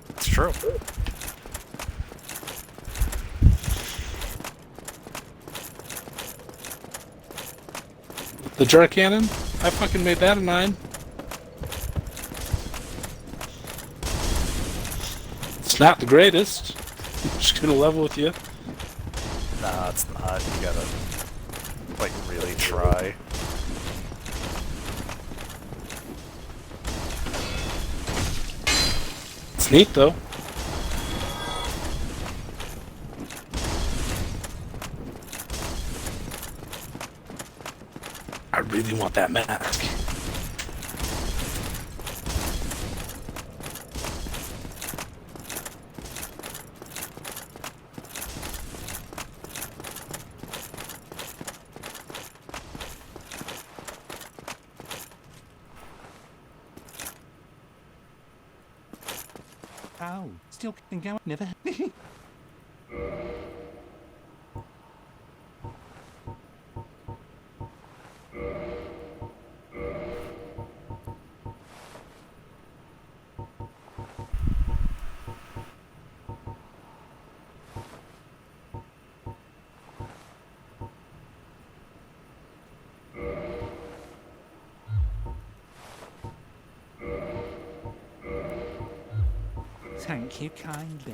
It's true. The jar cannon, I fucking made that a 9. It's not the greatest. I'm just gonna level with you. Nah, it's not. You gotta, like, really try. It's neat though. I really want that mask. Oh, still can go. Never. Thank you kindly.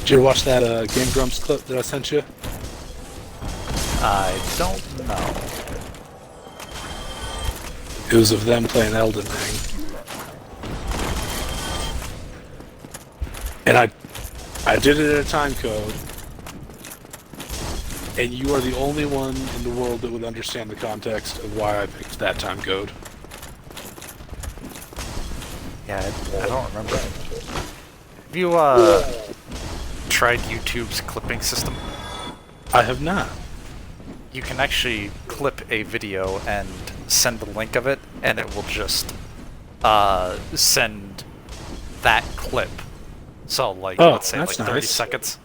Did you ever watch that Game Grumps clip that I sent you? I don't know. It was of them playing Elden Ring. And I did it at a time code. And you are the only one in the world that would understand the context of why I picked that time code. Yeah, I don't remember. Have you tried YouTube's clipping system? I have not. You can actually clip a video and send the link of it, and it will just send that clip. So, like, Oh, let's say like that's 30 nice. seconds.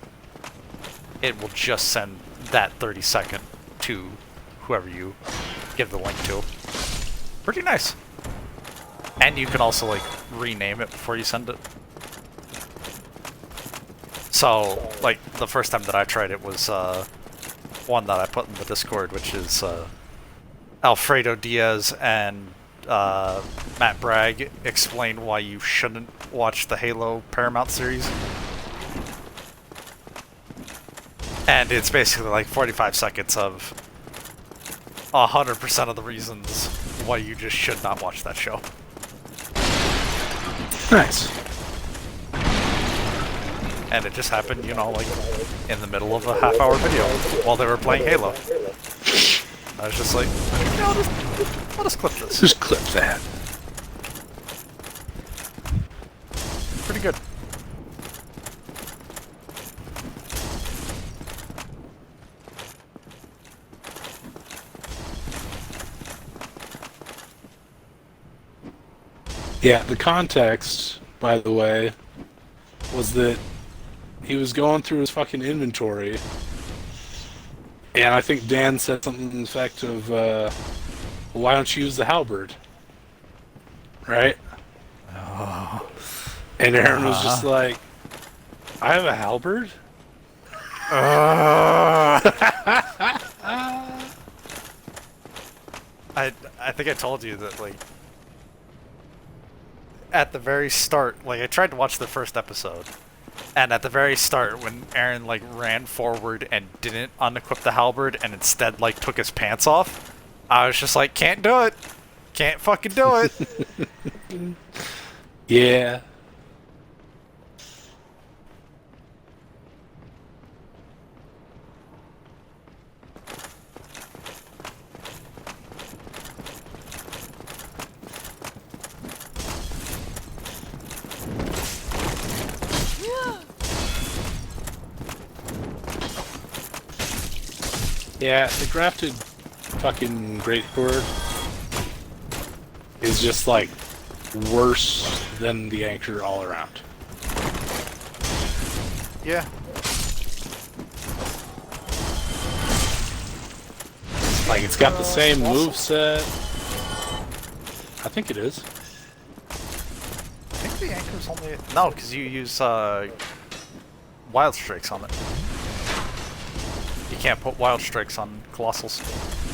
It will just send that 30-second to whoever you give the link to. Pretty nice. And you can also, like, rename it before you send it. So, like, the first time that I tried it was one that I put in the Discord, which is Alfredo Diaz and Matt Bragg explain why you shouldn't watch the Halo Paramount series. And it's basically like 45 seconds of 100% of the reasons why you just should not watch that show. Nice. And it just happened, you know, like, in the middle of a half-hour video while they were playing Halo. I was just like, you know, let us clip this. Just clip that. Pretty good. Yeah, the context, by the way, was that he was going through his fucking inventory, and I think Dan said something to the effect of, why don't you use the halberd? Right? Oh. And Aaron was just like, I have a halberd? I think I told you that, like, at the very start, like, I tried to watch the first episode, and at the very start, when Aaron, like, ran forward and didn't unequip the halberd and instead, like, took his pants off, I was just like, can't do it. Can't fucking do it. Yeah. Yeah, the grafted fucking greatsword is just like worse than the anchor all around. Yeah. Like, it's got the same moveset. I think it is. I think the anchor's only... No, because you use wild strikes on it. You can't put wild strikes on colossals.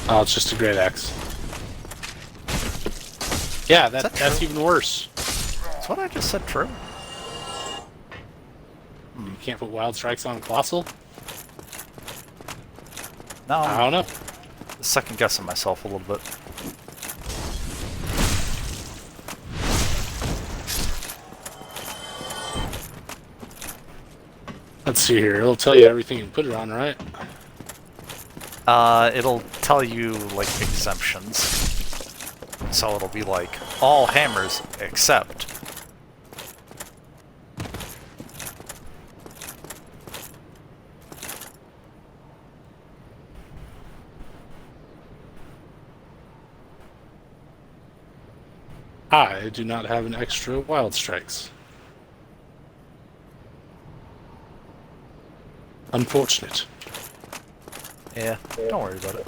Oh, it's just a great axe. Yeah, that that's true? even worse. Is what I just said true? You can't put wild strikes on colossal? No, I don't know. I'm second guessing myself a little bit. Let's see here. It'll tell you everything you put it on, right? It'll tell you, like, exemptions. So it'll be like, all hammers except... I do not have an extra wild strikes. Unfortunate. Yeah, don't worry about it.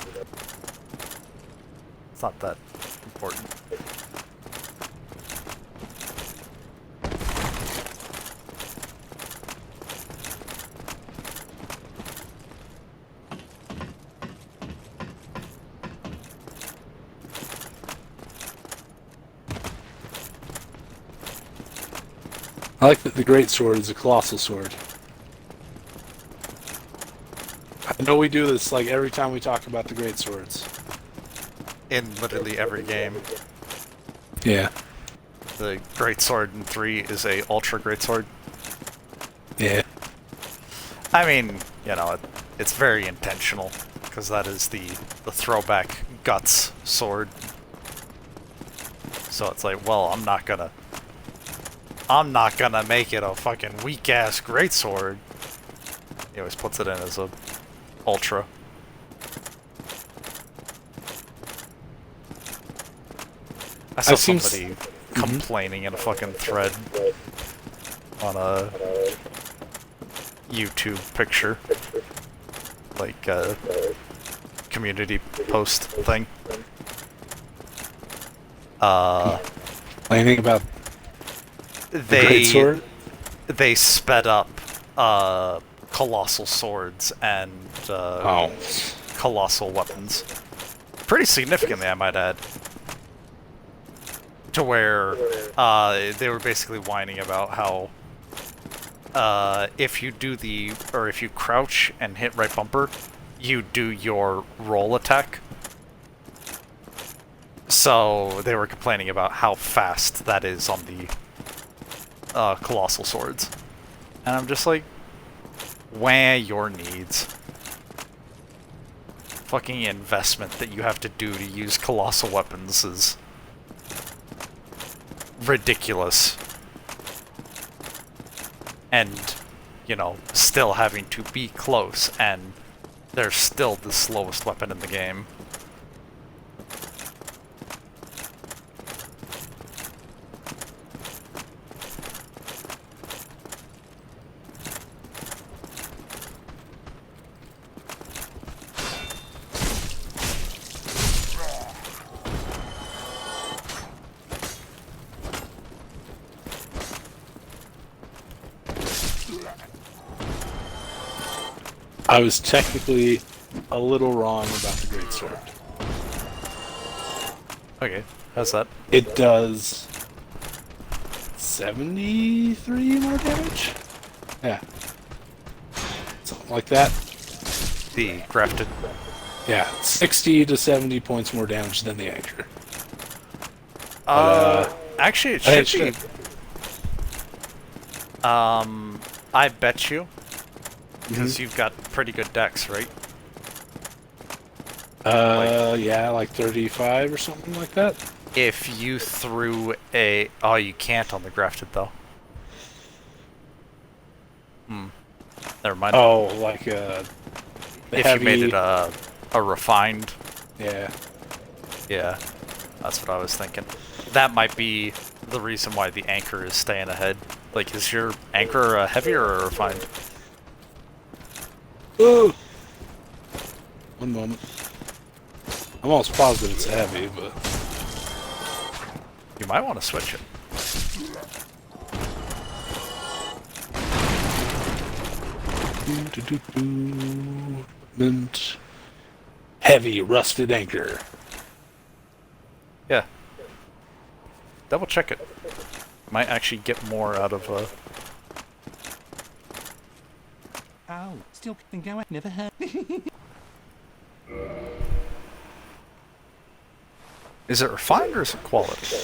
It's not that important. I like that the great sword is a colossal sword. I know we do this like every time we talk about the great swords. In literally every game. Yeah. The great sword in 3 is a ultra great sword. Yeah. I mean, you know, it's very intentional, because that is the throwback guts sword. So it's like, well, I'm not gonna make it a fucking weak-ass greatsword. He always puts it in as a ultra. I saw somebody complaining in a fucking thread on a YouTube picture, like a community post thing. Complaining about the great sword? They sped up colossal swords and colossal weapons. Pretty significantly, I might add. To where they were basically whining about how if you crouch and hit right bumper, you do your roll attack. So they were complaining about how fast that is on the colossal swords. And I'm just like, wah your needs. Fucking investment that you have to do to use colossal weapons is ridiculous. And, you know, still having to be close, and they're still the slowest weapon in the game. I was technically a little wrong about the greatsword. Okay, how's that? It does 73 more damage? Yeah. Something like that. The grafted. Yeah, 60 to 70 points more damage than the anchor. Actually, it should be. I bet you, because you've got pretty good decks, right? Yeah, like 35 or something like that. If you threw a... Oh, you can't on the grafted, though. Never mind. Oh, like if you made it a refined... Yeah. Yeah, that's what I was thinking. That might be the reason why the anchor is staying ahead. Like, is your anchor heavier or refined? Ooh. One moment. I'm almost positive it's heavy, but... You might want to switch it. Mint. Heavy rusted anchor. Yeah. Double check it. Might actually get more out of Oh, still can go. Never heard. Is it refined or is it quality?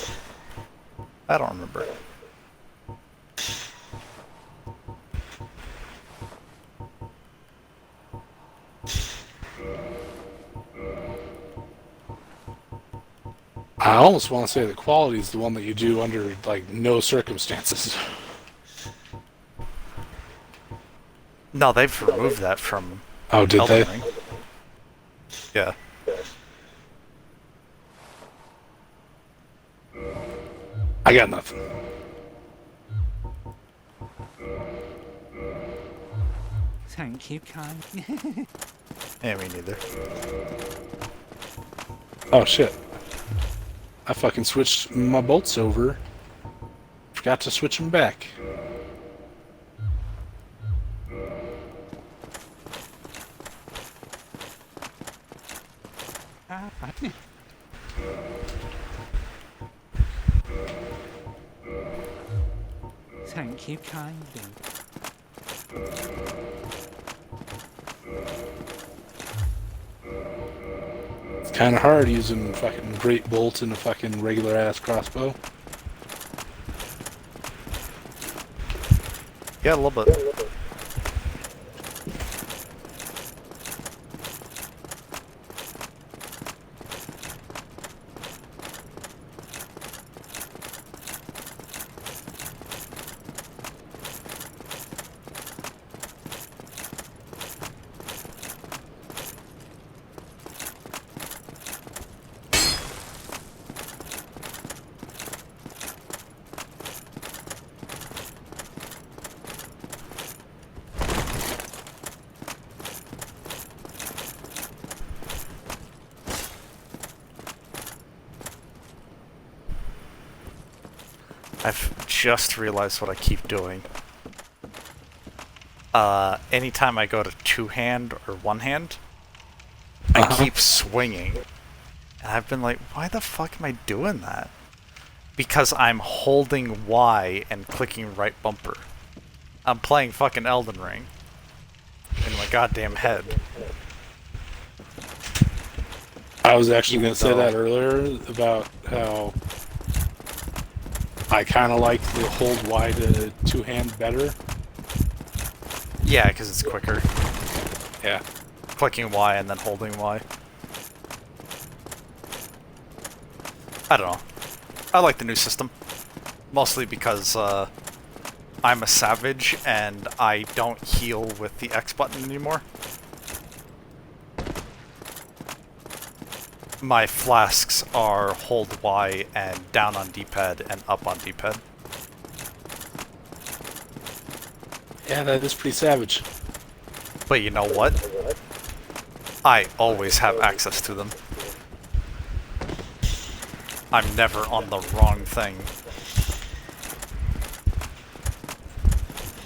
I don't remember. I almost want to say the quality is the one that you do under, like, no circumstances. No, they've removed that from... Oh, did Elden they? Ring. Yeah. I got nothing. Thank you, kind. Yeah, me neither. Oh, shit. I fucking switched my bolts over. Forgot to switch them back. Thank you kindly. kind of hard using fucking great bolts and a fucking regular ass crossbow. Yeah, a little bit. I've just realized what I keep doing. Anytime I go to two-hand or one-hand, I keep swinging. And I've been like, why the fuck am I doing that? Because I'm holding Y and clicking right bumper. I'm playing fucking Elden Ring. In my goddamn head. I was actually going to say that earlier about how I kind of like the hold Y to two-hand better. Yeah, because it's quicker. Yeah. Clicking Y and then holding Y. I don't know. I like the new system. Mostly because I'm a savage and I don't heal with the X button anymore. My flasks are hold Y and down on D-pad and up on D-pad. Yeah, that is pretty savage. But you know what? I always have access to them. I'm never on the wrong thing.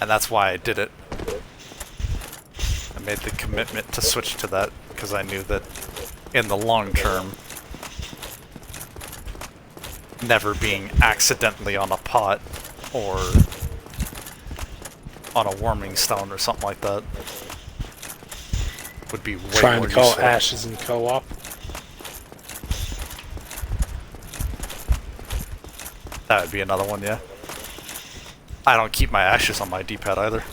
And that's why I did it. I made the commitment to switch to that because I knew that in the long term, never being accidentally on a pot or on a warming stone or something like that would be way Trying more to call useful. ashes in co-op. That would be another one, yeah. I don't keep my ashes on my D-pad either.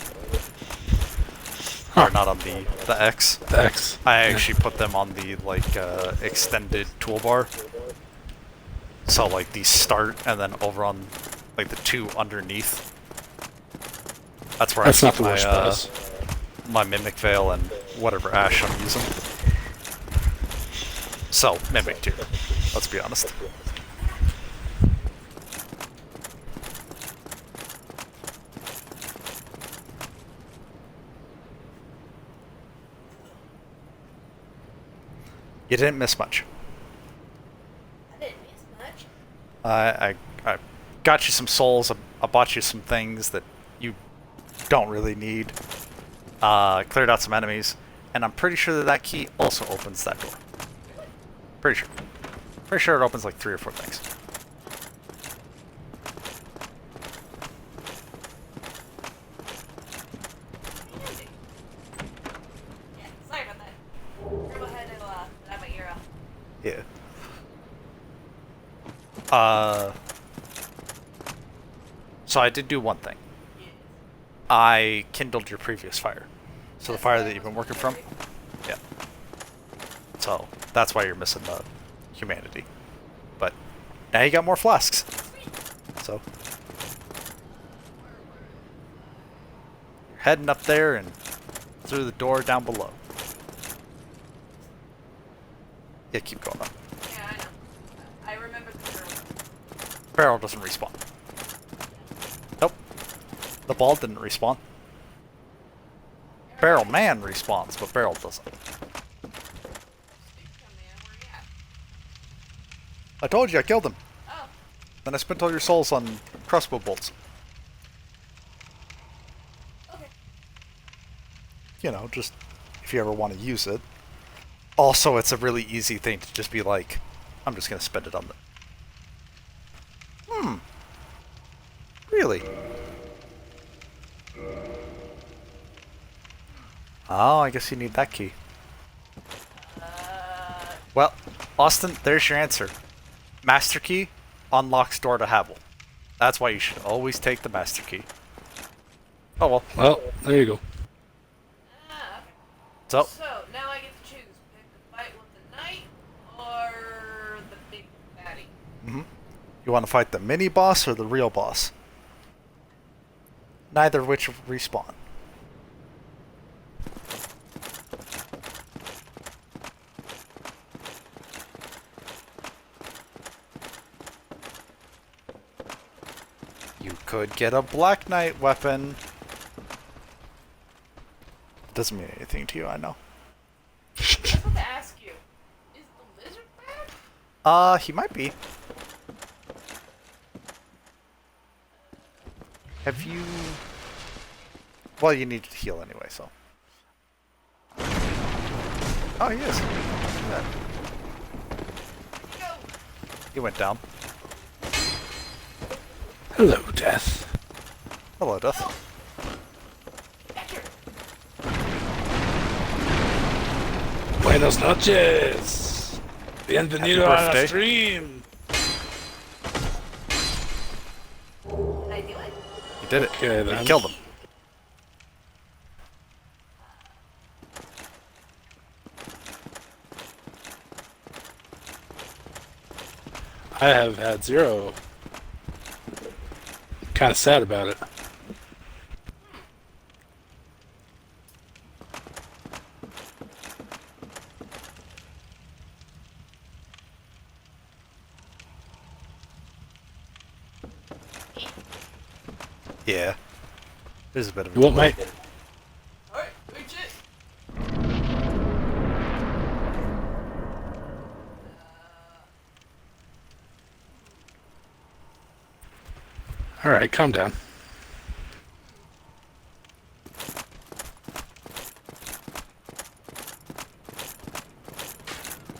Or not on the X. The X. I actually put them on the, like, extended toolbar. So, like, these start, and then over on, like, the two underneath. That's where That's I not keep the worst prize. my Mimic Veil and whatever ash I'm using. So, Mimic too. Let's be honest. You didn't miss much. I didn't miss much. I got you some souls. I bought you some things that you don't really need. Cleared out some enemies, and I'm pretty sure that that key also opens that door. Pretty sure. Pretty sure it opens like 3 or 4 things. Yeah, sorry about that. Go ahead and have my ear out. Yeah. So I did do one thing. I kindled your previous fire. So the fire that you've been working from? Yeah. So that's why you're missing the humanity. But now you got more flasks. So you're heading up there and through the door down below. Yeah, keep going up. Yeah, I know. I remember the girl. Barrel doesn't respawn. Nope. The ball didn't respawn. Barrel man respawns, but barrel doesn't. I told you I killed him. Oh. Then I spent all your souls on crossbow bolts. Okay. You know, just if you ever want to use it. Also, it's a really easy thing to just be like, I'm just going to spend it on the... Really? Oh, I guess you need that key. Well, Austin, there's your answer. Master key unlocks door to Havel. That's why you should always take the master key. Oh well. Well, there you go. Ah, So, so now I get to choose. Pick the fight with the knight or the big baddie. you want to fight the mini boss or the real boss? Neither of which respawn. You could get a Black Knight weapon. Doesn't mean anything to you, I know. I was about to ask you, is the lizard bad? He might be. Have you... Well, you need to heal anyway, so... Oh, he is. Look at that. Go! He went down. Hello, Death. Hello, Death. Catcher! Buenos noches. Bienvenido a la birthday. stream. Did I do it? You did it. Okay, You then. killed him. I have had 0. Kind of sad about it. Yeah. There's a bit of a You want my... Alright, reach it! Alright, calm down.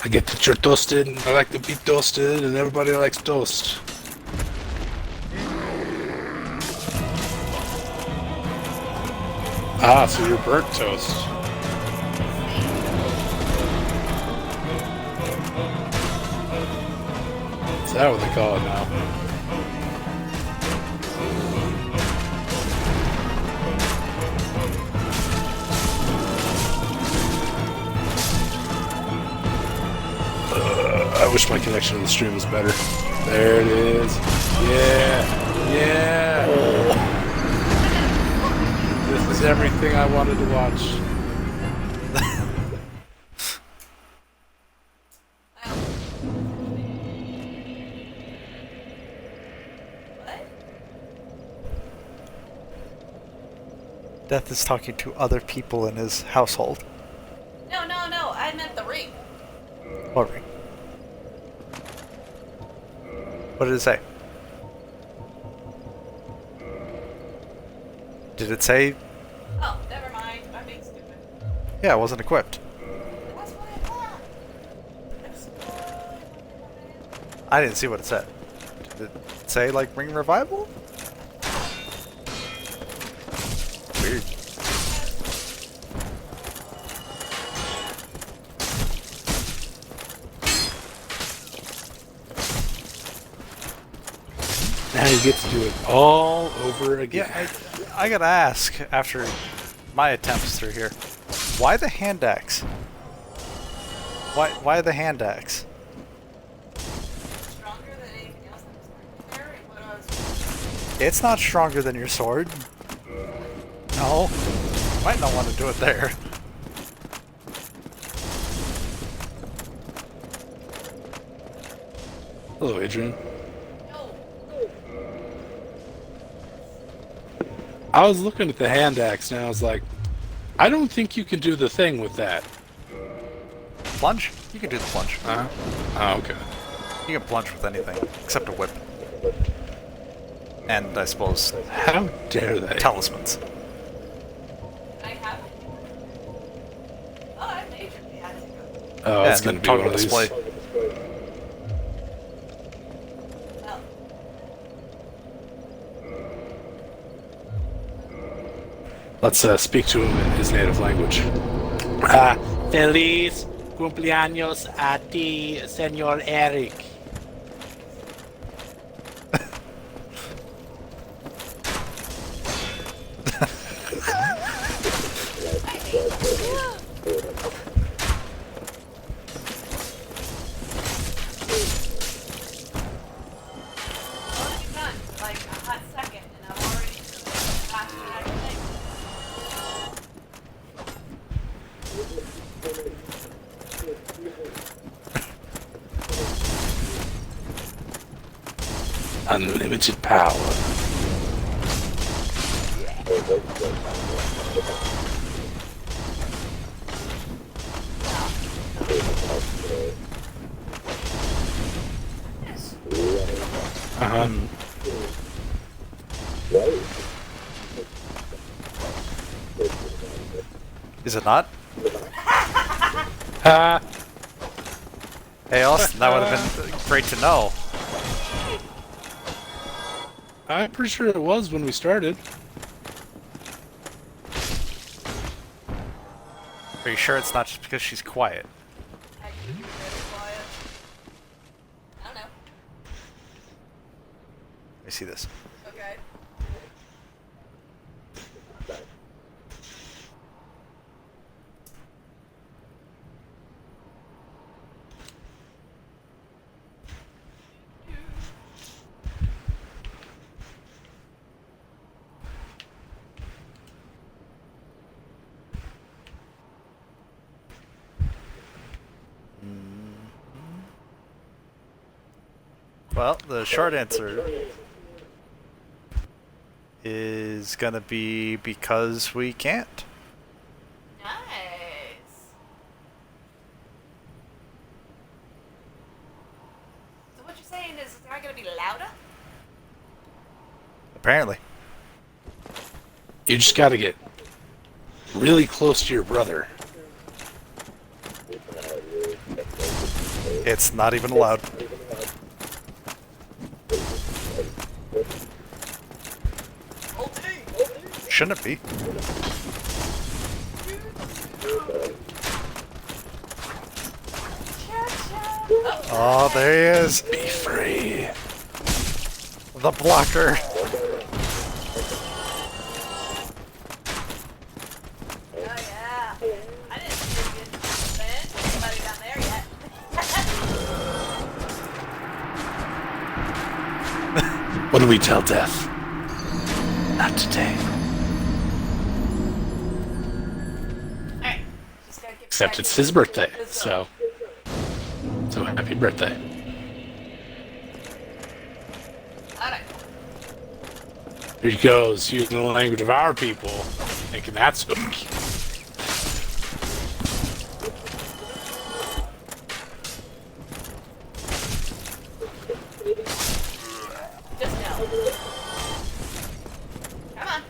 I get that you're toasted, and I like to be toasted, and everybody likes toast. Ah, so you're burnt toast. Is that what they call it now? I wish my connection to the stream was better. There it is. Yeah. Yeah. This is everything I wanted to watch. What? Death is talking to other people in his household. No, I meant the ring. What ring? What did it say? Did it say... Oh, never mind. I'm being stupid. Yeah, it wasn't equipped. That's what I thought. I didn't see what it said. Did it say, like, ring revival? Weird. Now you get to do it all over again. Yeah, I gotta ask, after my attempts through here, why the hand axe? Why the hand axe? Stronger than anything else that was there. What I was. It's not stronger than your sword. No. You might not want to do it there. Hello, Adrian. No. I was looking at the hand axe and I was like, I don't think you can do the thing with that. Plunge? You can do the plunge. Oh, okay. You can plunge with anything, except a whip. And I suppose How dare they? talismans. I have it. Oh, I major. Yeah, that's good. Oh, Yeah, it's and going then to be one toggle of these. display. Oh. Let's speak to him in his native language. Ah, Feliz Cumpleaños a ti, Señor Eric. Unlimited power. Is it not? Ha! Hey, Austin, that would have been great to know. I'm pretty sure it was when we started. Are you sure it's not just because she's quiet? I can be very quiet. I don't know. Let me see this. Okay. Well, the short answer is gonna be because we can't. Nice. So what you're saying is it's not gonna be louder? Apparently. You just gotta get really close to your brother. It's not even allowed. Shouldn't it be? Oh, there he is. Be free. The blocker. Oh yeah. I didn't see anybody down there yet. What do we tell Death? Not today. Alright. Just gotta get Except back it's in. his birthday, Let's so go. happy birthday. Alright. Here he goes, using the language of our people, thinking that's spooky. Just no. Come on.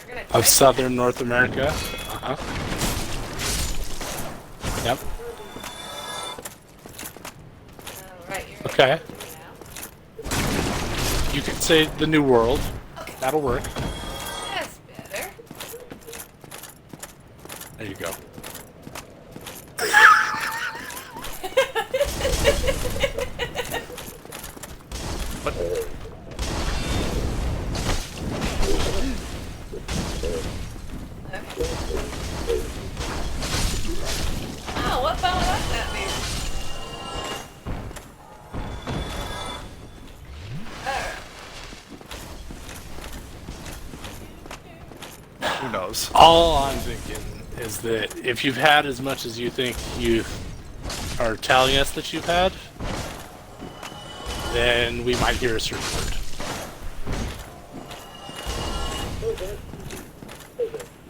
You're gonna Of southern North America. Uh-huh. Yep. Alright, you're Okay. now. You could say the New World. Okay. That'll work. That's better. There you go. What? Oh, what phone was that be? Who knows? All I'm thinking is that if you've had as much as you think you are telling us that you've had, then we might hear a certain word.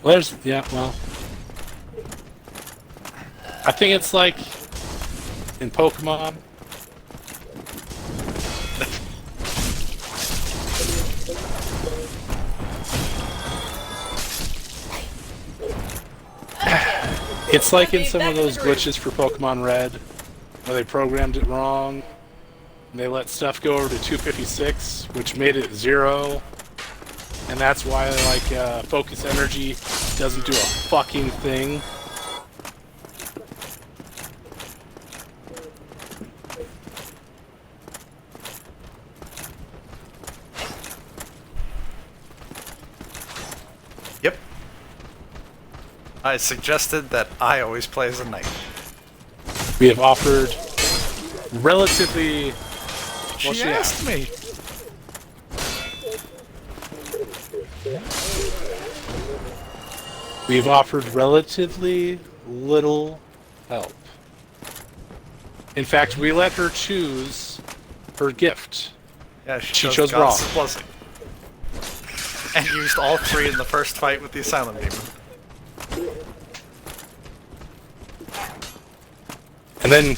Well, well. I think it's like in Pokemon. It's like in some of those glitches for Pokemon Red, where they programmed it wrong, and they let stuff go over to 256, which made it 0, and that's why, like, focus energy doesn't do a fucking thing. I suggested that I always play as a knight. We have offered relatively... She asked me. We've offered relatively little help. In fact, we let her choose her gift. Yeah, She chose God's wrong. blessing. And used all 3 in the first fight with the Asylum Demon. And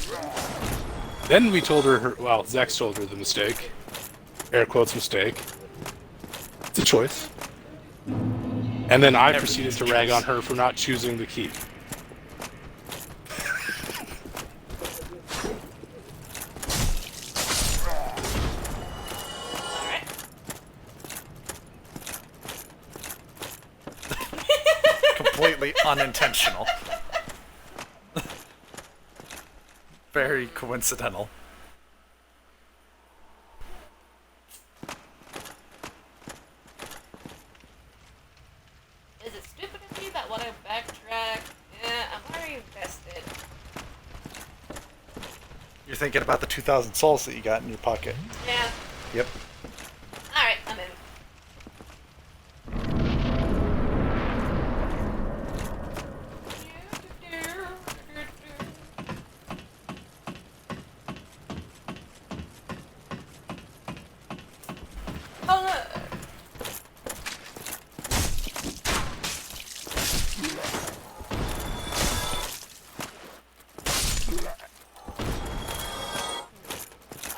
then we told her, well, Zex told her the mistake. Air quotes mistake. It's a choice. And then I proceeded to rag on her for not choosing the key. Completely unintentional. Very coincidental. Is it stupid of me that when I backtrack, I'm already invested. You're thinking about the 2,000 souls that you got in your pocket. Yeah. Yep. Alright, I'm in. Oh no!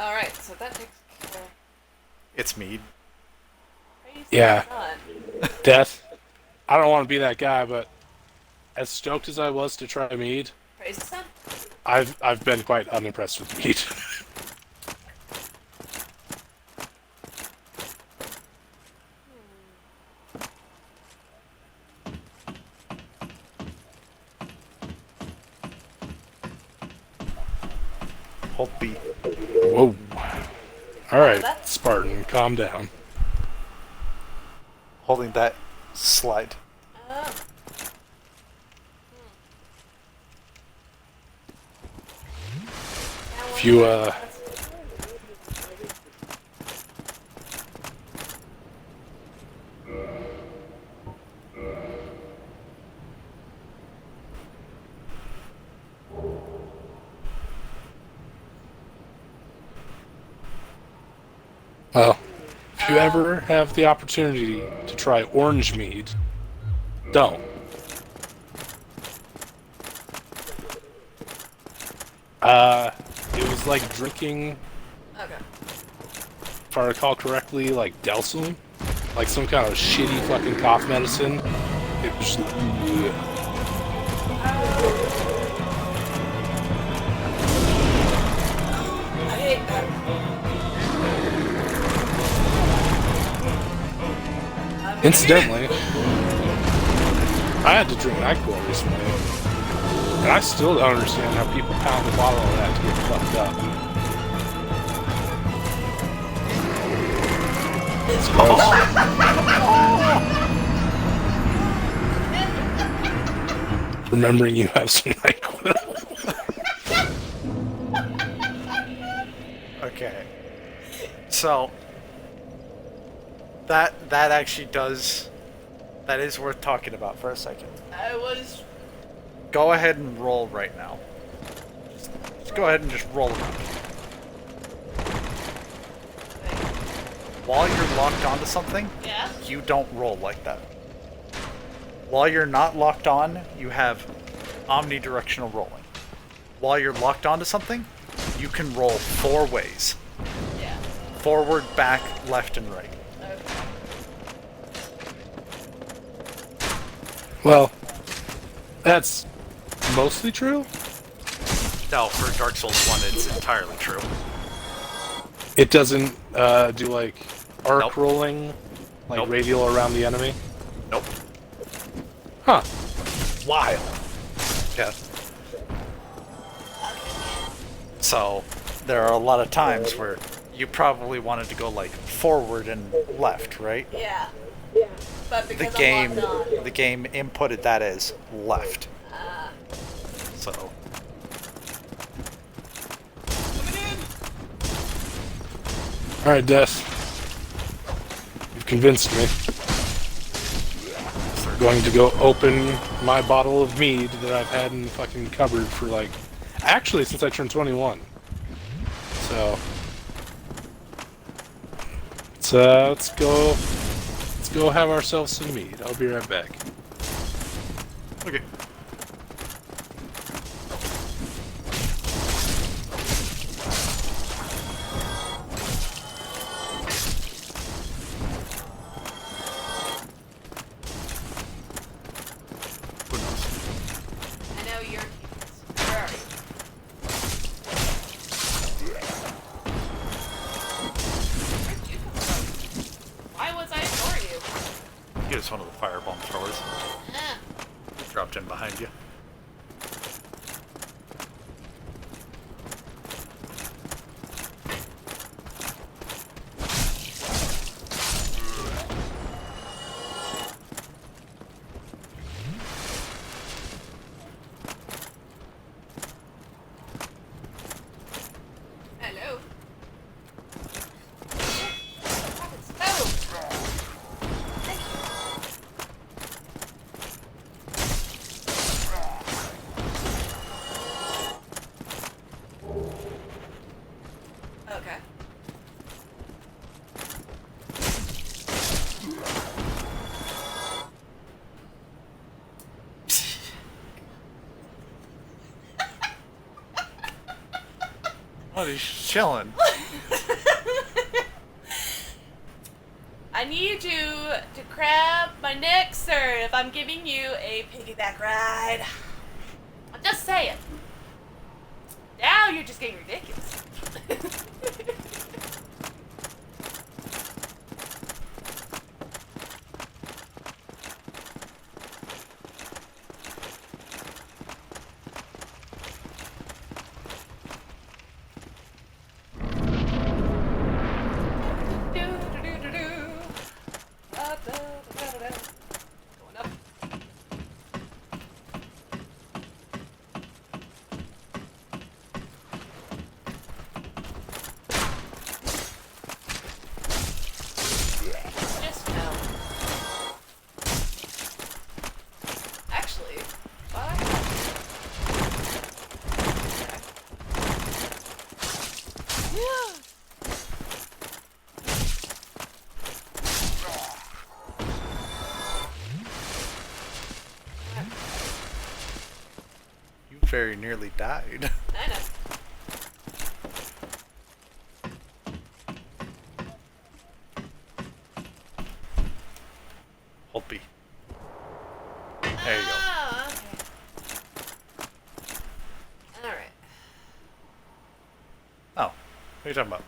Alright, so that takes care of It's mead. crazy Yeah. son. Death. I don't want to be that guy, but as stoked as I was to try mead, Crazy son? I've been quite unimpressed with mead. Hold B. Whoa. Alright, That's- Spartan, calm down. Holding that slide. Oh. If you, well, if you ever have the opportunity to try orange mead, don't. It was like drinking, Okay. if I recall correctly, like Delsum, like some kind of shitty fucking cough medicine. It was just, ugh. I hate that. Incidentally, I had to drink NyQuil recently, and I still don't understand how people pound the bottle of that to get fucked up. It's gross. Remembering you have some NyQuil. Okay. So that actually does, that is worth talking about for a second. I was. Go ahead and roll right now. Just go ahead and just roll them. While you're locked onto something, Yeah? you don't roll like that. While you're not locked on, you have omnidirectional rolling. While you're locked onto something, you can roll 4 ways. Yeah. Forward, back, left, and right. Okay. Well, that's mostly true. No, for Dark Souls 1, it's entirely true. It doesn't do like arc Nope. rolling, like Nope. radial around the enemy. Nope. Huh. Wild. Yeah. So, there are a lot of times where you probably wanted to go like forward and left, right? Yeah. but the because game, I'm logged on. the game inputted that as left. So. Alright, Des. You've convinced me. I'm going to go open my bottle of mead that I've had in the fucking cupboard for like... Actually, since I turned 21. So... let's go have ourselves some mead. I'll be right back. Okay. Who knows? I know you're. Where are you? Where'd you come from? Why was I ignoring you? He was one of the firebomb throwers. Ah. Dropped in behind you. Hello. Okay. Oh, he's chilling. I need you to grab my neck, sir, if I'm giving you a piggyback ride. I'm just saying. Now you're just getting ridiculous. Going up. Just no. Actually, why? Yeah. You very nearly died. I know. Hold B. There you go. Oh, okay. Alright. Oh, what are you talking about?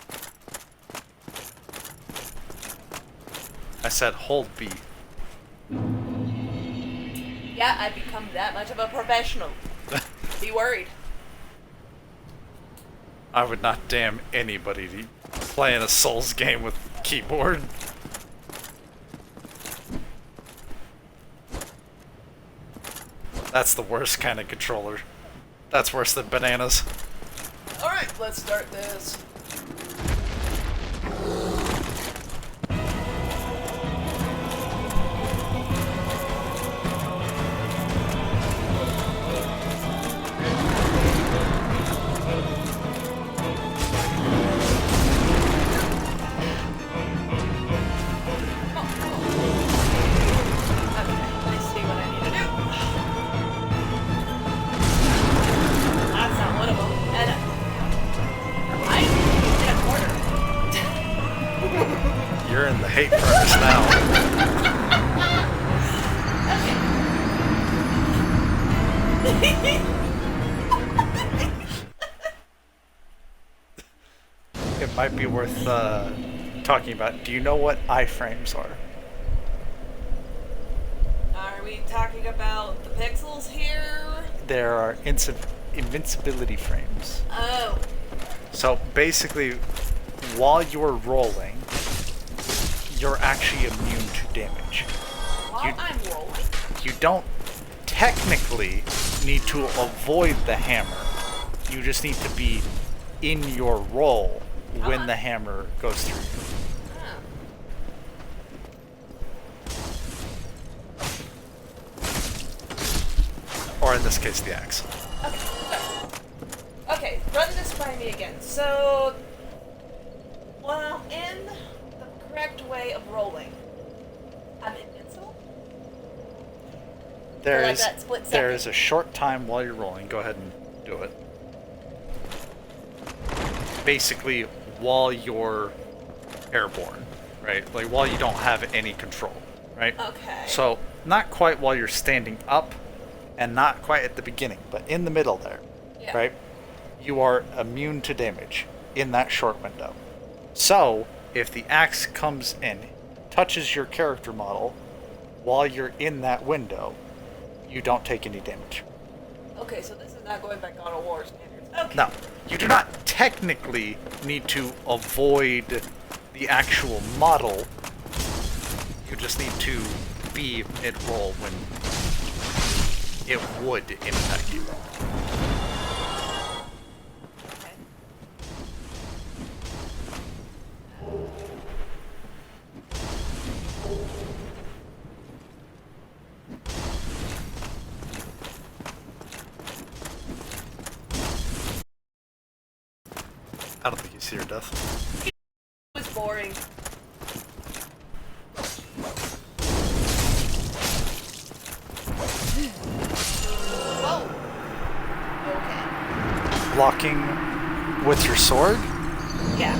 I said hold B. Yeah, I've become that much of a professional. Be worried. I would not damn anybody to playing a Souls game with keyboard. That's the worst kind of controller. That's worse than bananas. Alright, let's start this. You're in the hate furnace now. It might be worth talking about. Do you know what iframes are? Are we talking about the pixels here? There are invincibility frames. Oh. So basically, while you're rolling, you're actually immune to damage. While I'm rolling? You don't technically need to avoid the hammer. You just need to be in your roll when the hammer goes through you. Or in this case, the axe. Okay, run this by me again. So, well, in the correct way of rolling, I'm invincible? There like is that split there second. is a short time while you're rolling. Go ahead and do it. Basically, while you're airborne, right? Like while you don't have any control, right? Okay. So not quite while you're standing up, and not quite at the beginning, but in the middle there, Yeah. right? You are immune to damage in that short window. So if the axe comes in, touches your character model while you're in that window, you don't take any damage. Okay, so this is not going by God of War standards. Okay. No, you do not technically need to avoid the actual model. You just need to be mid-roll when it would impact you. Okay. I don't think you see your death. It was boring. Whoa. Okay. Blocking with your sword, Yeah.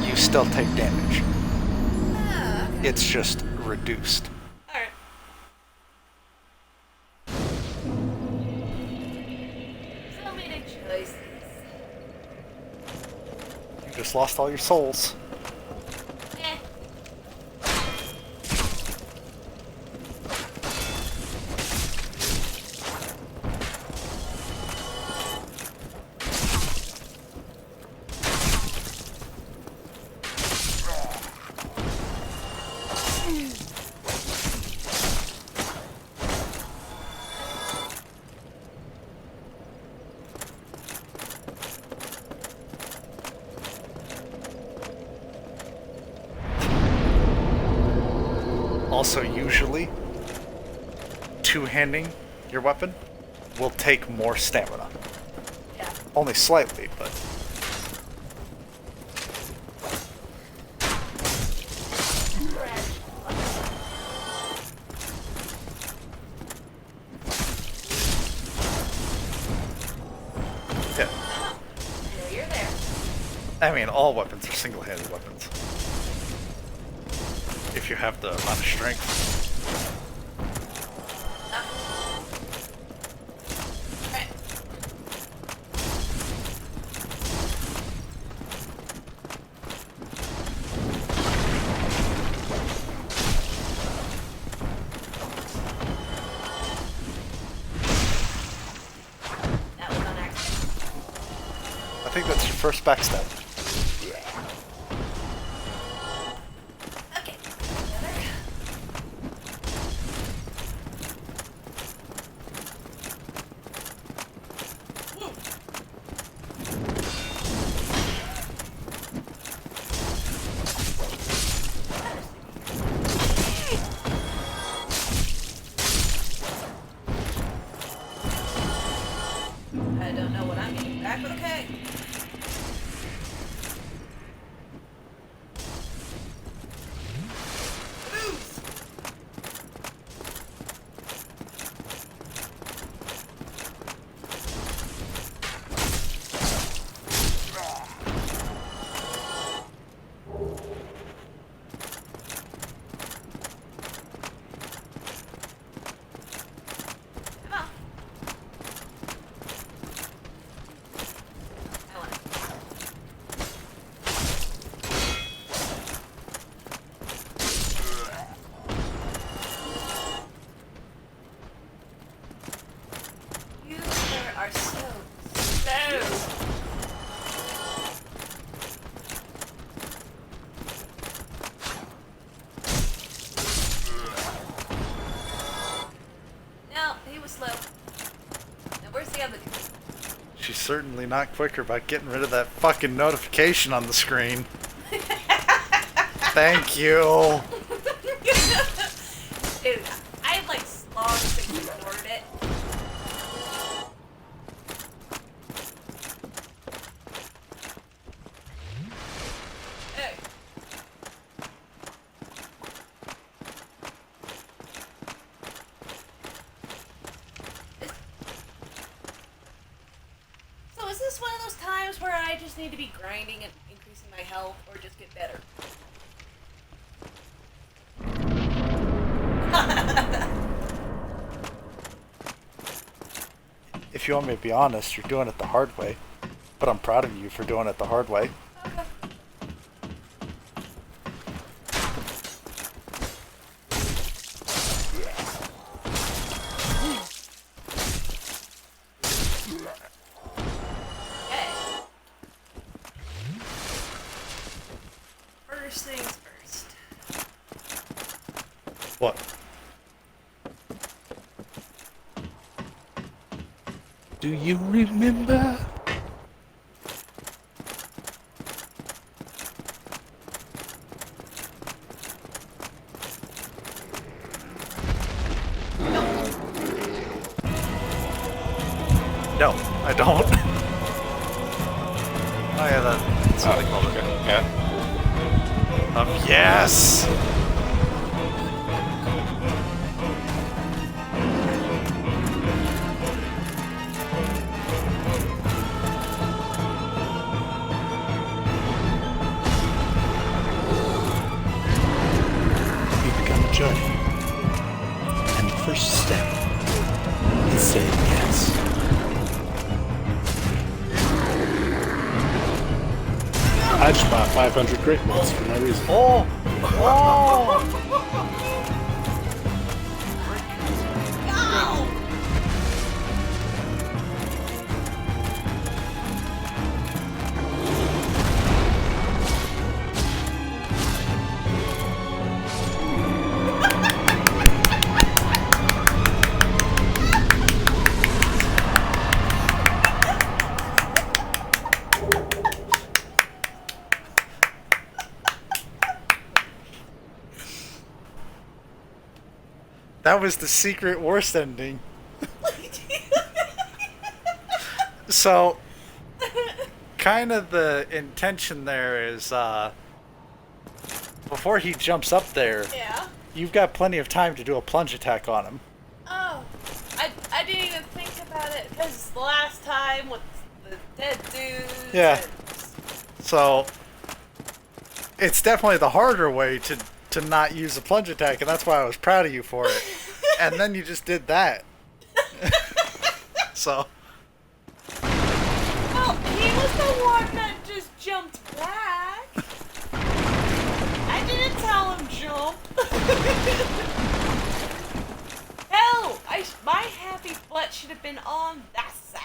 you still take damage. Okay. It's just reduced. Alright. So many choices. You just lost all your souls. Eh. Also, usually, two-handing your weapon will take more stamina. Yeah. Only slightly, but... Yeah. I know you're there. I mean, all weapons are single-handed weapons. If you have the amount of strength. Alright. That was on accident. I think that's your first backstab. Okay. Better. I don't know what I'm getting back, but okay. She's certainly not quicker about getting rid of that fucking notification on the screen. Thank you. Dude, I had like long since ignored it. Hey. So is this one of those times where I just need to be grinding and increasing my health, or just get better? If you want me to be honest, you're doing it the hard way. But I'm proud of you for doing it the hard way. Okay. First things first. What? Do you remember? No, I don't. Oh yeah, that's Oh, okay. Yeah. Yes! You've begun a journey. And the first step is saying yes. I just bought 500 great ones for no reason. Oh! Oh! Go! That was the secret worst ending. So, kind of the intention there is, before he jumps up there, Yeah. you've got plenty of time to do a plunge attack on him. Oh, I didn't even think about it because the last time with the dead dudes. Yeah. and- So, it's definitely the harder way to not use a plunge attack, and that's why I was proud of you for it. And then you just did that. So, Well, he was the one that just jumped back. I didn't tell him jump. Hell, my happy butt should have been on that side.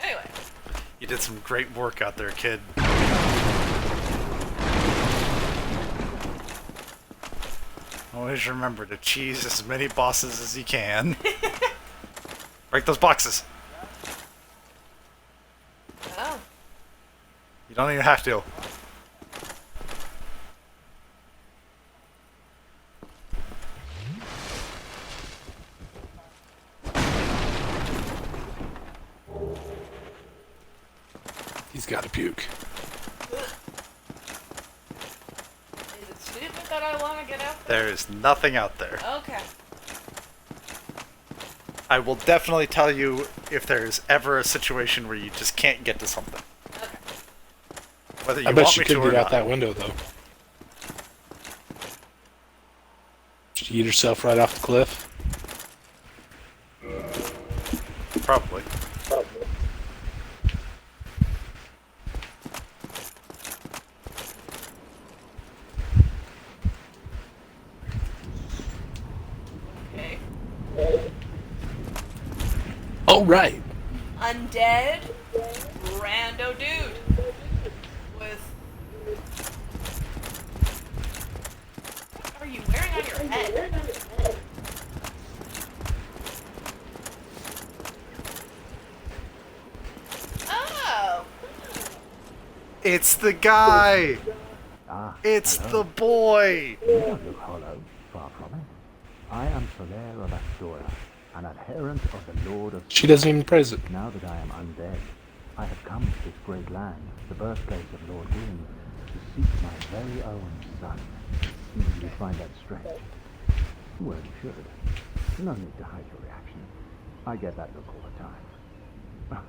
Anyway. you did some great work out there, kid. Always remember to cheese as many bosses as you can. Break those boxes. Oh. You don't even have to. He's got to puke. Is it stupid that I want to get out there? There is nothing out there. Okay. I will definitely tell you if there's ever a situation where you just can't get to something. Okay. Whether you I bet want you me could to or get out not. that window, though. Did you eat yourself right off the cliff? Probably. Okay. Oh, right. Undead, rando dude with. What are you wearing on your head? It's the guy! It's the boy! You don't look hollow, far from it. I am Solaire of Astora, an adherent of the Lord of... She doesn't even praise it. Now that I am undead, I have come to this great land, the birthplace of Lord Wind, to seek my very own son. Do you find that strange? Well, you should. No need to hide your reaction. I get that look all the time.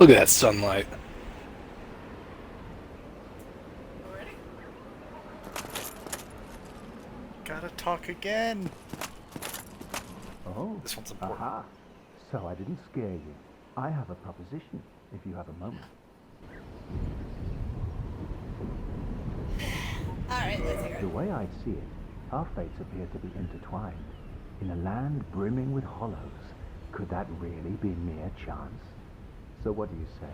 Look at that sunlight. Ready? Gotta talk again. Oh, This one's important. aha. So I didn't scare you. I have a proposition, if you have a moment. Alright, let's hear The it. way I see it, our fates appear to be intertwined. In a land brimming with hollows, could that really be mere chance? So what do you say?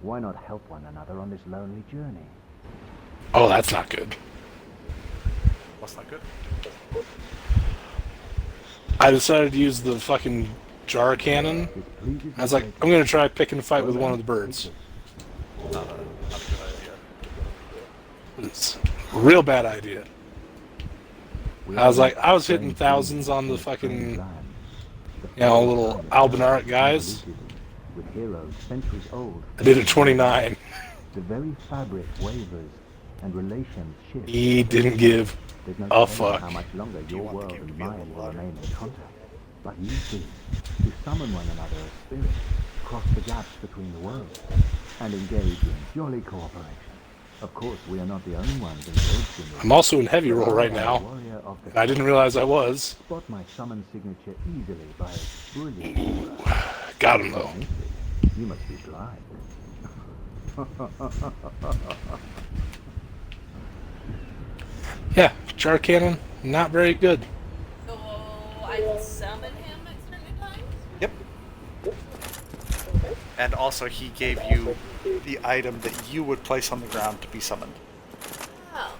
Why not help one another on this lonely journey? Oh, that's not good. That's not good. I decided to use the fucking jar cannon. It pleases I was me like, I'm gonna try picking a fight with one of the birds. Not a good idea. It's a real bad idea. We I was are like, I was strange hitting thousands on the beings in a strange fucking, land. little Albinaric guys. With heroes centuries old, I did a 29. the very fabric wavers and relations shift. He didn't give There's no a telling fuck. how much longer you your want the world game to and be a mine little will louder? remain in contact. But you see, to summon one another as spirits, cross the gaps between the worlds, and engage in jolly cooperation. Of course, we are not the only ones engaged in this. I'm also in heavy roll right I am a now. warrior of the And I didn't realize I was. spot my summon signature easily by its brilliant aura. Got him though. You must be blind. Yeah, jar cannon, not very good. So I can summon him at certain times? Yep. And also, he gave you the item that you would place on the ground to be summoned. Oh.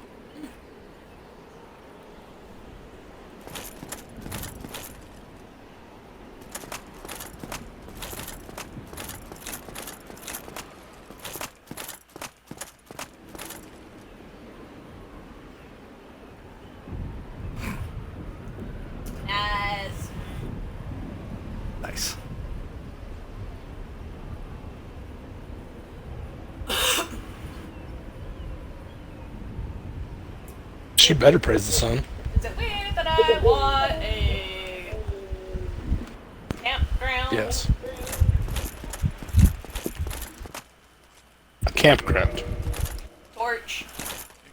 Nice. Nice. She better praise the sun. Is it weird that I want a campground? Yes. A campground. Torch.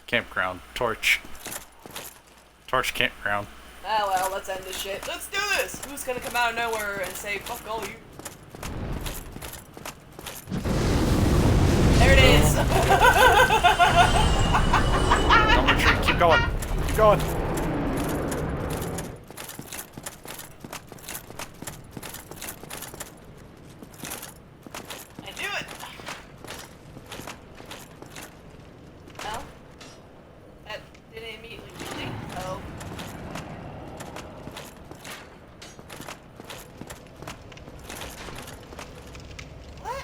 Campground. Torch. Torch campground. Oh well, let's end this shit. Let's do this! Who's gonna come out of nowhere and say, fuck all you? There it is! Don't retreat. Keep going. Keep going. I do it! Well, that didn't immediately kill me, so... What?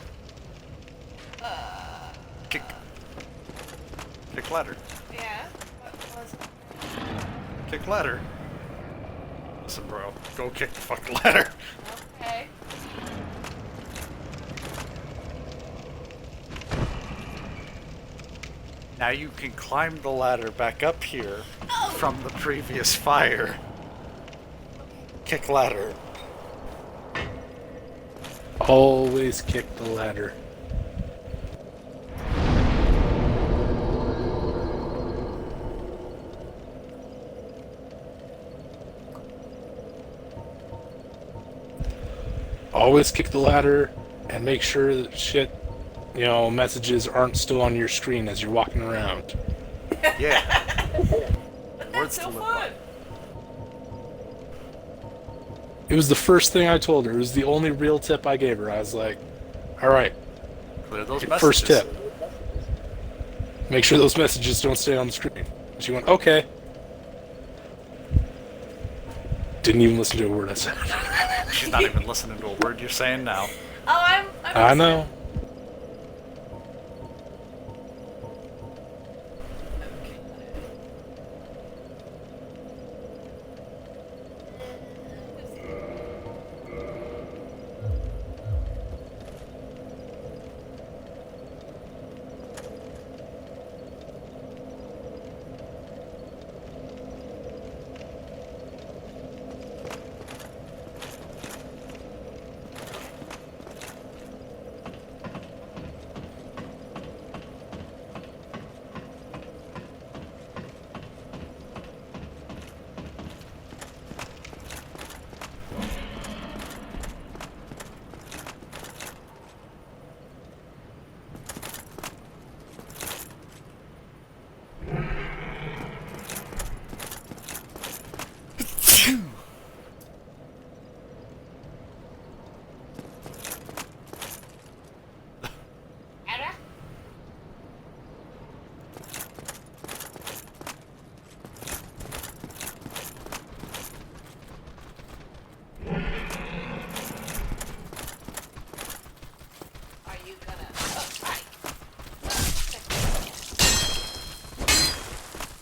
Kick. Kick ladder. Yeah, what was it? Kick ladder. Listen, bro. Go kick the fucking ladder. Okay. Now you can climb the ladder back up here from the previous fire. Kick ladder. Always kick the ladder. Always kick the ladder and make sure that shit, messages aren't still on your screen as you're walking around. Yeah. That's Words so to live fun! by. It was the first thing I told her. It was the only real tip I gave her. I was like, alright, Clear those first messages. tip. Make sure those messages don't stay on the screen. She went, okay. Didn't even listen to a word I said. She's not even listening to a word you're saying now. Oh, I'm I know.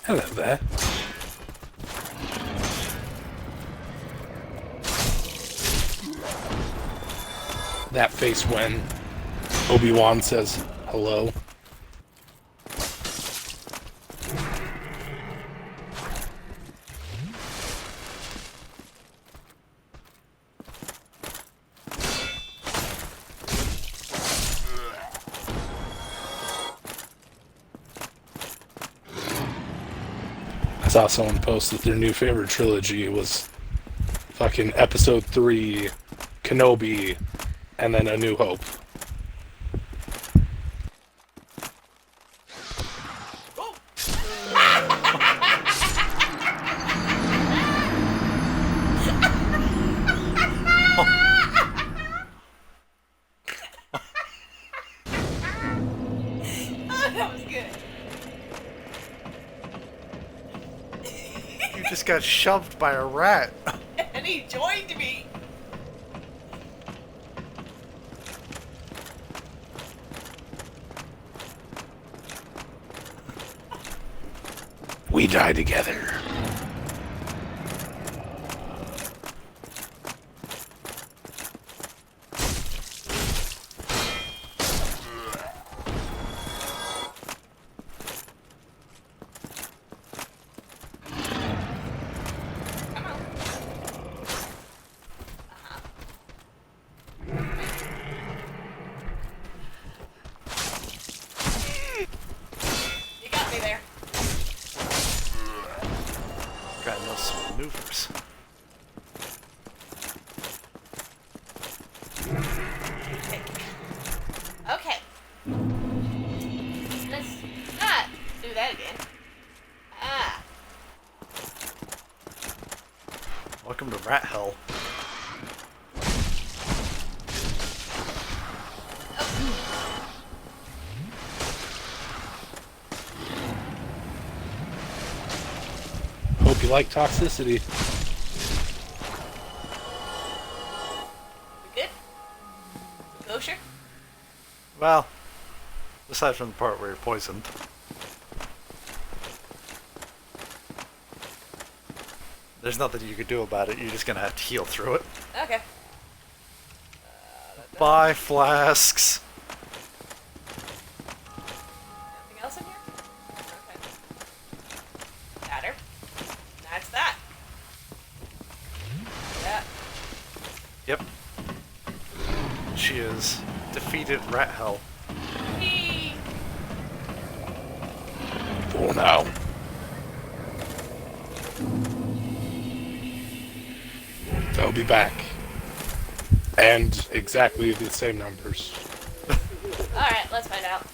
Hello there. That face when Obi-Wan says hello. I saw someone post that their new favorite trilogy was fucking Episode 3, Kenobi, and then A New Hope. That was good. You just got shoved by a rat. And he joined me. We die together. You got me there. Gotta know some maneuvers. Okay. Let's not do that again. Ah. Welcome to Rat Hell. Hope you like toxicity. We good? Kosher? Well, aside from the part where you're poisoned. There's nothing you could do about it. You're just gonna have to heal through it. Okay. Bye, flasks. Anything else in here? Okay. Got her. That's that. Yeah. Yep. She is defeated Rat Hell. Whee! For now. They'll be back. And exactly the same numbers. Alright, let's find out.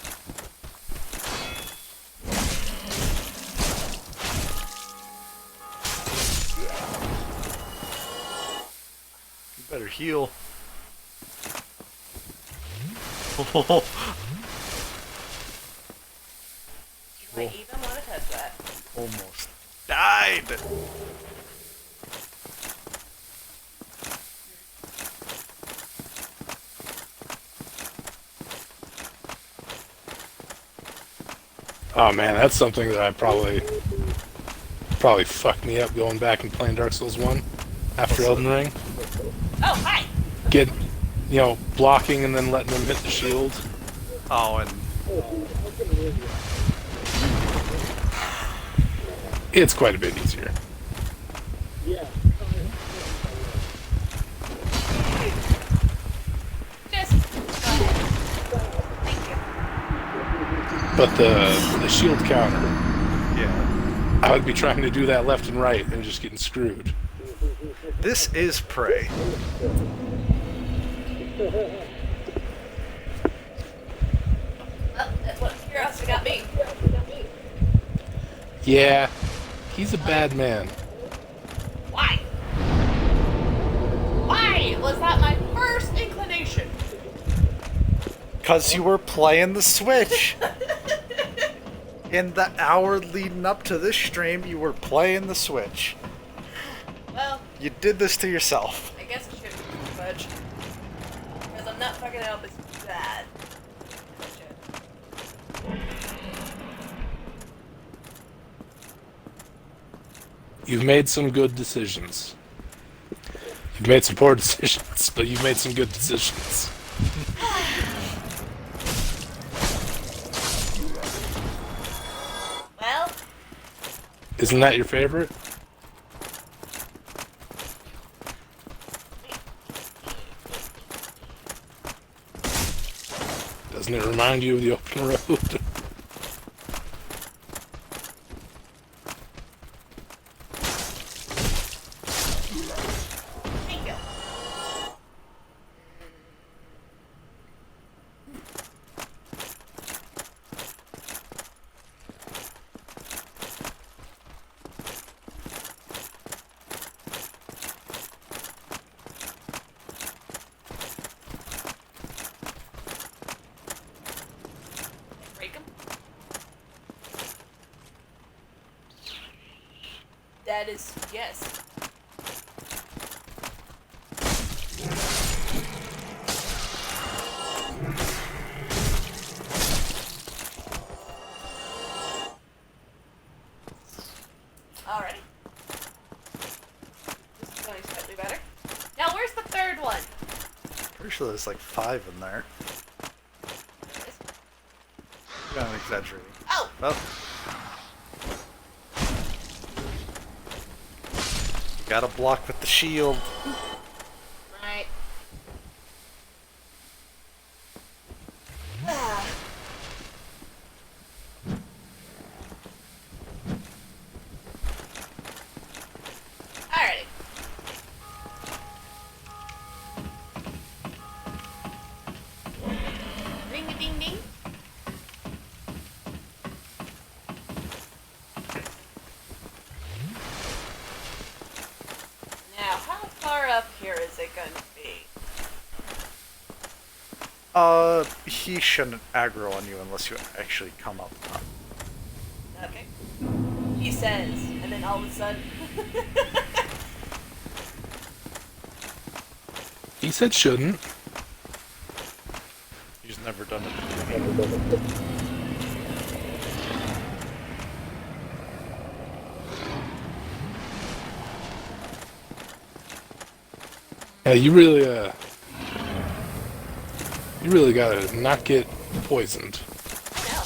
You better heal. Do I even want to touch that? Almost died. Oh man, that's something that I probably fucked me up going back and playing Dark Souls 1 after Elden Ring. Oh, hi! Get, blocking and then letting them hit the shield. Oh, and It's quite a bit easier. Just go ahead. Thank you. But the shield counter, yeah. I would be trying to do that left and right and just getting screwed. This is Prey. What curiosity got me? Yeah, he's a bad man. Why? Why was that my first inclination? Because you were playing the Switch. In the hour leading up to this stream, you were playing the Switch. Well, You did this to yourself. I guess I shouldn't be much. Because I'm not fucking it up as bad. You've made some good decisions. You've made some poor decisions, but you've made some good decisions. Well, Isn't that your favorite? Doesn't it remind you of the open road? thank you. Break 'em. That is yes. Alrighty. This is going slightly better. Now, where's the third one? Pretty sure there's like 5 in there. There it is. I'm exaggerating. Oh! Well, you gotta block with the shield. Right. Ah. Alrighty. Ring a ding ding. Now, how far up here is it going to be? He shouldn't aggro on you unless you actually come up top. Okay. He says, and then all of a sudden. He said shouldn't. He's never done it. Yeah, you really gotta not get poisoned. No.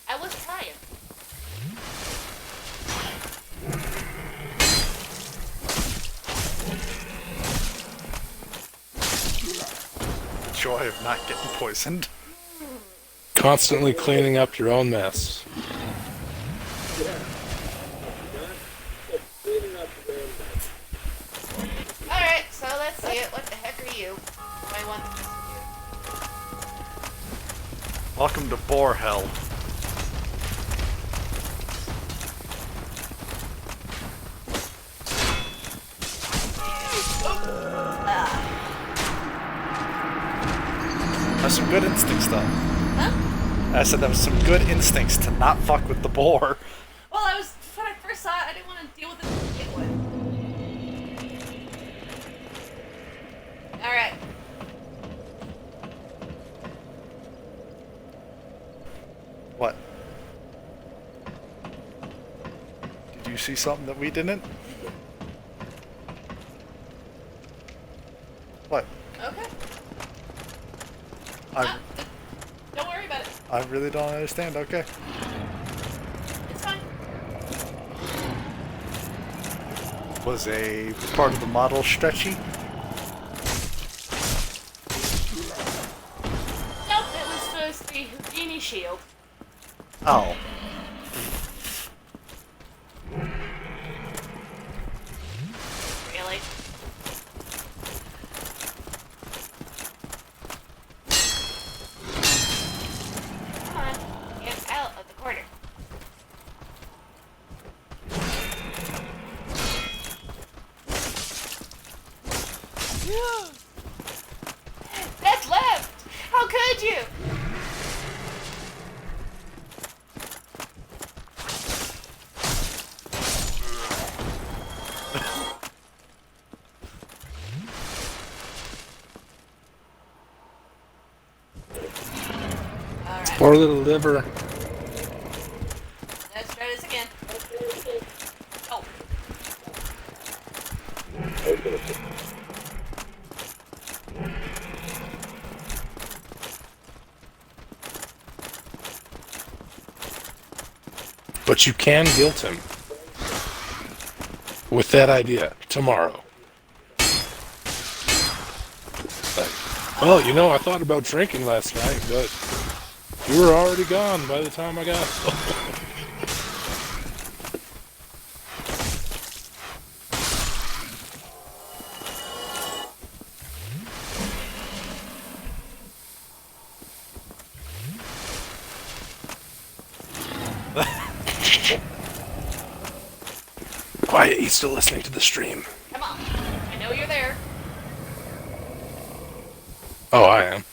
I was trying. Joy of not getting poisoned. Constantly cleaning up your own mess. Alright, so let's see it. What the heck are you? Do I want to mess with Welcome to Boar Hell. That's some good instincts, though. you? Huh? I said that was some good instincts to not fuck with the boar. Well, when I first saw it, I didn't want to deal with it to begin with. Alright. What? Did you see something that we didn't? What? Okay. I Don't worry about it. I really don't understand. Okay. It's fine. Was a part of the model stretchy? Nope, it was supposed to be Houdini shield. Oh. Really? Come on, get out of the corner. That's left! How could you? Alright, Poor little liver. let's try this again. Oh. But you can guilt him with that idea tomorrow. Like, well, you know, I thought about drinking last night, but you were already gone by the time I got home. Quiet, he's still listening to the stream. Come on. I know you're there. Oh, I am.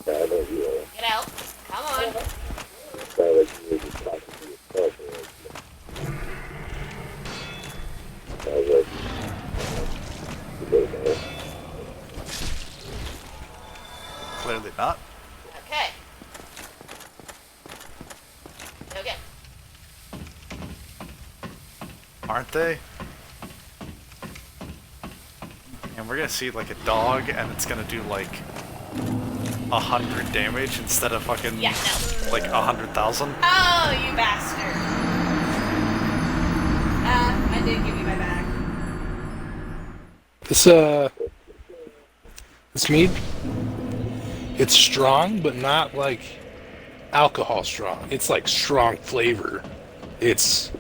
Get out. Come on. Clearly not. Okay. Okay. Aren't they? And we're gonna see like a dog, and it's gonna do like 100 damage instead of fucking Yeah, no. like 100,000. Oh, you bastard. I did give you my back. This mead, it's strong, but not like alcohol strong. It's like strong flavor. It's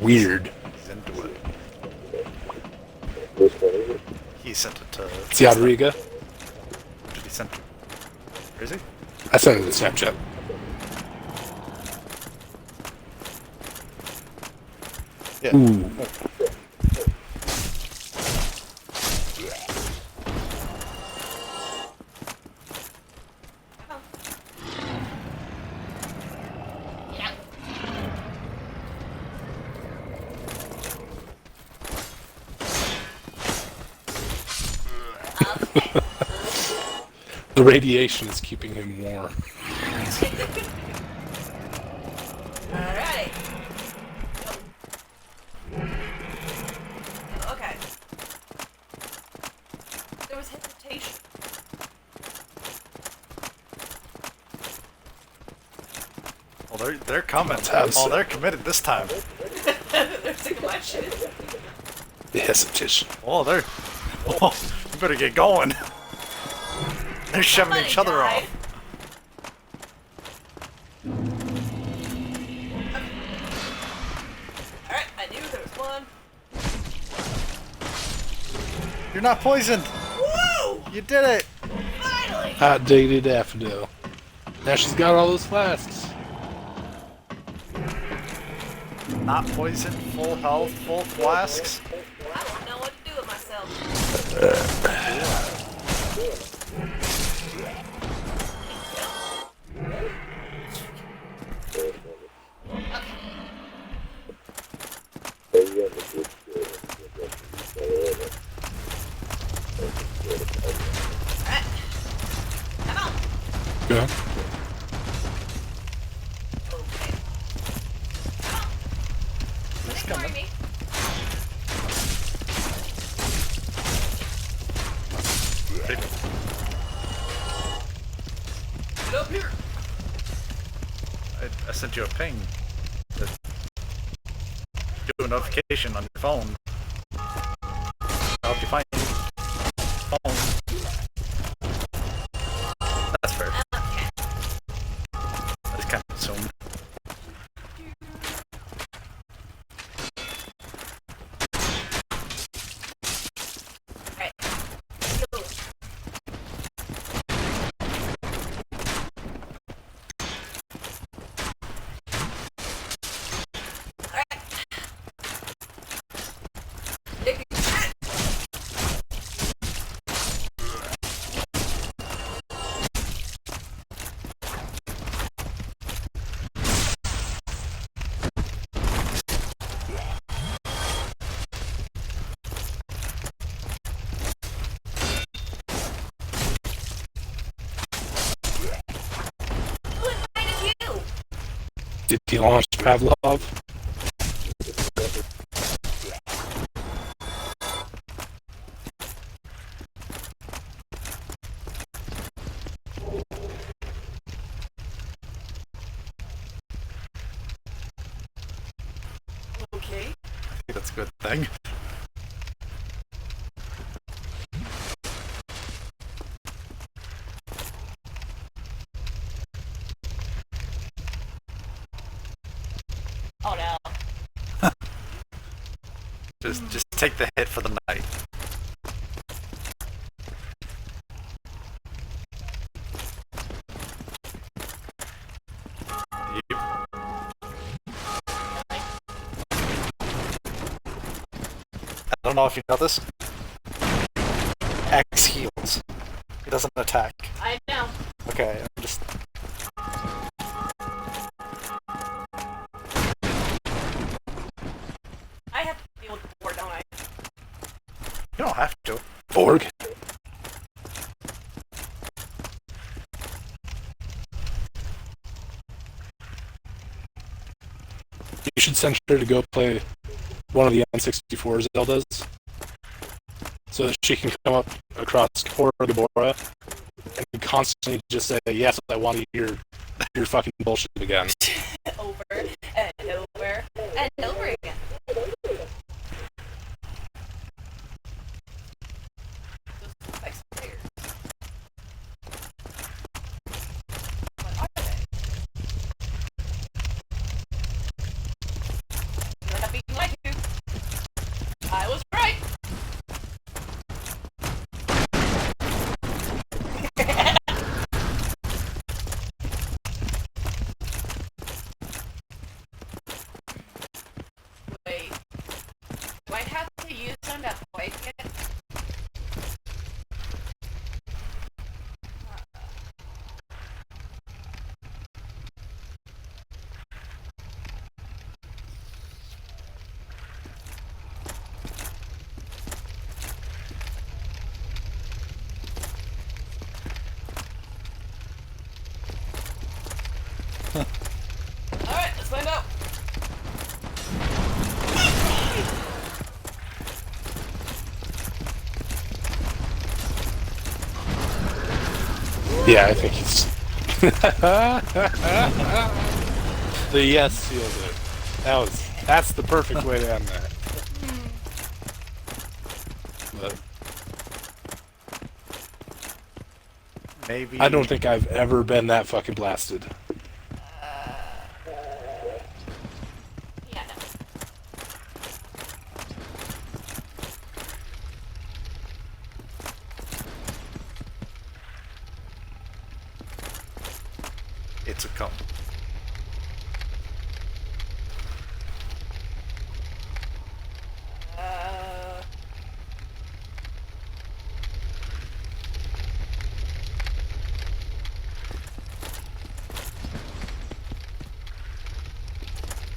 weird. He's into it. He sent it to. It's the Rodriga. Did he send it? Where is he? I sent it to Snapchat. Yeah. Ooh. Yeah. The radiation is keeping him warm. Alright. Okay. There was hesitation. Well, they're coming. That's Oh, they're committed this time. There's a question. The hesitation. Oh, they're. Oh, you better get going. They're shoving Somebody each other died. off. Alright, I knew there was one. You're not poisoned. Woo! You did it. Finally! Hot diggity daffodil. Now she's got all those flasks. Not poisoned, full health, full flasks. I don't know what to do with myself. Alright. Come on. Yeah. Okay. Come on. Get up here! I sent you a ping. Do a notification on your phone. I'll help you find your phone. That's fair. That's kind of assumed. Alright. Go. Alright. Take it. Who invited you? Did he launch Pavlov? Okay. I think that's a good thing. Oh no. Just take the hit for the night. Yep. I don't know if you know this. X heals. He doesn't attack. I know. Okay, I'm just... I have to deal with the board, don't I? You don't have to. Borg? You should send her to go play one of the N64 Zeldas so that she can come up across Tora Gabora and constantly just say, yes, I want to hear your fucking bullshit again. Over and over and over again. Those sex players. What are they? I have beaten my two. I was right. Wait. Do I have to use them to fight it? Alright, let's find out. Yeah, I think he's... The yes sealed it. That's the perfect way to end that. But Maybe... I don't think I've ever been that fucking blasted. Yeah, no. It's a come.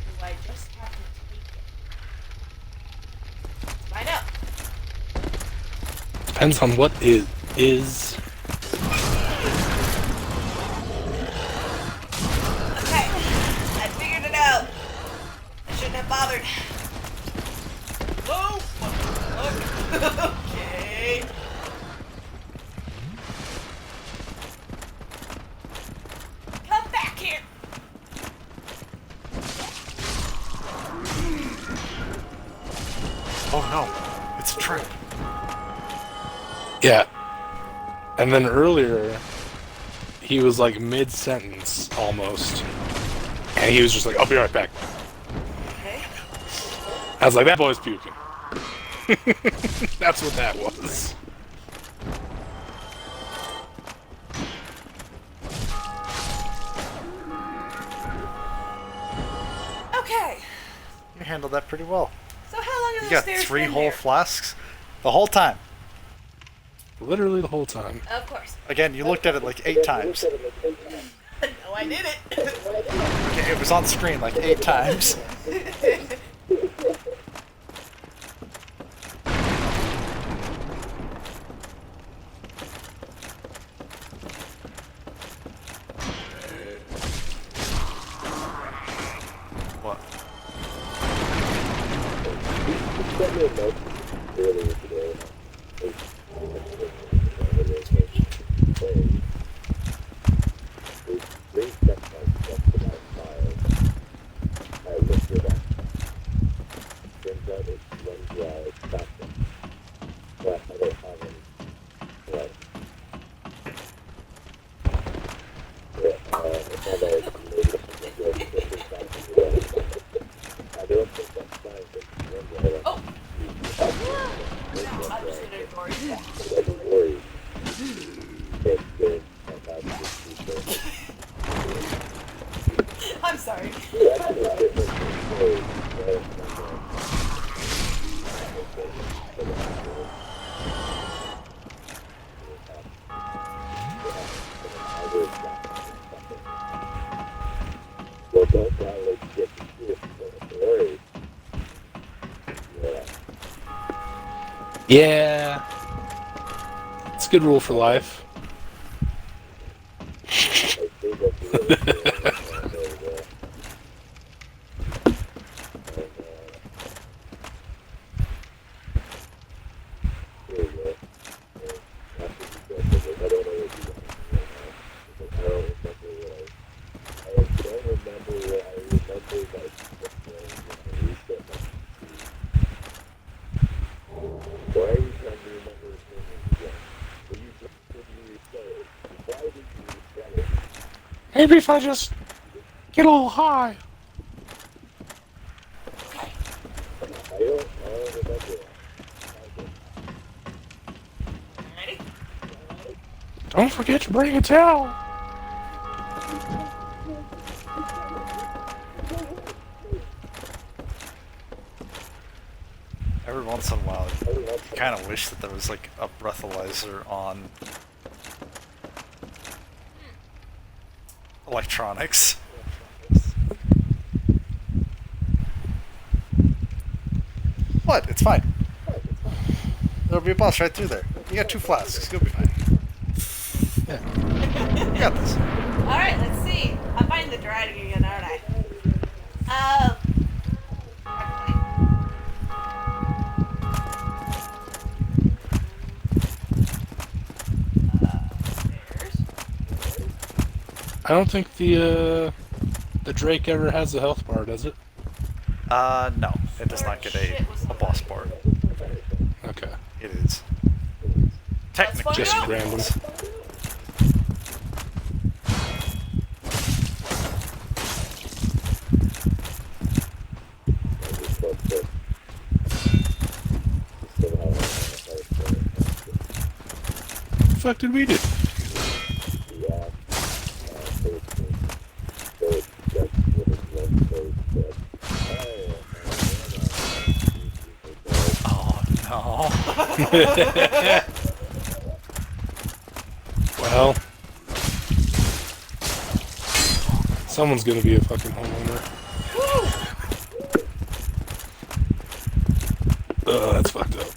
Do I just have to take it? Find out. Depends on what it is. Okay, I figured it out. I shouldn't have bothered. Oh, fuck. Okay. Oh no, it's a trap. Yeah. And then earlier, he was like mid-sentence almost. And he was just like, I'll be right back. Okay. I was like, that boy's puking. That's what that was. Okay. You handled that pretty well. So how long have You the got stairs 3 been whole there? flasks the whole time. Literally the whole time. Of course. Again, you looked at it like 8 times. No, I didn't. Okay, it was on screen like 8 times. What? Oh. I'm just gonna ignore you. I'm sorry. Yeah. It's a good rule for life. Maybe if I just get a little high. Ready? Don't forget to bring a towel. Every once in a while, you kind of wish that there was like a breathalyzer on electronics. What? It's fine. There'll be a boss right through there. You got 2 flasks. You'll be fine. Yeah. You got this. Alright, let's see. I'm fighting the dragon again, aren't I? Stairs. I don't think the Drake ever has a health bar, does it? No. It does not get a boss bar. Okay. It is. Technically, Just find out. random. What the fuck did we do? Oh no. Well, someone's gonna be a fucking homeowner. Ugh, that's fucked up.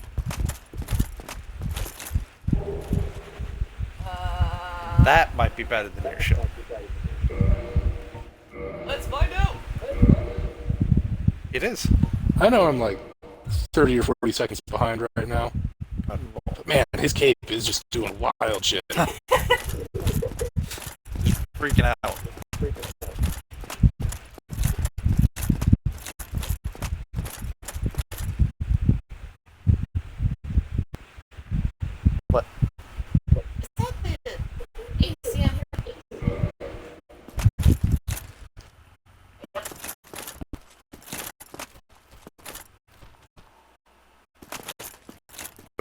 That might be better than your show. Let's find out. It is. I know I'm like 30 or 40 seconds behind right now. But man, his cape is just doing wild shit. Freaking out.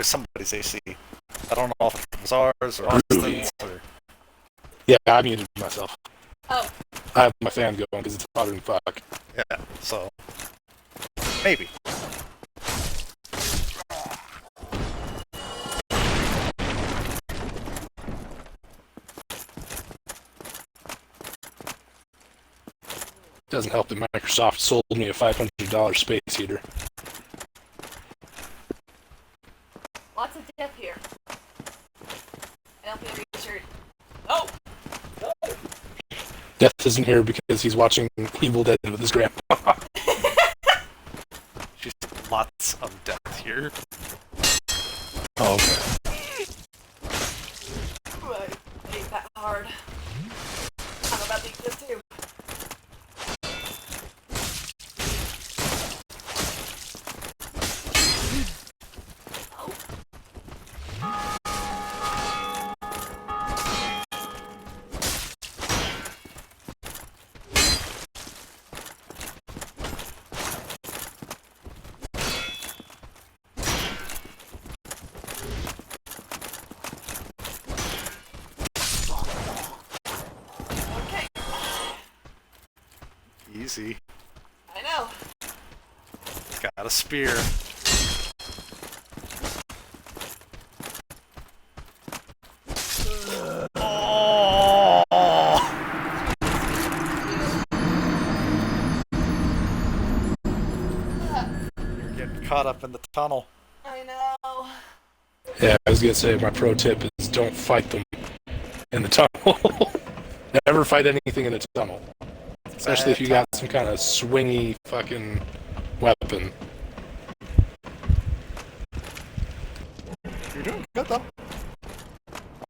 always somebody's AC. I don't know if it was ours or Austin's or... Yeah, I muted myself. Oh. I have my fan going because it's hotter than fuck. Yeah, so... Maybe. Doesn't help that Microsoft sold me a $500 space heater. Lots of death here. I don't feel reassured. Oh! Death isn't here because he's watching Evil Dead with his grandpa. Just lots of death here. Oh, okay. Ooh, I ate that hard. I'm about to eat this too. Easy. I know. Got a spear. You're getting caught up in the tunnel. I know. Yeah, I was gonna say my pro tip is don't fight them in the tunnel. Never fight anything in a tunnel. Especially if you got some kind of swingy fucking weapon. You're doing good though.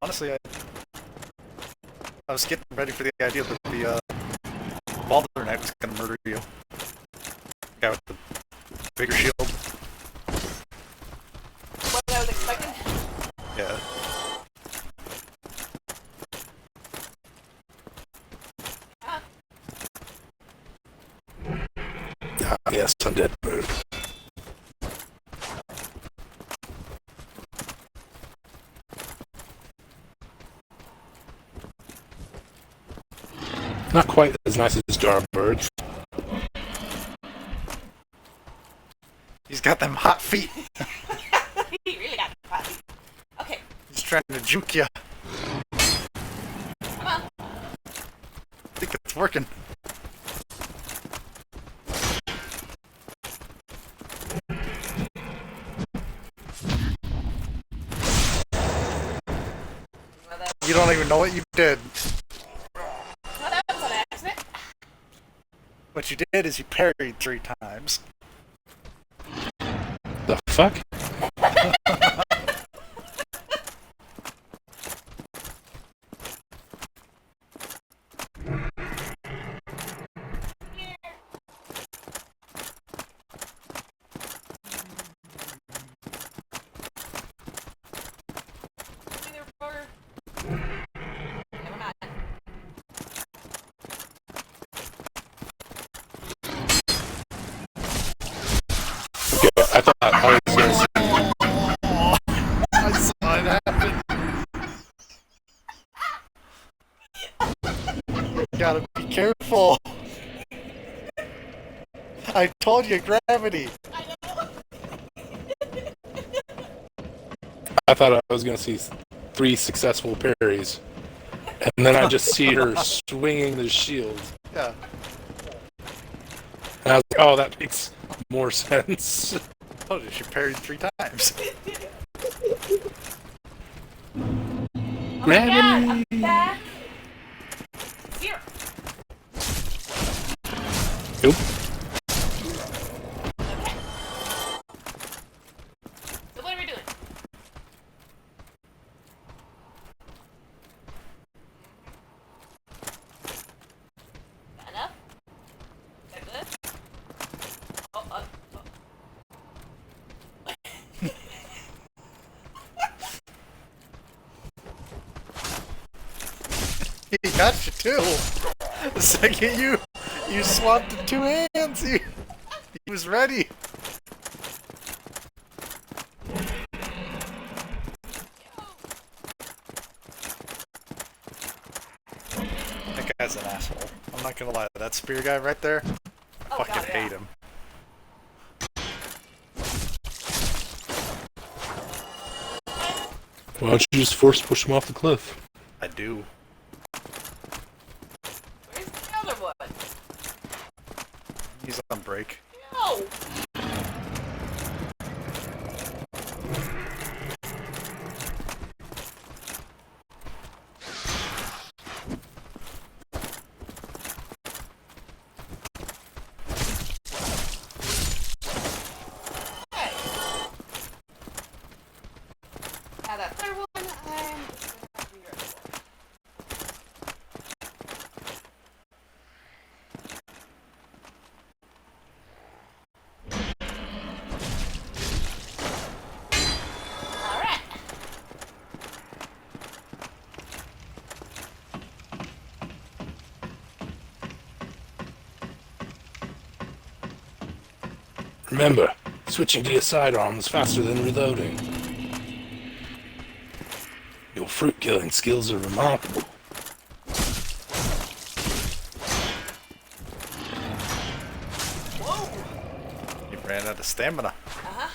Honestly, I was getting ready for the idea that the Baldur Knight was gonna murder you. Guy with the bigger shield. What I was expecting? Yeah. Yes, I'm dead. Not quite as nice as Starbird. He's got them hot feet. He really got the hot feet. Okay. He's trying to juke you. Come on. I think it's working. You don't even know what you did. Well, that was an accident. What you did is you parried 3 times. The fuck? Never mind. Yeah, I thought I was gonna say, I saw it happen. You gotta be careful. I told you, gravity. I thought I was gonna see 3 successful parries, and then I just see her swinging the shield. Yeah. And I was like, oh, that makes more sense. I told you, she parried 3 times. Gravity! I'm back. Here. Nope. Okay. So what are we doing? Got enough? Is that good? Oh. He got you too. The second you swapped the 2 hands, he was ready. not gonna lie, that spear guy right there, Oh, fucking God, yeah. hate him. Why don't you just force push him off the cliff? I do. Where's the other one? He's on break. No! Okay. Now that third one, I'm just gonna have to be ready for. Alright. Remember, switching to your sidearm is faster than reloading. Your fruit killing skills are remarkable. Whoa! He ran out of stamina. Uh-huh.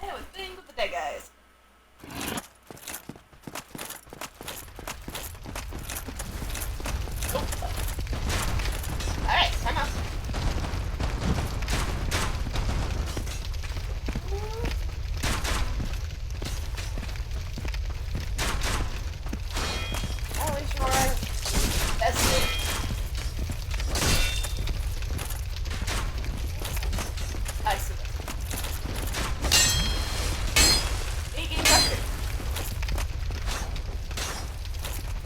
Anyway, thing with the dead guys. Alright, time out. At least you're alright. That's it. I see that. Eight game record.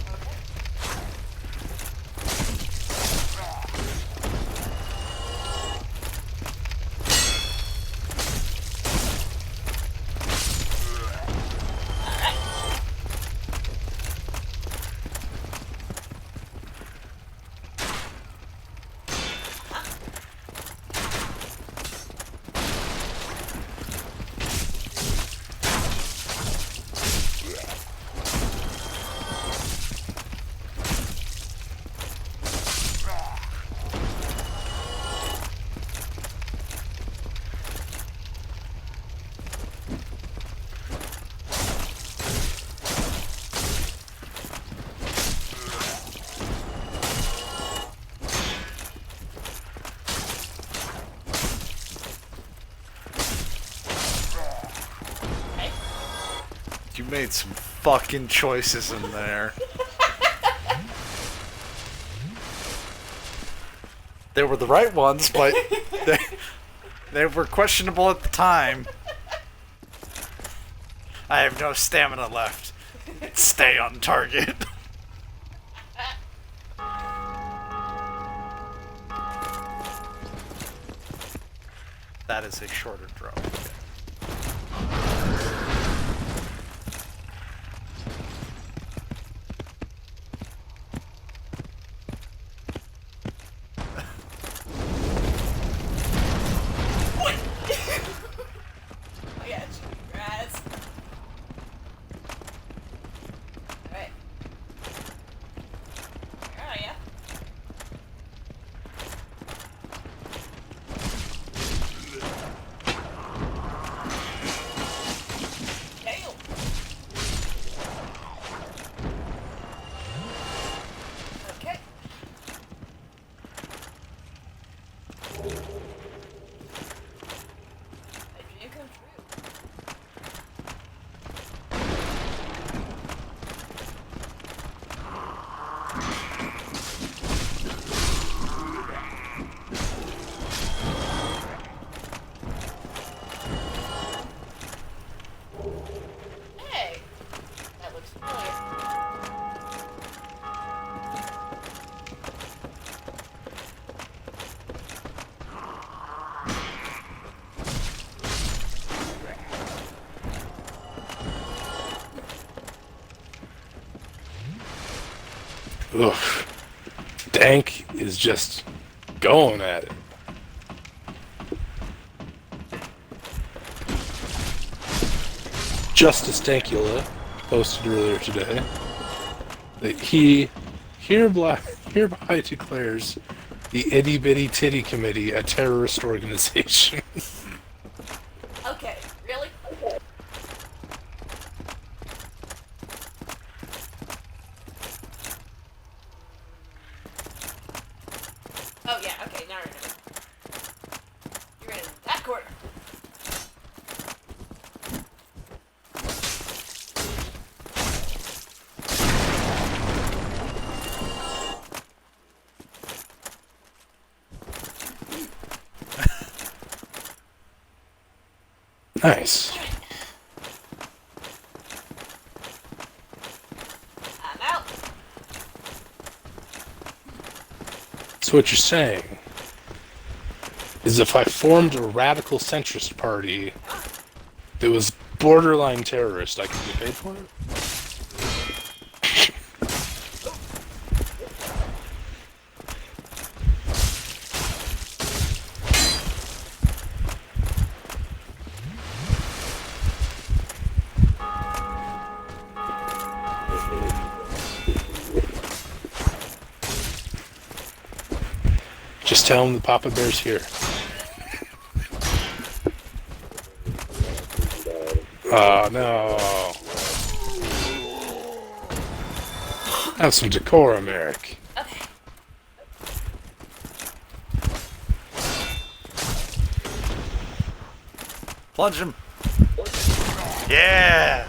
Okay. You made some fucking choices in there. They were the right ones, but they were questionable at the time. I have no stamina left. Stay on target. That is a shorter throw. Oh yeah, grass. Alright. Where are ya? Damn. Okay. My dream come true. Hey, that looks familiar. Ugh. Stank is just going at it. Justice Dankula posted earlier today that he hereby declares the Itty Bitty Titty Committee a terrorist organization. Okay, really? Oh yeah, okay, now I remember. You're in that corner. Nice. I'm out. So what you're saying is if I formed a radical centrist party that was borderline terrorist, I could get paid for it? Just tell him the Papa Bear's here. Oh, no. Have some decorum, Eric. Okay. Plunge him. Yeah.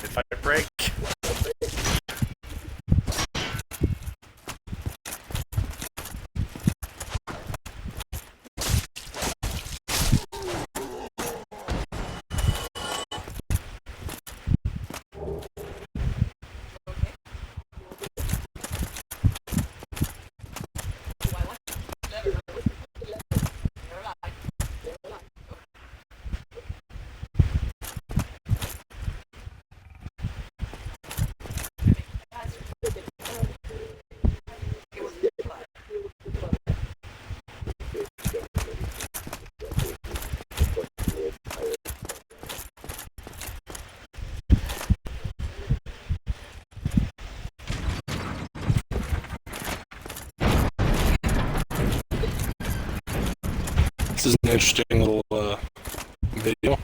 If I break. This is an interesting little video.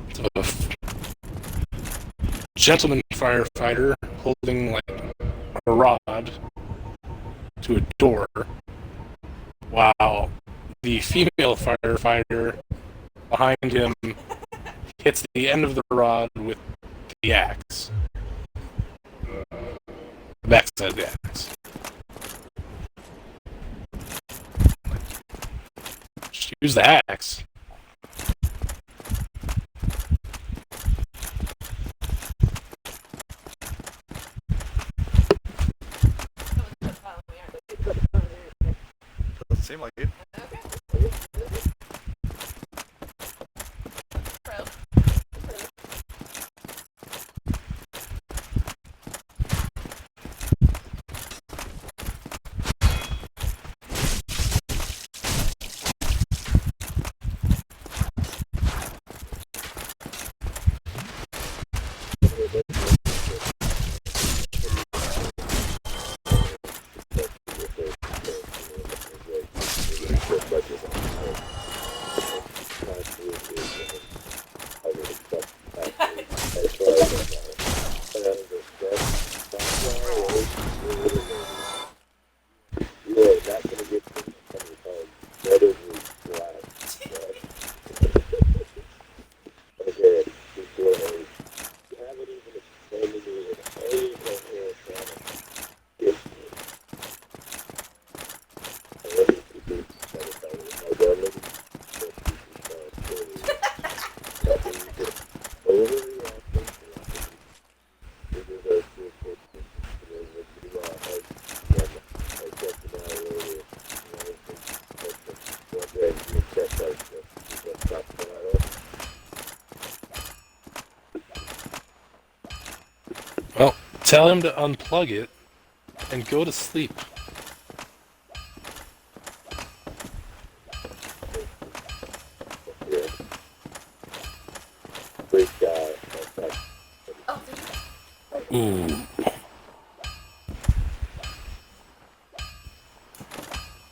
It's of a gentleman firefighter holding like a rod to a door, while the female firefighter behind him hits the end of the rod with the axe. The backside of the axe. Just use the axe. Tell him to unplug it and go to sleep. Ooh.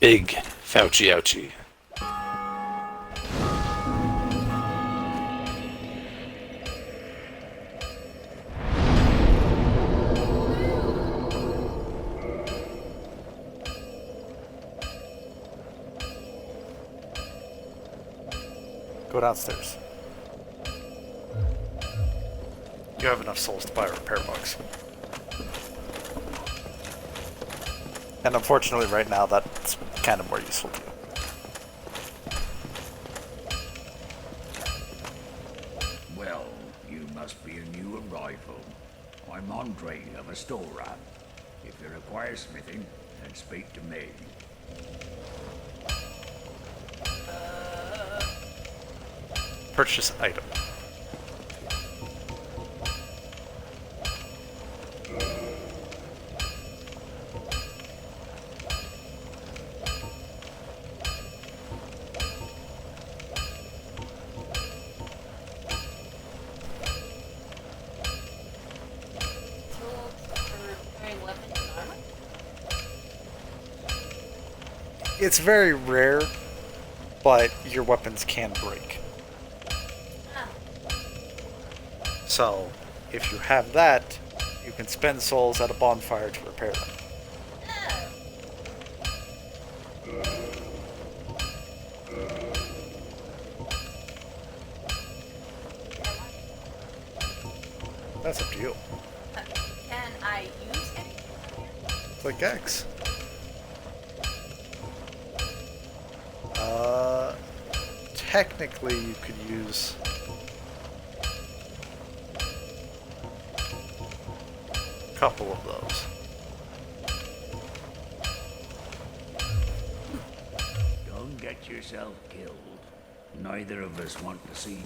Big Fauci ouchie. Go downstairs. You have enough souls to buy repair box. And unfortunately right now that's kind of more useful to you. Well, you must be a new arrival. I'm Andre of Astora. If you require smithing, then speak to me. Purchase item. It's very rare, but your weapons can break. So, if you have that, you can spend souls at a bonfire to repair them. That's up to you. Can I use anything? Click X. Technically you could use a couple of those. Don't get yourself killed. Neither of us want to see.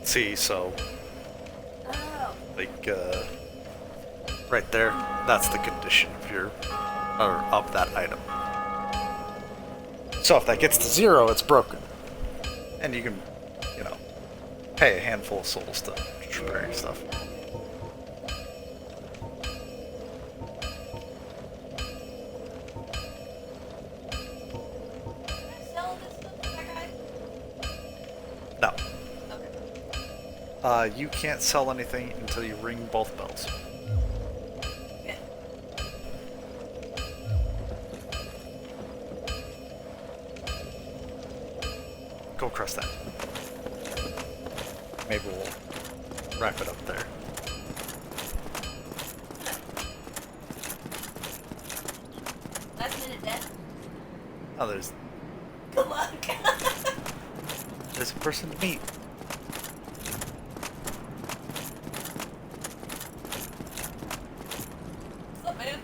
See, so like right there, that's the condition of your of that item. So if that gets to 0, it's broken, and you can, you know, pay a handful of souls to repair your stuff. No. You can't sell anything until you ring both bells. Go across that. Maybe we'll wrap it up there. Last minute death. Oh, there's Good luck. a person to meet. What's up, man?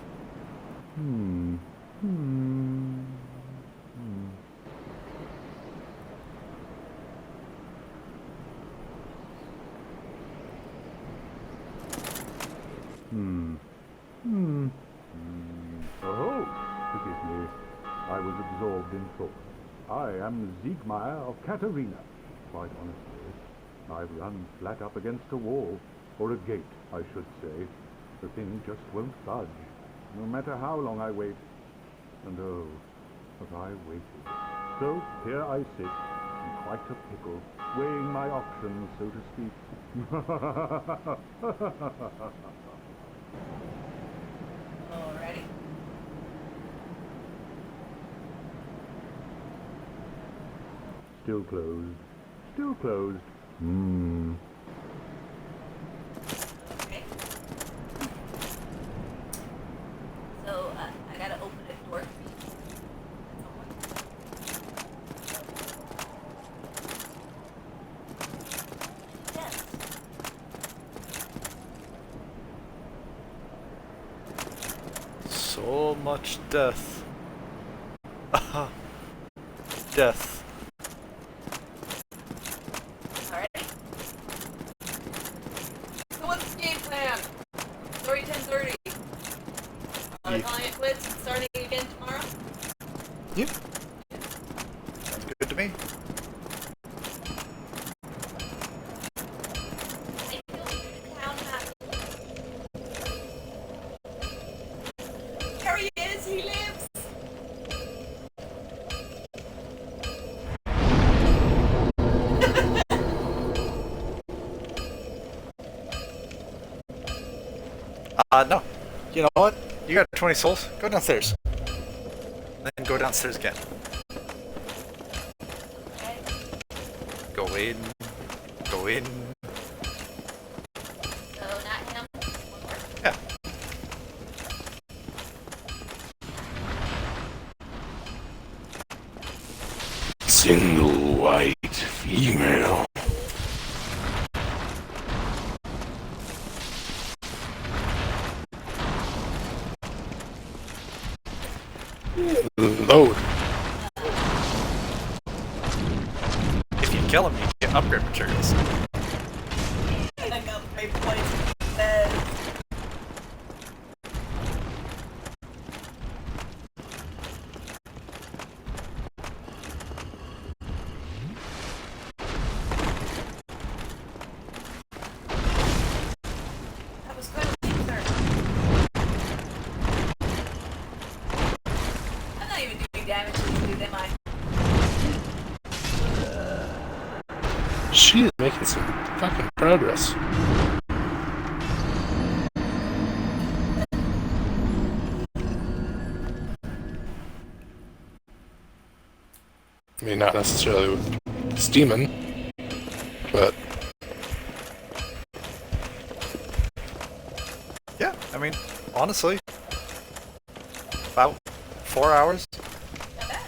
Oh, forgive me. I was absorbed in thought. I am Siegmeyer of Katarina. Quite honestly, I've run flat up against a wall, or a gate, I should say. The thing just won't budge, no matter how long I wait. And oh, have I waited. So here I sit, and quite a pickle, weighing my options, so to speak. Alrighty. Still closed. Still closed. Hmm. Okay. So, I gotta open a door. Yes. So much death. Death. Alright. So what's the game plan? Story 10:30. Yeah. Calling it quits and starting again tomorrow? Yep. Sounds good to me. I feel you to count that. There he is! He lives! No. You know what? You got 20 souls. Go downstairs. Then go downstairs again. Okay. Go in. Go in. So, not him. One more. Yeah. Single white female. Load. If you kill him, you get upgrade materials. I got my points. Bed. That was good, sir. I'm not even doing damage to this dude, am I? She is making some fucking progress. I mean, not necessarily with steaming, but Yeah, I mean, honestly, about 4 hours. Not bad.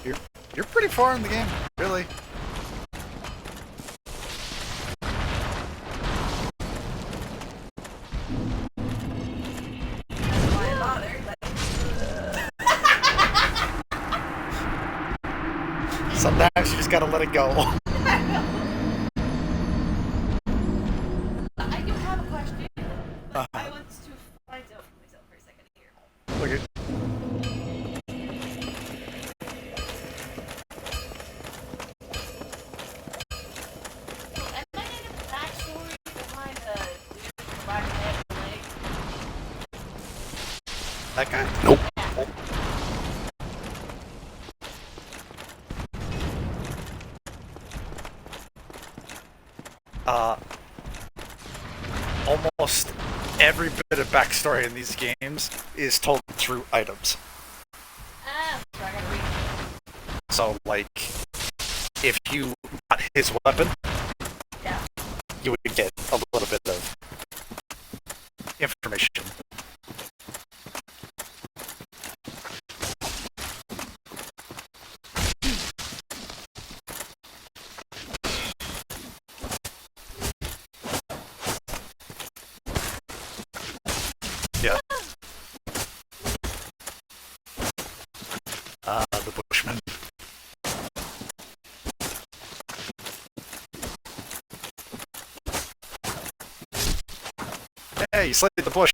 You're pretty far in the game, really. That's why I bothered, but Sometimes you just gotta let it go. I do have a question. Uh-huh. I want to find out for myself for a second here. Okay. So, am I getting the backstory behind the dude with the black head and legs? That guy? nope. Almost every bit of backstory in these games is told through items. Ah, so I gotta read. So, like, if you got his weapon, Yeah. you would get a little bit of information. Yeah. The Bushman. Hey, you slayed the bush.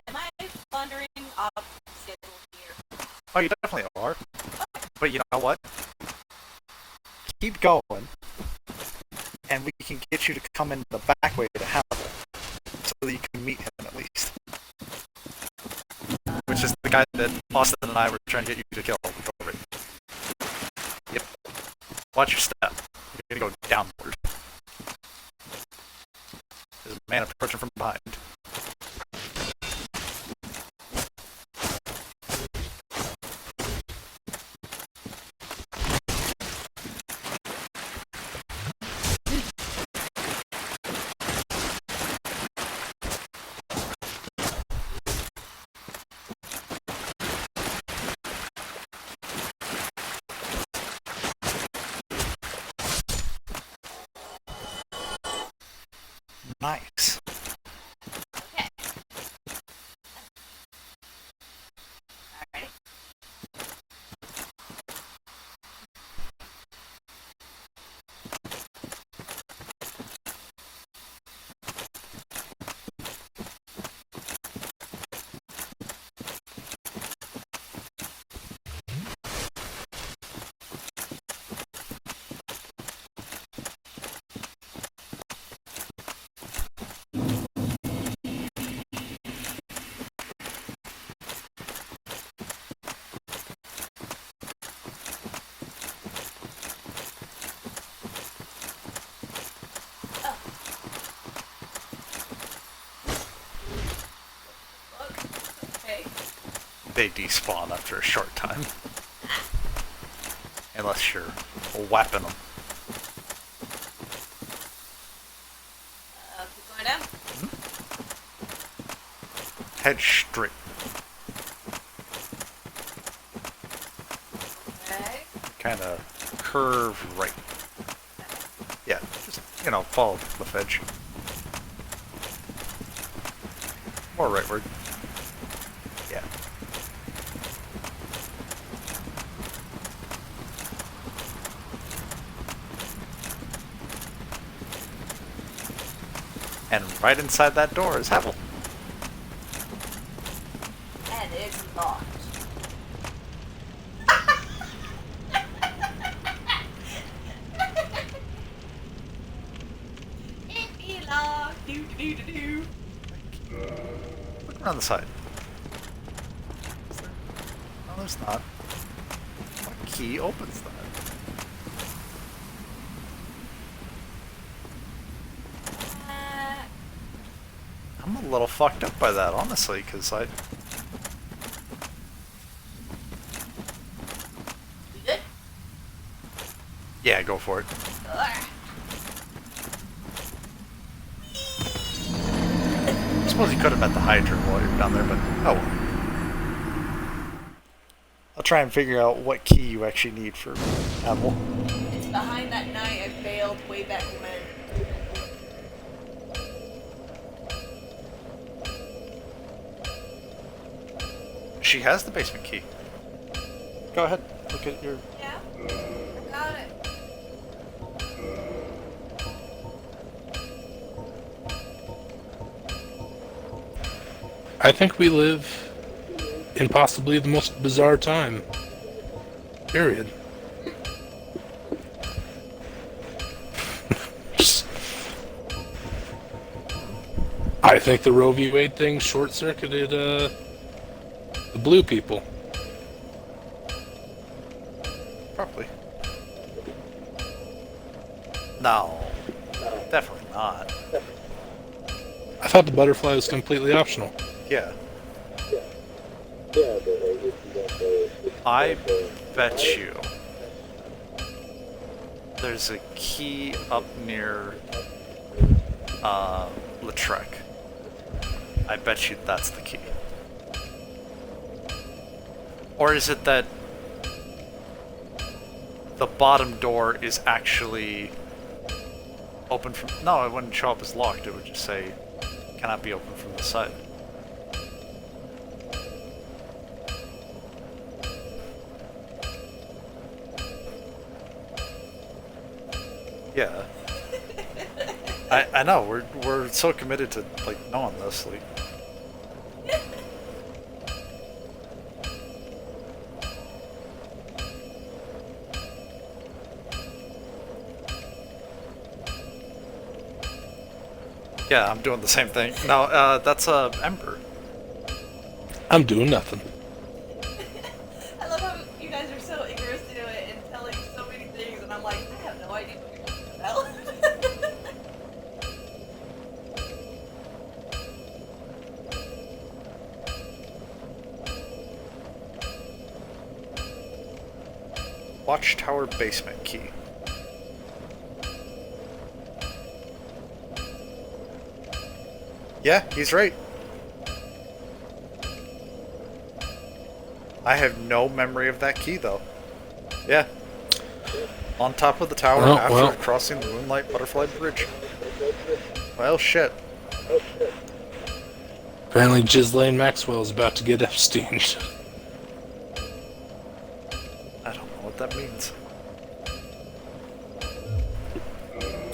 Am I wandering off schedule here? Oh, you definitely are. But you know what? Keep going, and we can get you to come in the back way to Hannibal, so that you can meet him at least. Which is the guy that Austin and I were trying to get you to kill with the ring. Yep. Watch your step. You're gonna go downward. There's a man approaching from behind. Nice. Okay. Alright. Okay. They despawn after a short time. Unless you're whapping them. Keep going down. Head straight. Okay. Kind of curve right. Yeah, just, follow the cliff edge. More rightward. Yeah. And right inside that door is Havel. And it's locked. It be locked. Do do do do. Look around the side. Is there? No, there's not. What key opens that? I'm a little fucked up by that, honestly, because We good? Yeah, go for it. Ugh. I suppose you could have met the hydrant while you were down there, but oh well. I'll try and figure out what key you actually need for Havel. It's behind that night I failed way back when. She has the basement key. Go ahead, look at your... Yeah? I got it. I think we live in possibly the most bizarre time. Period. I think the Roe v. Wade thing short-circuited the blue people. Probably. No. Definitely not. I thought the butterfly was completely optional. Yeah. I bet you there's a key up near Lautrec. I bet you that's the key. Or is it that the bottom door is actually open from... No, it wouldn't show up as locked. It would just say, cannot be opened from the side. Yeah. I know, we're so committed to, like, knowing this, like... Yeah, I'm doing the same thing. No, that's Ember. I'm doing nothing. Watchtower basement key. Yeah, he's right. I have no memory of that key, though. Yeah. On top of the tower after crossing the Moonlight Butterfly Bridge. Well, shit. Apparently Ghislaine Maxwell is about to get Epsteined. I don't know what that means.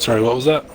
Sorry, what was that?